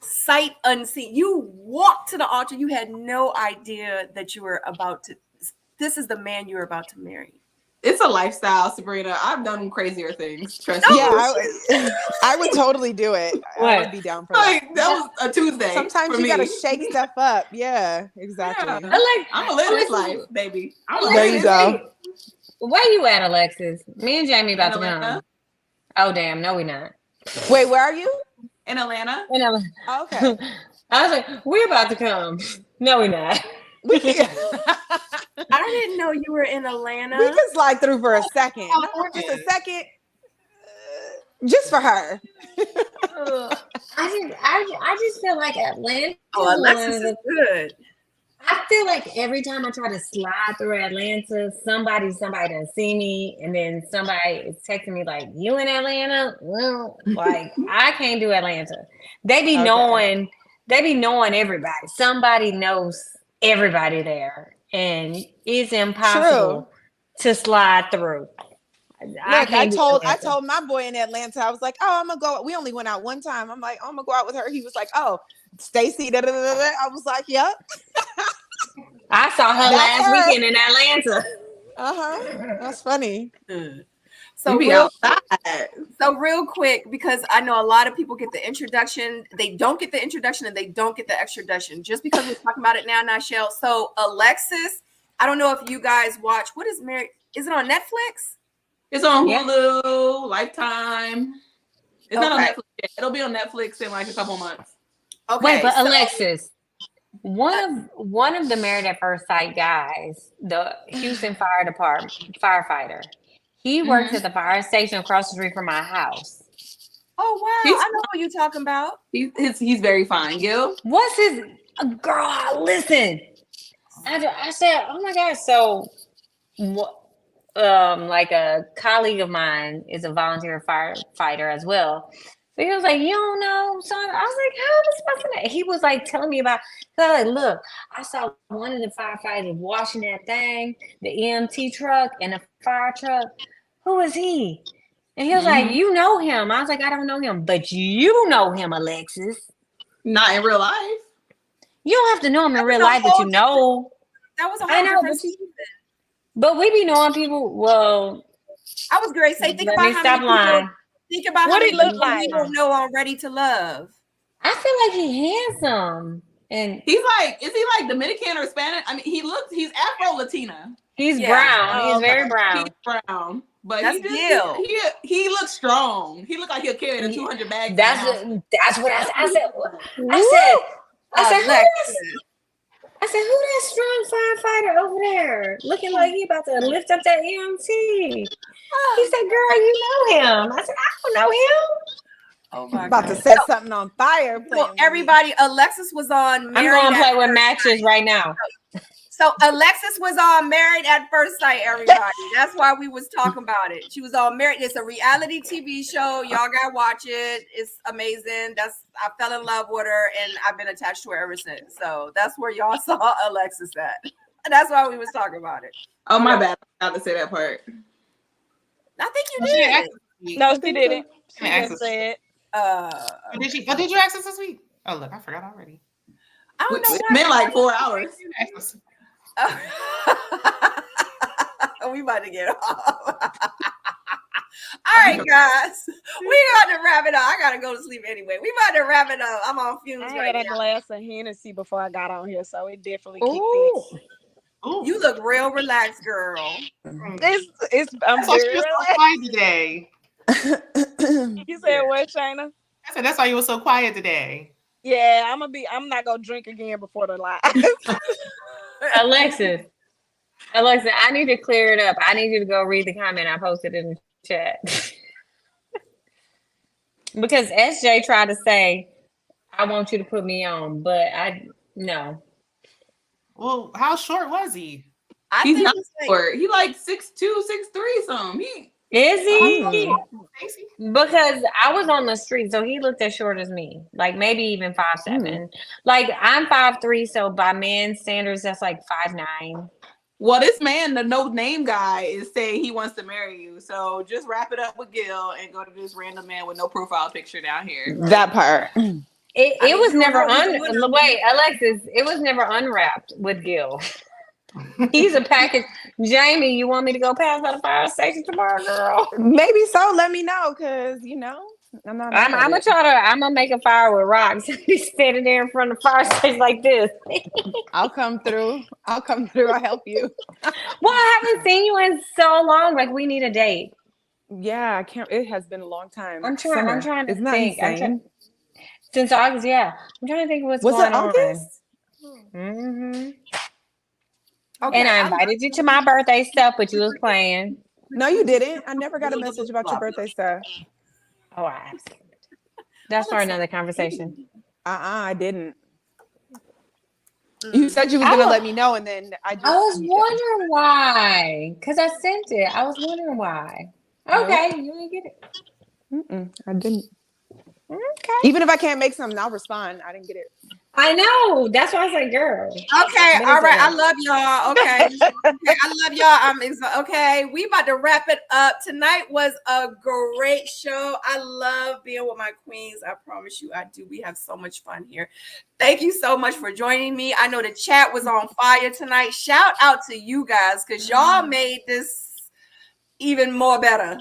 sight unseen. You walked to the altar. You had no idea that you were about to. This is the man you're about to marry. It's a lifestyle, Sabrina. I've done crazier things. Trust me. Yeah, I would totally do it. I What? would be down for that. Like, that was a Tuesday. Sometimes for you me. gotta shake stuff up. Yeah, exactly. Yeah. Alex, I'm gonna live this life, baby. I'm gonna There live you this go. life. where you at, Alexis? Me and Jamie about In to Atlanta. come. Oh damn, no, we not. Wait, where are you? In Atlanta. You know, Okay. I was like, we're about to come. No, we not. We can, I didn't know you were in Atlanta. we can slide through for a second. No, just a second. Just for her. I just feel like Atlanta. Oh, Alexis is good. I feel like every time I try to slide through Atlanta, somebody done see me, and then somebody is texting me like, "You in Atlanta?" Well, like I can't do Atlanta. They be knowing everybody. Somebody knows everybody there, and it's impossible to slide through. Look, I told my boy in Atlanta, I was like, oh, I'm gonna go. We only went out one time. I'm like, oh, I'm gonna go out with her. He was like, oh, Stacy. Da, da, da, da. I was like, yep. I saw her That's last her. weekend in Atlanta. That's funny. So We be real, outside. so real quick, because I know a lot of people get the introduction, they don't get the introduction, and they don't get the extradition. Just because we're talking about it now, Nichelle. So Alexis, I don't know if you guys watch. What is Married? Is it on Netflix? It's on Yeah. Hulu, Lifetime. It's not on Okay. Netflix yet. It'll be on Netflix in like a couple months. Okay. Wait, but so- Alexis, one of the Married at First Sight guys, the Houston Fire Department firefighter, he works at the fire station across the street from my house. Oh wow, I know what you're talking about. He's very fine. Gil? What's his girl? Listen, I said, oh my gosh. So, like a colleague of mine is a volunteer firefighter as well. So he was like, you don't know, son. I was like, how am I supposed to know? He was like telling me about. So I was like, look, I saw one of the firefighters washing that thing, the EMT truck and the fire truck. Who is he? And he was like, you know him. I was like, I don't know him, but you know him, Alexis. Not in real life. You don't have to know him in real life, but you know. That was a I whole know, different season. But we be knowing people. Well, I was great. Say, think let about me how stop many lying. people. Think about What how he many look people like? we don't know on Ready to Love. I feel like he's handsome, and He's like, is he like Dominican or Spanish? I mean, he's Afro Latina. he's Yeah. brown. Oh, He's okay. very brown. He's brown. But That's Gil. he looks strong. He looked like he'll carry the 200 bags. That's what I said. I said, Alexis. who that strong firefighter over there, looking like he about to lift up that EMT? He said, "Girl, you know him." I said, "I don't know him." Oh my About God. to set something on fire. So playing with me. everybody, Alexis was on I'm Married going to at play with First matches right now. So Alexis was on Married at First Sight, everybody. That's why we was talking about it. She was on Married. It's a reality TV show. Y'all gotta watch it. It's amazing. I fell in love with her and I've been attached to her ever since. So that's where y'all saw Alexis at. And that's why we was talking about it. Oh, my bad. I forgot to say that part. I think you did. No, she didn't. She Can I didn't ask say it. Did you access this week? Oh look, I forgot already. I don't know It's why. been like 4 hours. We about to get off. All right, guys. We got to wrap it up. I gotta go to sleep anyway. We about to wrap it up. I'm on fumes I right had a now. glass of Hennessy before I got on here, so it definitely kicked in. You look real relaxed, girl. I'm That's why she very was so relaxed. quiet today. You said what, Shayna? I said that's why you were so quiet today. Yeah, I'm not gonna drink again before the live. Alexis, I need to clear it up. I need you to go read the comment I posted in the chat. Because SJ tried to say, I want you to put me on, but no. Well, how short was he? I He's think not he's like, short. He like 6'2", 6'3", something. Is he? Stacey? Because I was on the street, so he looked as short as me, like maybe even 5'7". Like I'm 5'3", so by men's standards, that's like 5'9". Well, this man, the no name guy, is saying he wants to marry you. So just wrap it up with Gil and go to this random man with no profile picture down here. That part. It was you don't never know he's a winner. wait, Alexis, it was never unwrapped with Gil. He's a package. Jamie, you want me to go past by the fire station tomorrow, girl? Maybe so. Let me know, because I'm not. I'm gonna make a fire with rocks. Be standing there in front of the fire station like this. I'll come through. I'll help you. Well, I haven't seen you in so long. Like we need a date. Yeah, I can't. It has been a long time. I'm trying to Isn't that think. insane? Since August, yeah. I'm trying to think of what's Was going it on. August? Mm-hmm. Okay, And I invited you to my birthday stuff, but you was playing. No, you didn't. I never got a message about your birthday stuff. Oh, I absolutely. That's for another conversation. I didn't. You said you was gonna let me know, and then I was wondering why. Because I sent it. I was wondering why. Okay, you didn't get it. I didn't. Okay. Even if I can't make something, I'll respond. I didn't get it. I know. That's why I said, girl. Okay, all right. I love y'all. Okay. I love y'all. Okay, we about to wrap it up. Tonight was a great show. I love being with my queens. I promise you, I do. We have so much fun here. Thank you so much for joining me. I know the chat was on fire tonight. Shout out to you guys, because y'all made this even more better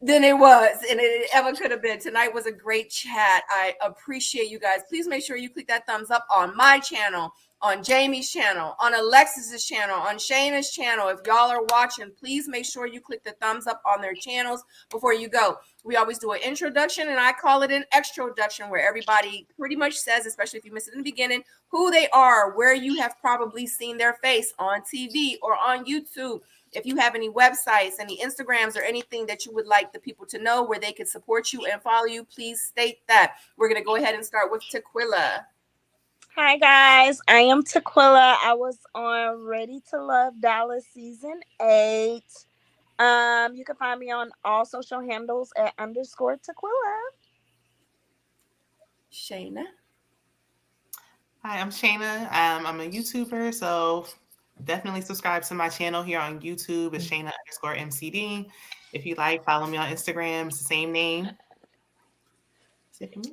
than it was and it ever could have been. Tonight was a great chat. I appreciate you guys. Please make sure you click that thumbs up on my channel, on Jamie's channel, on Alexis's channel, on Shayna's channel. If y'all are watching, please make sure you click the thumbs up on their channels before you go. We always do an introduction, and I call it an extroduction, where everybody pretty much says, especially if you missed it in the beginning, who they are, where you have probably seen their face on TV or on YouTube. If you have any websites, any Instagrams, or anything that you would like the people to know where they could support you and follow you, please state that. We're going to go ahead and start with Tequila. Hi, guys. I am Tequila. I was on Ready to Love Dallas Season 8. You can find me on all social handles at _Tequila. Shayna. Hi, I'm Shayna. I'm a YouTuber, so definitely subscribe to my channel here on YouTube. It's Shayna_MCD. If you like, follow me on Instagram. It's the same name.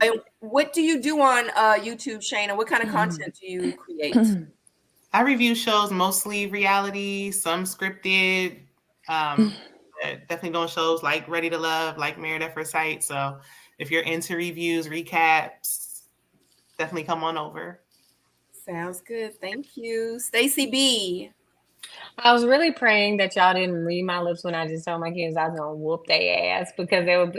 And what do you do on YouTube, Shayna? What kind of content do you create? I review shows, mostly reality, some scripted. Definitely doing shows like Ready to Love, like Married at First Sight. So if you're into reviews, recaps, definitely come on over. Sounds good. Thank you. Stacy B. I was really praying that y'all didn't read my lips when I just told my kids I was gonna whoop their ass, because they were.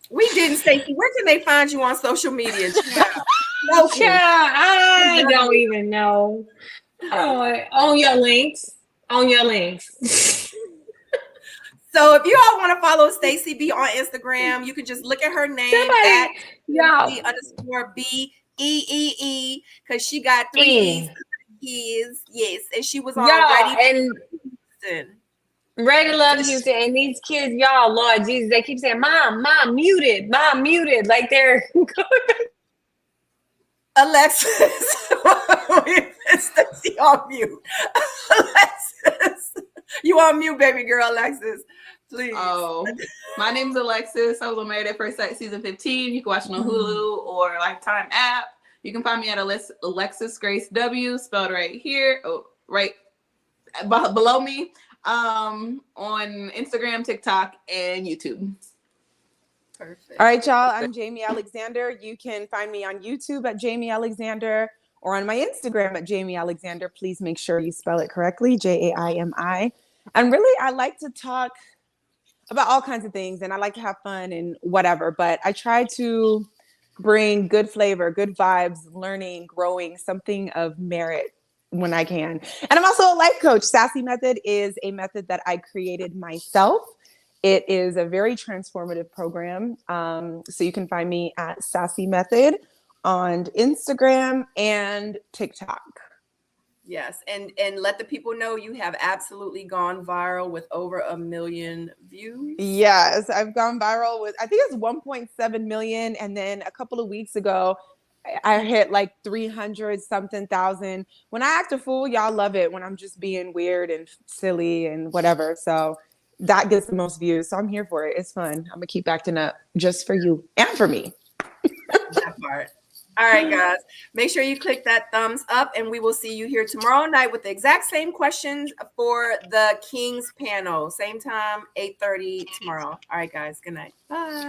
We didn't, Stacy. Where can they find you on social media? I don't even know. On your links. So if you all want to follow Stacy B on Instagram, you can just look at her name at _BEEE, because she got 3 E's. Yes, and she was on Ready to Love Houston, and these kids, y'all, Lord Jesus, they keep saying, "Mom, muted," like they're Alexis. Stacy on mute. Alexis, you on mute, baby girl. Alexis, please. Oh, my name's Alexis. I was on Married at First Sight season 15. You can watch it on Hulu or Lifetime app. You can find me at Alexis Grace W, spelled right here. Oh, right below me. On Instagram, TikTok, and YouTube. Perfect. All right, y'all. I'm Jamie Alexander. You can find me on YouTube at Jamie Alexander, or on my Instagram at Jamie Alexander. Please make sure you spell it correctly, JAIMI. And really, I like to talk about all kinds of things, and I like to have fun and whatever, but I try to bring good flavor, good vibes, learning, growing, something of merit when I can. And I'm also a life coach. Sassy Method is a method that I created myself. It is a very transformative program. So you can find me at Sassy Method on Instagram and TikTok. Yes, and let the people know you have absolutely gone viral with over 1 million views. Yes, I've gone viral with, I think it's 1.7 million. And then a couple of weeks ago, I hit like 300 something thousand. When I act a fool, y'all love it when I'm just being weird and silly and whatever. So that gets the most views. So I'm here for it. It's fun. I'm gonna keep acting up just for you and for me. That part. All right, guys. Make sure you click that thumbs up, and we will see you here tomorrow night with the exact same questions for the Kings panel. Same time, 8:30 tomorrow. All right, guys. Good night. Bye.